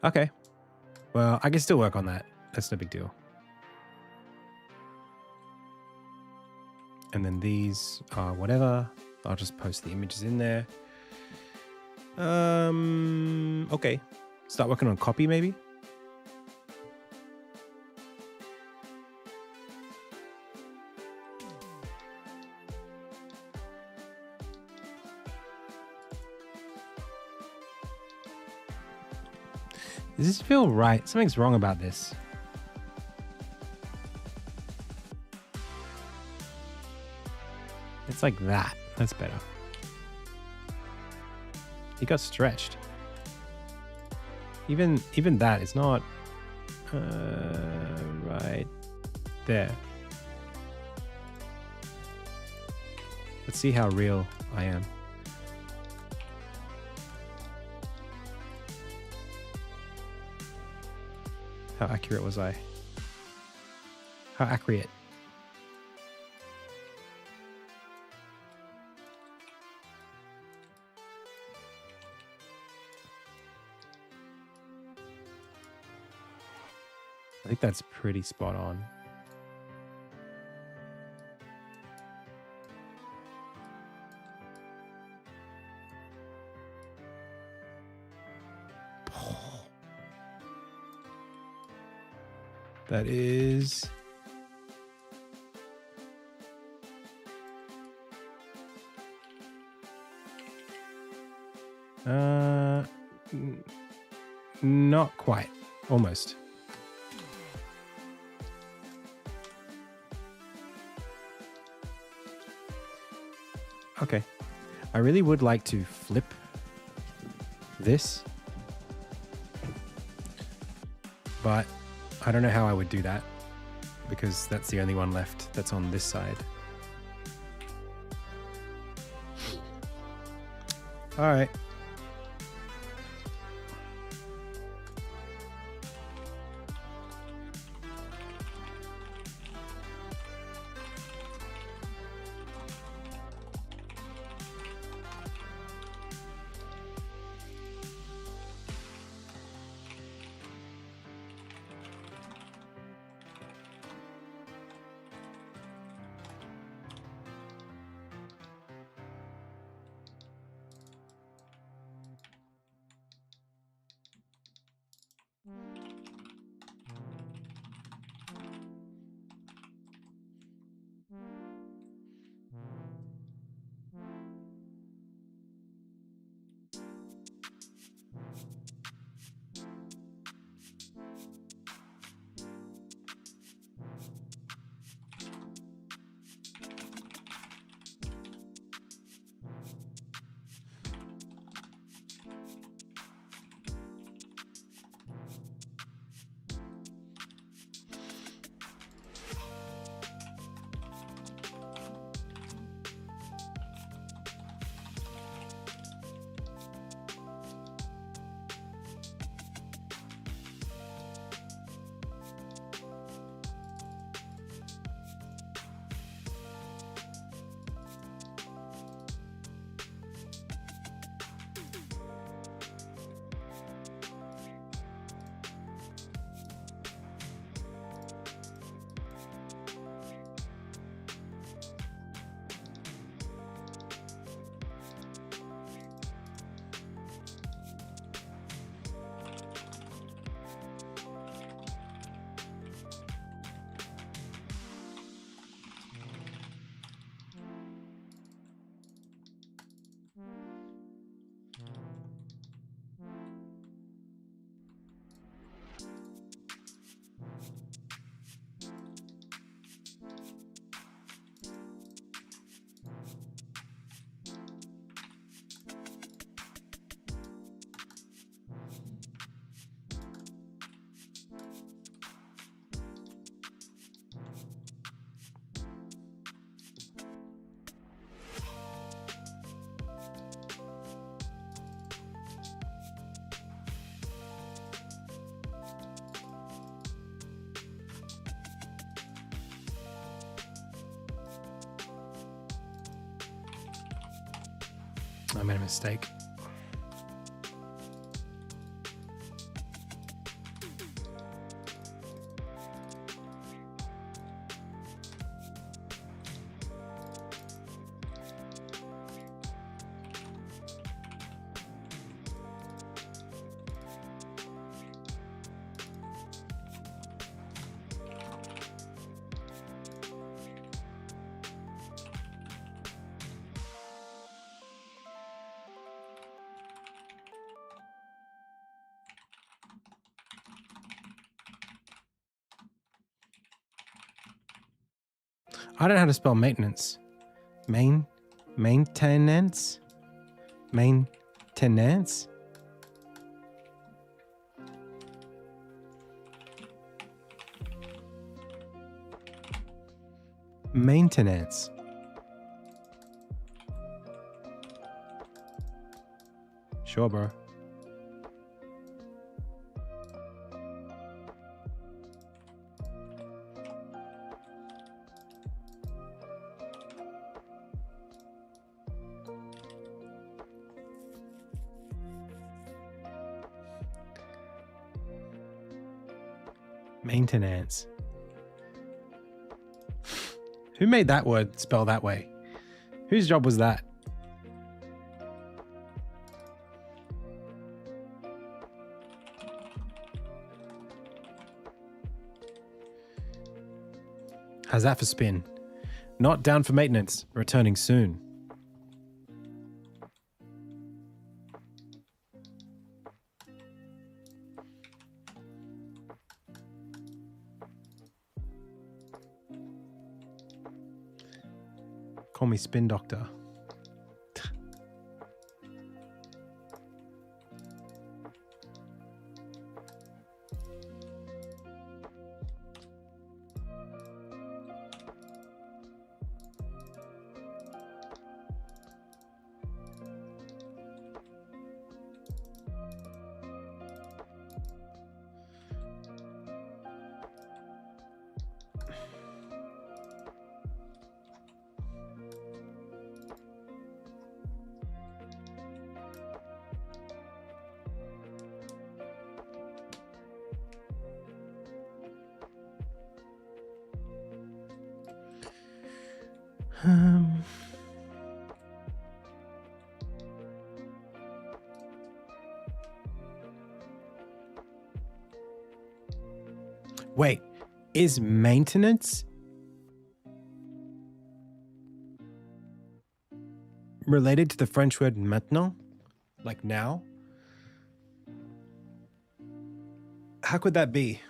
Speaker 1: Okay. Well, I can still work on that. That's no big deal. And then these are whatever. I'll just post the images in there. Okay. Start working on copy maybe. Does this feel right? Something's wrong about this. It's like that. That's better. He got stretched. Even that is not right there. Let's see how real I am. How accurate was I? How accurate? I think that's pretty spot on. That is... not quite. Almost. Okay. I really would like to flip this, but I don't know how I would do that because that's the only one left that's on this side. All right. I made a mistake. I don't know how to spell maintenance. Maintenance? Maintenance? Maintenance. Sure, bro. Maintenance. Who made that word spell that way? Whose job was that? How's that for spin? Not down for maintenance. Returning soon. Call me Spin Doctor. Wait, is maintenance related to the French word maintenant? Like now? How could that be?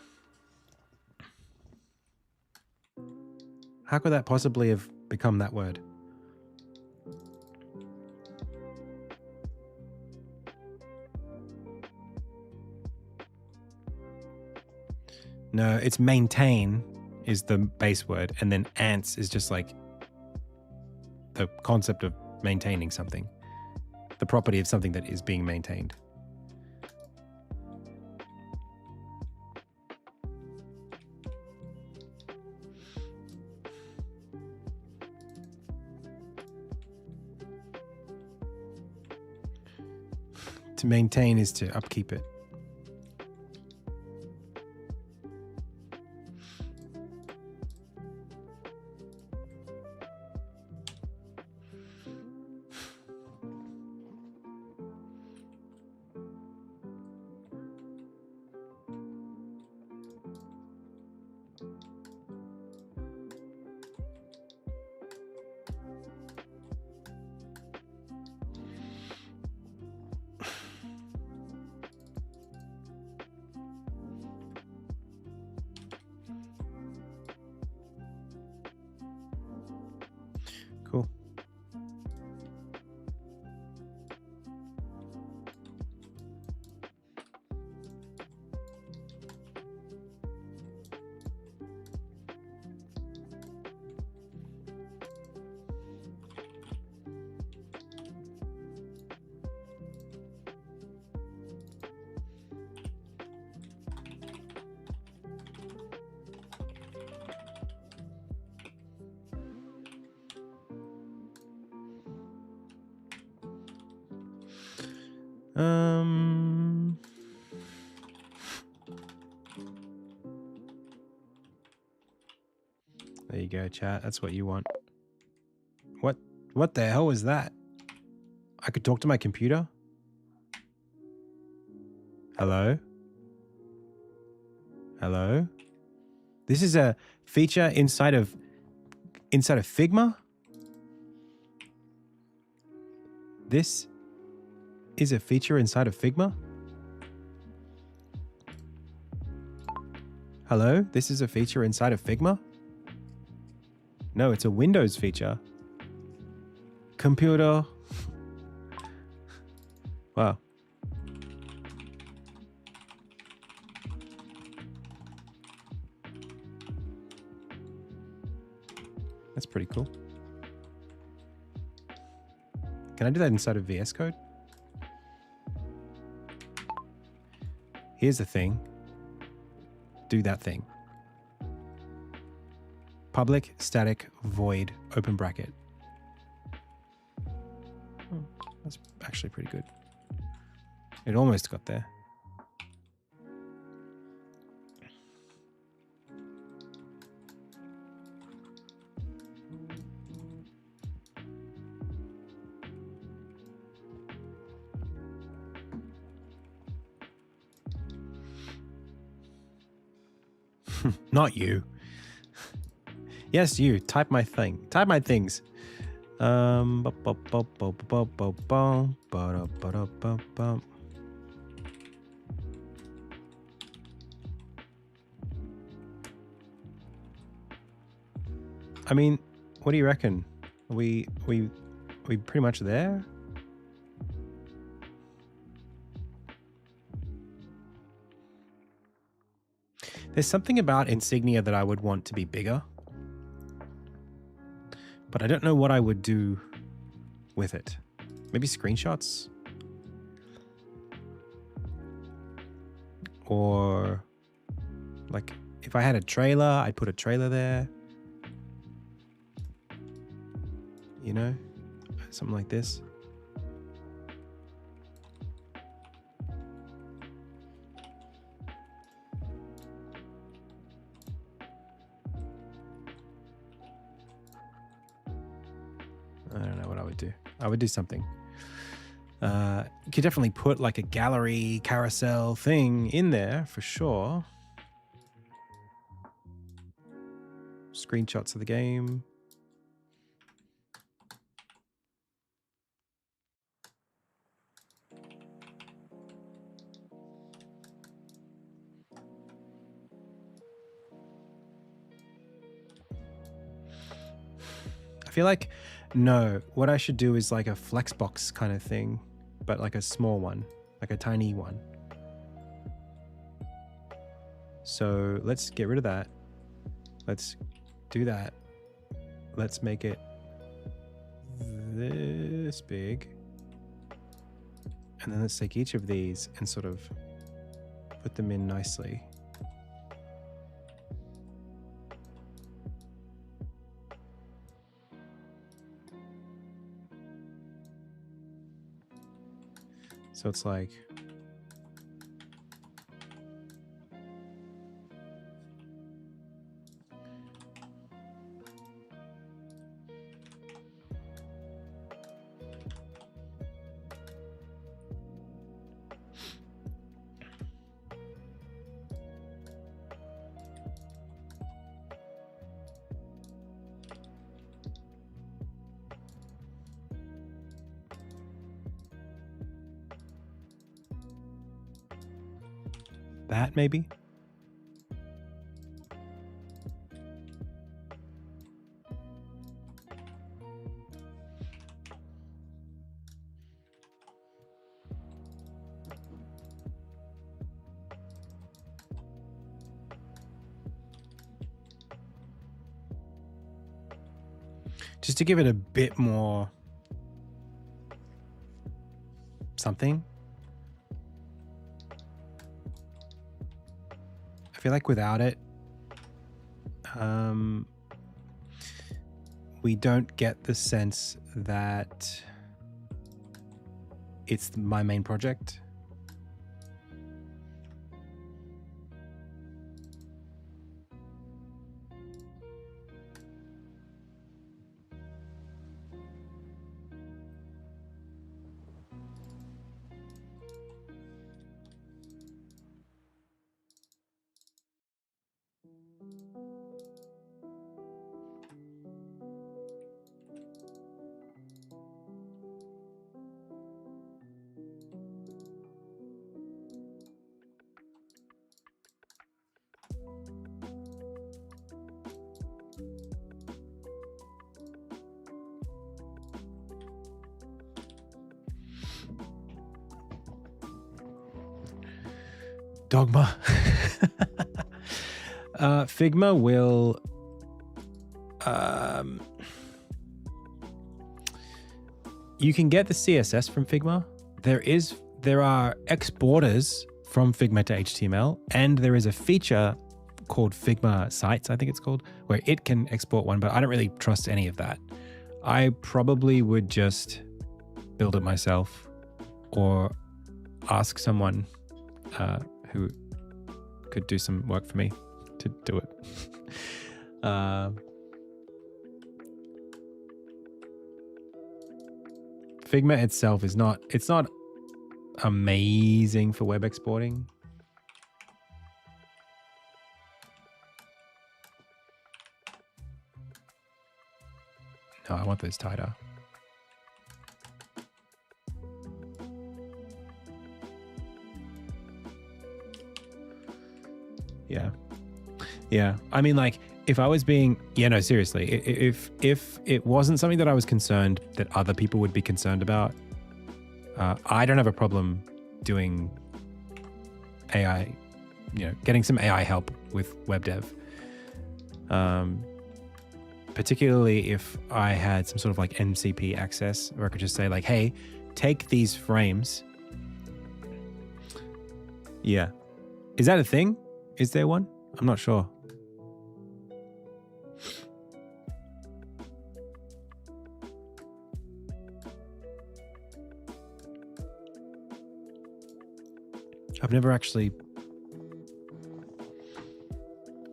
Speaker 1: How could that possibly have become that word? No, it's maintain is the base word, and then ants is just like the concept of maintaining something, the property of something that is being maintained. To maintain is to upkeep it. Cool. There you go, chat. That's what you want. What the hell was that? I could talk to my computer? Hello? Hello? This is a feature inside of Figma? This is a feature inside of Figma? Hello? This is a feature inside of Figma? No, it's a Windows feature. Computer. Wow. That's pretty cool. Can I do that inside of VS Code? Here's the thing. Do that thing. Public static void open bracket. Oh, that's actually pretty good. It almost got there. Not you. Yes, you. Type my thing. Type my things. I mean, what do you reckon? Are we pretty much there? There's something about Insignia that I would want to be bigger, but I don't know what I would do with it. Maybe screenshots? Or like if I had a trailer, I'd put a trailer there. You know, something like this. I don't know what I would do. I would do something. You could definitely put like a gallery carousel thing in there for sure. Screenshots of the game. I feel like, no, what I should do is like a flexbox kind of thing, but like a small one, like a tiny one. So let's get rid of that. Let's do that. Let's make it this big. And then let's take each of these and sort of put them in nicely. So it's like, that maybe? Just to give it a bit more something. I feel like without it, we don't get the sense that it's my main project. Dogma. Figma will you can get the CSS from Figma. There are exporters from Figma to HTML, and there is a feature called Figma Sites, I think it's called, where it can export one, but I don't really trust any of that. I probably would just build it myself or ask someone who could do some work for me to do it. Figma itself is not amazing for web exporting. Oh, I want those tighter. Yeah. Yeah. I mean, like, if I was being, no, seriously, if it wasn't something that I was concerned that other people would be concerned about, I don't have a problem doing AI, getting some AI help with web dev. Particularly if I had some sort of like MCP access where I could just say like, hey, take these frames. Yeah. Is that a thing? Is there one? I'm not sure. I've never actually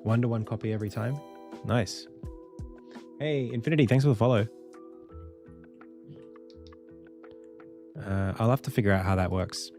Speaker 1: 1-to-1 copy every time. Nice. Hey, Infinity, thanks for the follow. I'll have to figure out how that works.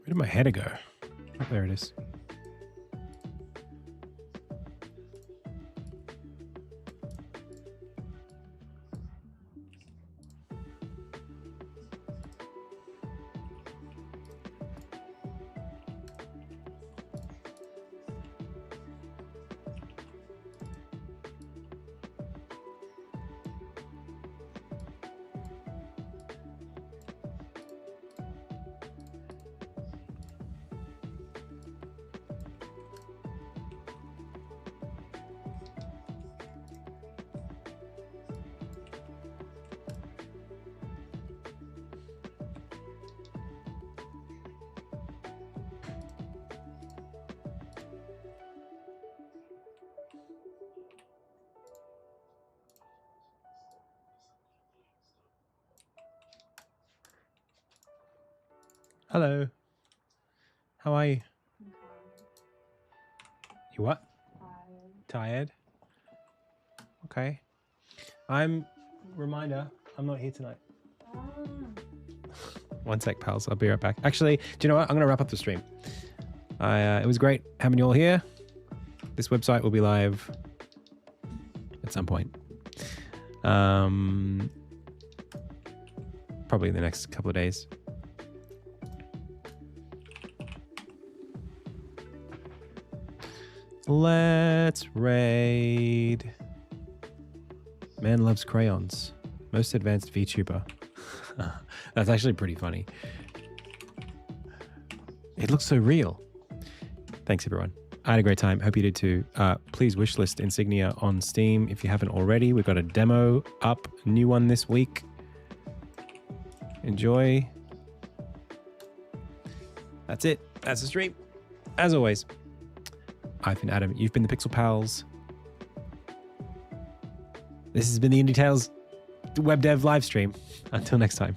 Speaker 1: Where did my header go? Oh, there it is. Hello. How are you? You what? Tired. Okay. Reminder, I'm not here tonight. One sec, pals. I'll be right back. Actually, do you know what? I'm going to wrap up the stream. It was great having you all here. This website will be live at some point. Probably in the next couple of days. Let's raid. Man loves crayons. Most advanced VTuber. That's actually pretty funny. It looks so real. Thanks, everyone. I had a great time. Hope you did too. Please wishlist Insignia on Steam if you haven't already. We've got a demo up, new one this week. Enjoy. That's it. That's the stream. As always, I've been Adam. You've been the Pixel Pals. This has been the Indie Tales web dev live stream. Until next time.